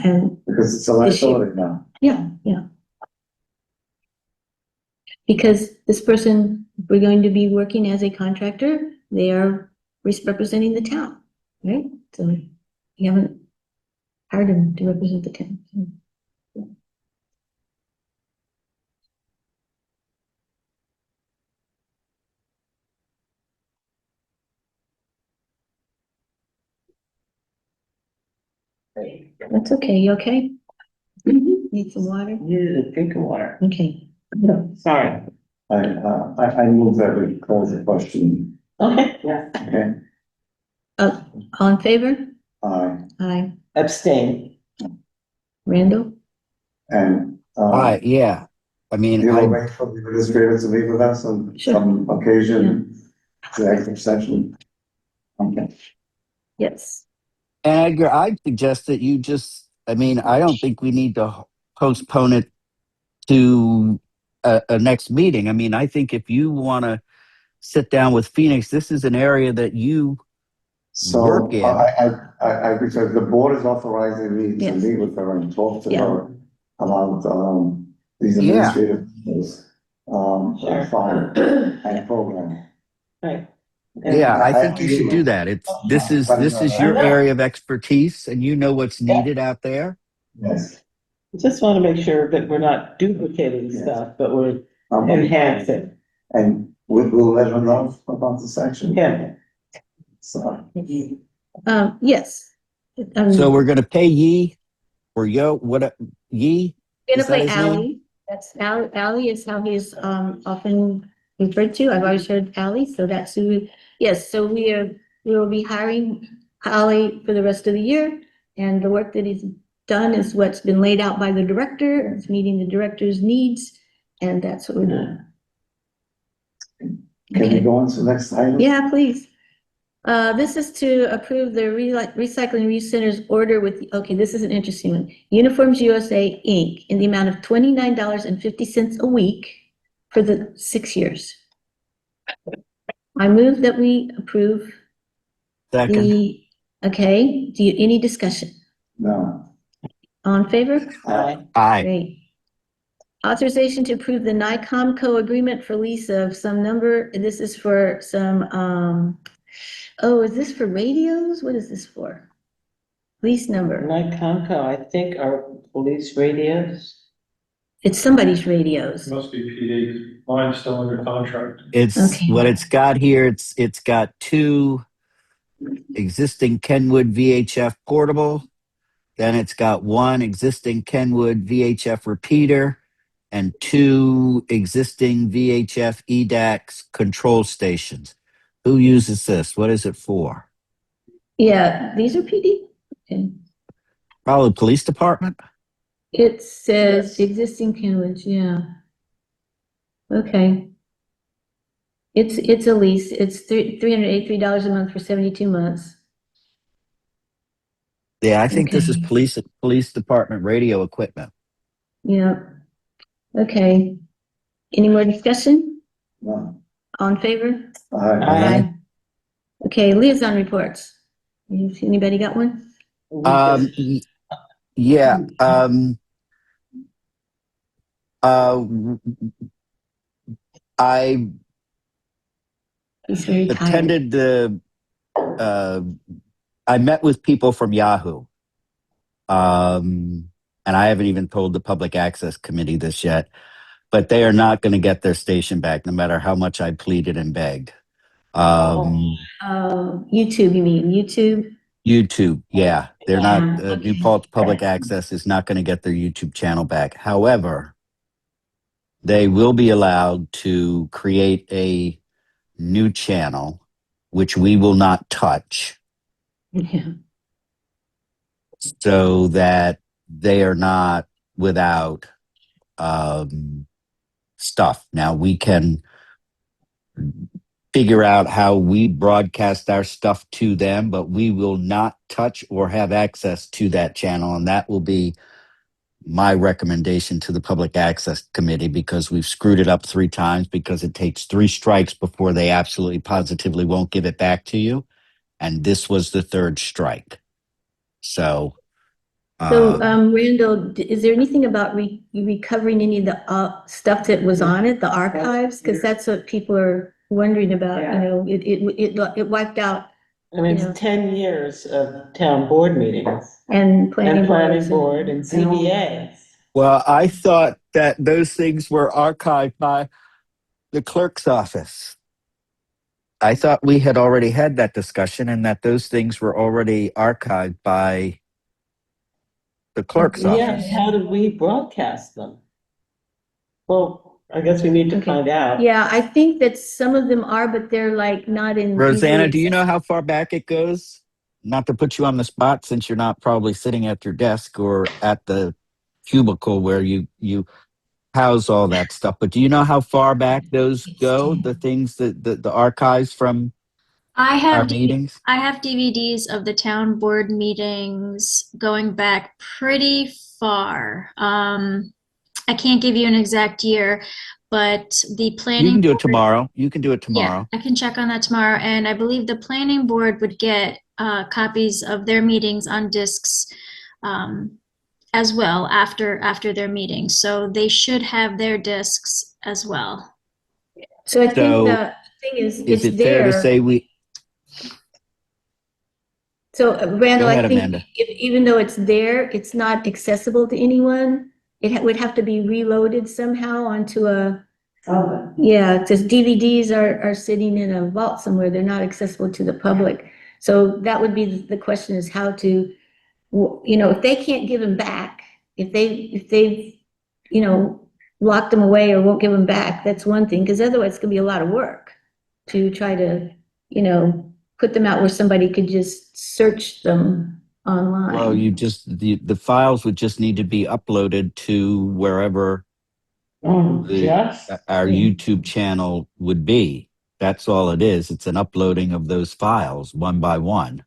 and, Because it's a liability now. yeah. Because this person, we're going to be working as a contractor, they are representing the town, right? So we haven't hired him to represent the town. That's okay, you okay? Need some water? You drink of water. Okay. Sorry. I move that we close the question, Okay, yeah. okay? All in favor? Aye. Abstain. Randall? And, Yeah. you'll wait for the administrator to meet with us on Sure. some occasion, to executive session. Okay. Yes. And Edgar, I'd suggest that you I don't think we need to postpone it to a next meeting. I think if you want to sit down with Phoenix, this is an area that you So work in. I because the board is authorizing me to Yes. meet with her and talk to Yeah. her about these Yeah. administrative things, Sure. file and program. Right. Yeah, I think you should do that. This is your area of expertise, and you know what's needed out there. Yes. Just want to make sure that we're not duplicating Yes. stuff, but we're Okay. enhancing. And we'll let her know about the section. Yeah. So, Yes. So we're going to pay Yee or Yo. What Yee? Gonna Is that play his name? Ally. That's Ally is how he's often referred to. I've always heard Ally, so that's who. Yes, so we will be hiring Ally for the rest of the year, and the work that he's done is what's been laid out by the director. It's meeting the director's needs, and that's what we're doing. can we Okay. go on to the next item? Yeah, please. This is to approve the recycling reuse center's order with, okay, this is an interesting one. Uniforms USA, Inc. in the amount of $29.50 a week for the 6 years. I move that we approve Second. okay, any discussion? No. All in favor? Aye. Aye. Great. Authorization to approve the NICOM co-agreement for lease of some number, this is for some Oh, is this for radios? What is this for? Lease number. Like Comco, I think are police radios. It's somebody's radios. Must be PD, mine's still under contract. It's Okay. what it's got here. It's got 2 existing Kenwood VHF portable. Then it's got 1 existing Kenwood VHF repeater and 2 existing VHF EDAX control stations. Who uses this? What is it for? Yeah, these are PD? Okay. Probably police department. It says existing Kenwood, yeah. Okay. It's a lease. It's $383 a month for 72 months. Yeah, I think this is Okay. police department radio equipment. Yeah. Okay. Any more discussion? No. All in favor? Aye. Okay, liaison reports. Anybody got one? Y- yeah. I He's very tired. attended I met with people from Yahoo. And I haven't even told the public access committee this yet, but they are not going to get their station back no matter how much I pleaded and begged. YouTube, you mean YouTube? YouTube, yeah. They're not, New Paltz Public Access is not going to get their YouTube channel back. However, they will be allowed to create a new channel, which we will not touch, Yeah. so that they are not without stuff. Now we can figure out how we broadcast our stuff to them, but we will not touch or have access to that channel. And that will be my recommendation to the Public Access Committee, because we've screwed it up 3 times, because it takes 3 strikes before they absolutely positively won't give it back to you. And this was the 3rd strike. So, Randall, is there anything about recovering any of the stuff that was on it, the archives? Because that's what people are wondering about. You know, it wiped out. I mean, Yeah. it's 10 years of town board meetings And planning board and ZBA. well, I thought that those things were archived by the clerk's office. I thought we had already had that discussion and that those things were already archived by the clerk's Yeah, office. how do we broadcast them? Well, I guess we need to Okay. find out. Yeah, I think that some of them are, but they're like not in. Rosanna, do you know how far back it goes? Not to put you on the spot, since you're not probably sitting at your desk or at the cubicle where you house all that stuff, but do you know how far back those go? The things that the archives from I our have meetings? I have DVDs of the town board meetings going back pretty far. I can't give you an exact year, but the planning. You can do it board- tomorrow. You can do it tomorrow. Yeah, I can check on that tomorrow, and I believe the planning board would get copies of their meetings on discs as well after their meetings. So they should have their discs as well. So I think So, the thing is, Is it's it fair to there. say we? So Randall, Go ahead, I think Amanda. even though it's there, it's not accessible to anyone. It would have to be reloaded somehow onto a, yeah, because DVDs are sitting in a vault somewhere. They're not accessible to the public. So that would be the question, is how to, you know, if they can't give them back, if they've, you know, locked them away or won't give them back, that's one thing, because otherwise it's gonna be a lot of work to try to, you know, put them out where somebody could just search them online. Well, the files would just need to be uploaded to wherever our YouTube channel would be. That's all it is. It's an uploading of those files one by one.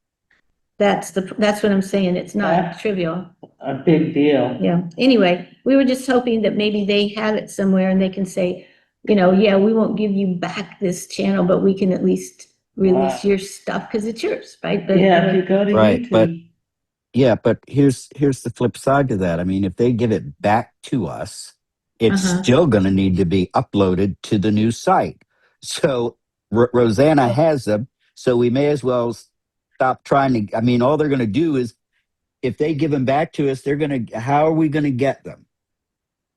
That's what I'm saying. It's not trivial. A big deal. Yeah. Anyway, we were just hoping that maybe they have it somewhere and they can say, you know, yeah, we won't give you back this channel, but we can at least release your stuff because it's yours, right? But Yeah, if you go to Right, YouTube. but yeah, but here's the flip side to that. I mean, if they give it back to us, it's still going to need to be uploaded to the new site. So Rosanna has them. So we may as well stop trying to, I mean, all they're going to do is if they give them back to us, how are we going to get them?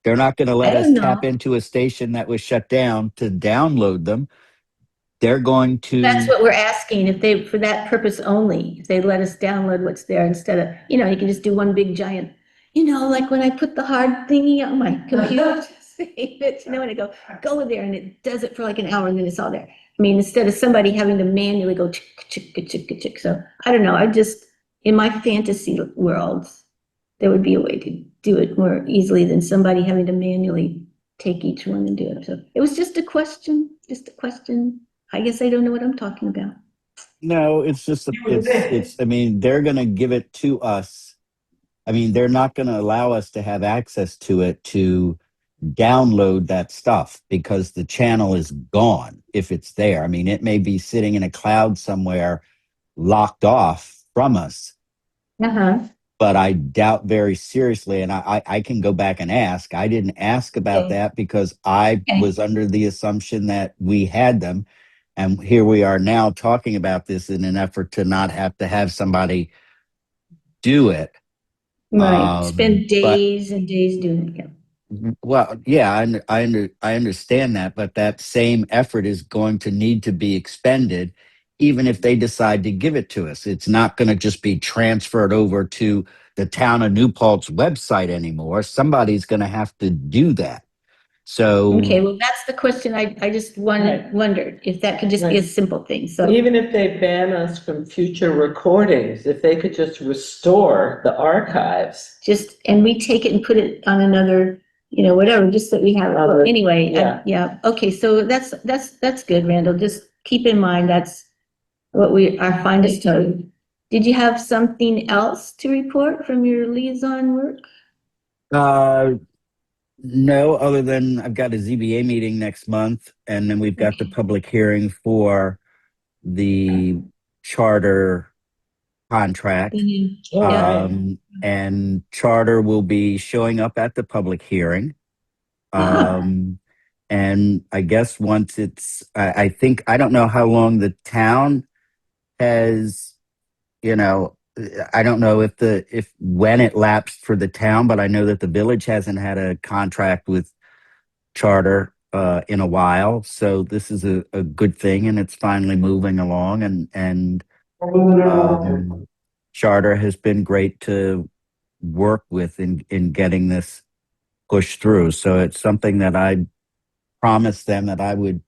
They're not going to let I us don't know. tap into a station that was shut down to download them. They're going to. That's what we're asking, if they, for that purpose only, if they let us download what's there instead of, you can just do one big giant, like when I put the hard thingy on my computer to save it, and I go there and it does it for like an hour and then it's all there. I mean, instead of somebody having to manually go chick, chick, chick, chick. So I don't know, in my fantasy world, there would be a way to do it more easily than somebody having to manually take each one and do it. So it was just a question. I guess I don't know what I'm talking about. No, it's just, I mean, they're going to give it to us. I mean, they're not going to allow us to have access to it to download that stuff because the channel is gone if it's there. I mean, it may be sitting in a cloud somewhere locked off from us. Uh-huh. But I doubt very seriously, and I can go back and ask. I didn't ask about Okay. that because I was under the assumption that we had them. And here we are now talking about this in an effort to not have to have somebody do it. Right, spend But days and days doing it. well, yeah, I understand that, but that same effort is going to need to be expended, even if they decide to give it to us. It's not going to just be transferred over to the town of New Paltz website anymore. Somebody's going to have to do that. So Okay, well, that's the question I just wondered, if that could just be a simple thing, so. Even if they ban us from future recordings, if they could just restore the archives. And we take it and put it on another, whatever, just that we have, anyway, Yeah. okay, so that's good, Randall, just keep in mind, that's what our finest toad. Did you have something else to report from your liaison work? no, other than I've got a ZBA meeting next month, and then we've got the public hearing for the charter contract. Yeah. And charter will be showing up at the public hearing. And I guess once I think, I don't know how long the town has, I don't know if when it lapsed for the town, but I know that the village hasn't had a contract with charter in a while. So this is a good thing, and it's finally moving along, and charter has been great to work with in getting this pushed through. So it's something that I promised them that I would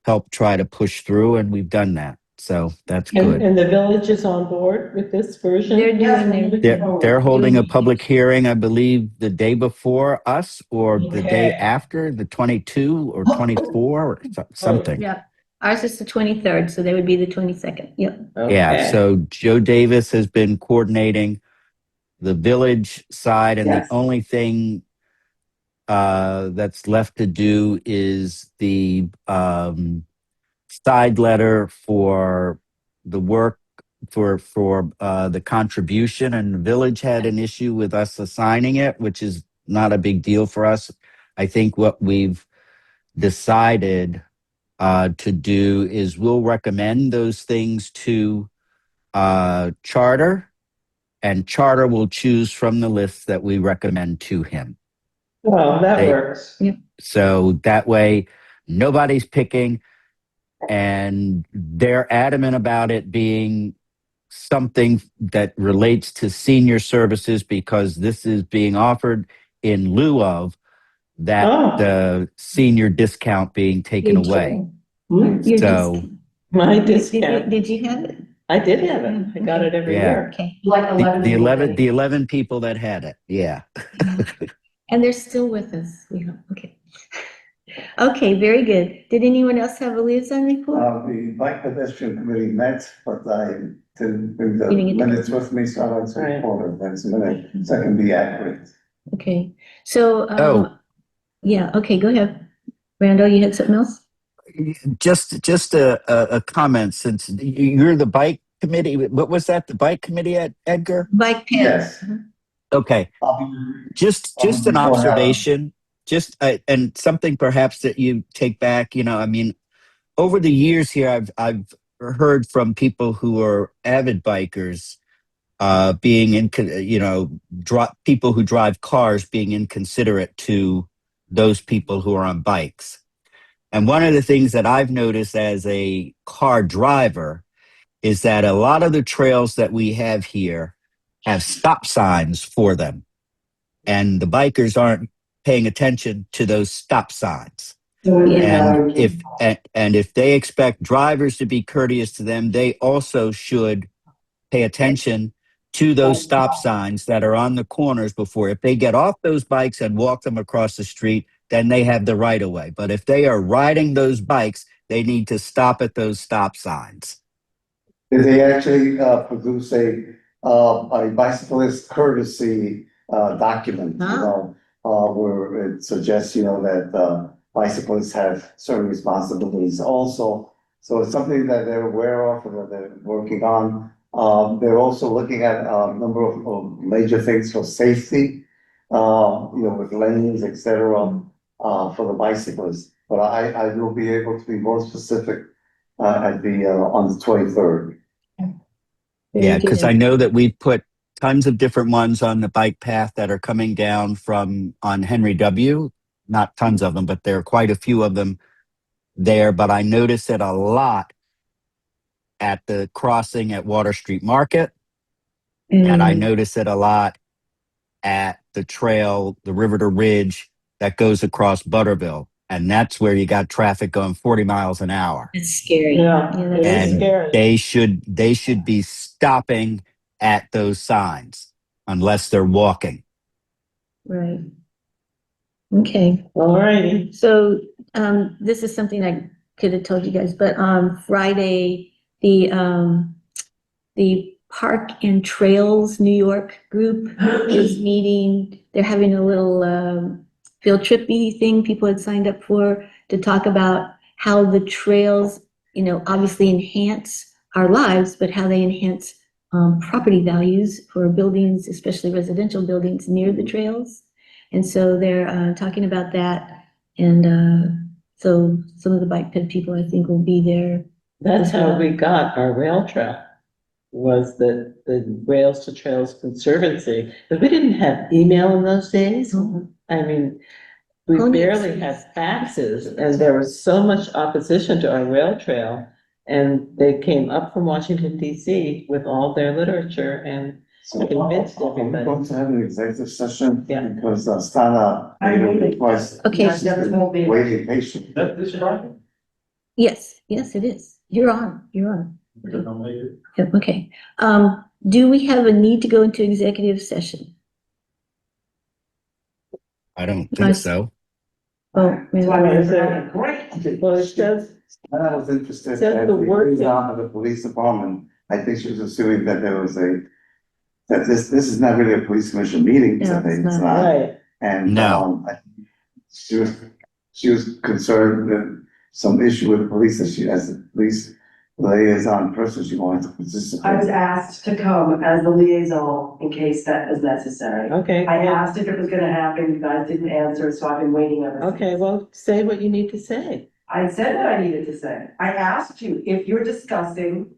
help try to push through, and we've done that. So that's good. And the village is on board with this version? They're doing They're holding a public hearing, I believe, the day before us or the day after, the 22 or 24 or something. Yeah, ours is the 23rd, so they would be the 22nd, yep. Yeah, so Joe Davis has been coordinating the village side, and the only thing that's left to do is the side letter for the work for the contribution, and the village had an issue with us assigning it, which is not a big deal for us. I think what we've decided to do is we'll recommend those things to charter, and charter will choose from the list that we recommend to him. Well, that works. So that way nobody's picking, and they're adamant about it being something that relates to senior services because this is being offered in lieu of that the senior discount being taken away. So My discount. Did you have it? I did have it. I got it every year. Okay. the 11 people that had it. Yeah. And they're still with us, we hope, okay. Okay, very good. Did anyone else have a liaison report? The bike pedestrian committee met, but I didn't bring the You didn't get to- minutes with me, so I want to report it next minute, so I can be accurate. Okay, so, yeah, okay, go ahead. Randall, you had something else? Just a comment, since you're the bike committee. What was that? The bike committee at Edgar? Bike path. Yes. Okay. Just an observation, and something perhaps that you take back. I mean, over the years here, I've heard from people who are avid bikers, being people who drive cars being inconsiderate to those people who are on bikes. And one of the things that I've noticed as a car driver is that a lot of the trails that we have here have stop signs for them. And the bikers aren't paying attention to those stop signs. And if they expect drivers to be courteous to them, they also should pay attention to those stop signs that are on the corners before. If they get off those bikes and walk them across the street, then they have the right of way. But if they are riding those bikes, they need to stop at those stop signs. They actually produce a bicyclist courtesy document, where it suggests, that bicyclists have certain responsibilities also. So it's something that they're aware of and that they're working on. They're also looking at a number of major things for safety, with lanes, et cetera, for the bicyclists. But I will be able to be more specific on the 23rd. Yeah, because I know that we put tons of different ones on the bike path that are coming down on Henry W. Not tons of them, but there are quite a few of them there. But I noticed it a lot at the crossing at Water Street Market. And I notice it a lot at the trail, the River to Ridge that goes across Butterville. And that's where you got traffic going 40 miles an hour. It's scary. Yeah, that it is is And scary. they should be stopping at those signs unless they're walking. Right. Okay. All righty. So, this is something I could have told you guys, but on Friday, the Park and Trails New York group is meeting. They're having a little, field trippy thing people had signed up for to talk about how the trails, obviously enhance our lives, but how they enhance, property values for buildings, especially residential buildings near the trails. And so they're talking about that. And so some of the bike ped people, I think, will be there. That's how we got our rail trail, was the Rails to Trails Conservancy. But we didn't have email in those days. I mean, we Ponies. barely had faxes, and there was so much opposition to our rail trail. And they came up from Washington DC with all their literature and convinced We're everybody. going to have an executive session. Yeah. Because Stana made a request. Okay. Waiting patiently. This Friday? Yes, it is. You're on. Because I'll make it. Yep, okay. Do we have a need to go into executive session? I don't think Nice. so. Oh, maybe. Great. Well, it says, I was interested Says at the the word- liaison of the police department. I think she was assuming that there was that this is not really a police commission meeting No, today. it's It's not. not. right, And, No. she was concerned that some issue with the police, that she, as the police liaison person, she wanted to participate. I was asked to come as the liaison in case that is necessary. okay. I well- asked if it was gonna happen, you guys didn't answer, so I've been waiting ever since. Okay, well, say what you need to say. I said what I needed to say. I asked you, if you're discussing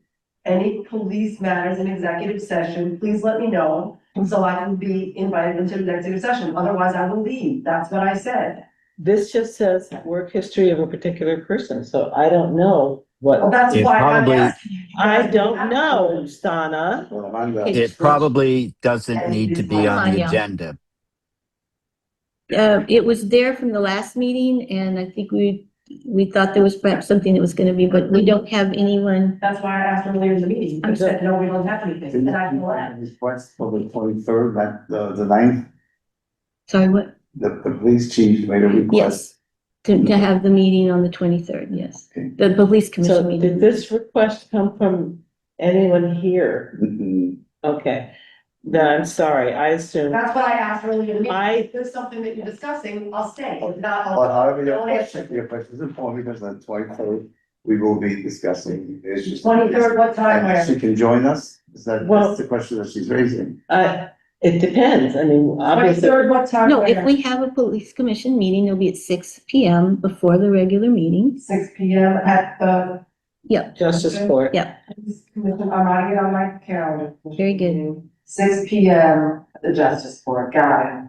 any police matters in executive session, please let me know, so I can be invited into executive session, otherwise I will leave, that's what I said. This just says work history of a particular person, so I don't know Well, what, that's It why I'm probably- asking you. I don't know, Stana. Well, Amanda, Okay. It probably doesn't need to be on the Yeah. agenda. It was there from the last meeting, and I think we thought there was perhaps something that was gonna be, but we don't have anyone. That's why I asked earlier in the meeting, you said, no, we don't have anything, didn't and I you left. have a request for the 23rd, that the 9th, Sorry, what? the police chief made a request. Yes, to have the meeting on the 23rd, yes. Okay. The police So commission did meeting. this request come from anyone here? Mm-mm. Okay, then I'm sorry, I assume, That's what I asked earlier in the I- meeting, if there's something that you're discussing, I'll stay, if not, But I'll. however, Don't answer. your question is important, because on the 23rd, we will be discussing the issues. 23rd, what time, And where? she can join us, Well- that's the question that she's raising. it depends, I mean, obviously, 23rd, what time? No, if where? we have a police commission meeting, it'll be at 6 PM before the regular meeting. 6 PM at the Yep, Justice Court. yep, I'm writing it on my calendar. very good. 6 p.m. at the Justice Court, got it.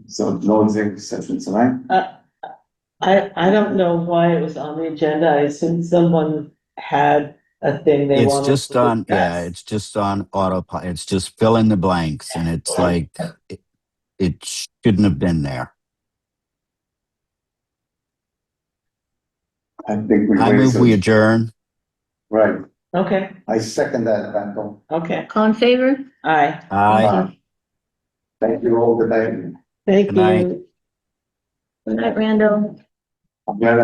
So no executive session tonight? I don't know why it was on the agenda. I assume someone had a thing they It's wanted just to on, yeah, discuss. it's just on autopilot. It's just fill in the blanks and it's like, it shouldn't have been there. I think we. I move we adjourn. Right, Okay, I second that, Randall. okay. All in favor? Aye. Aye. Thank you all, good night. Thank Good night. you. Good night, Randall. I'm glad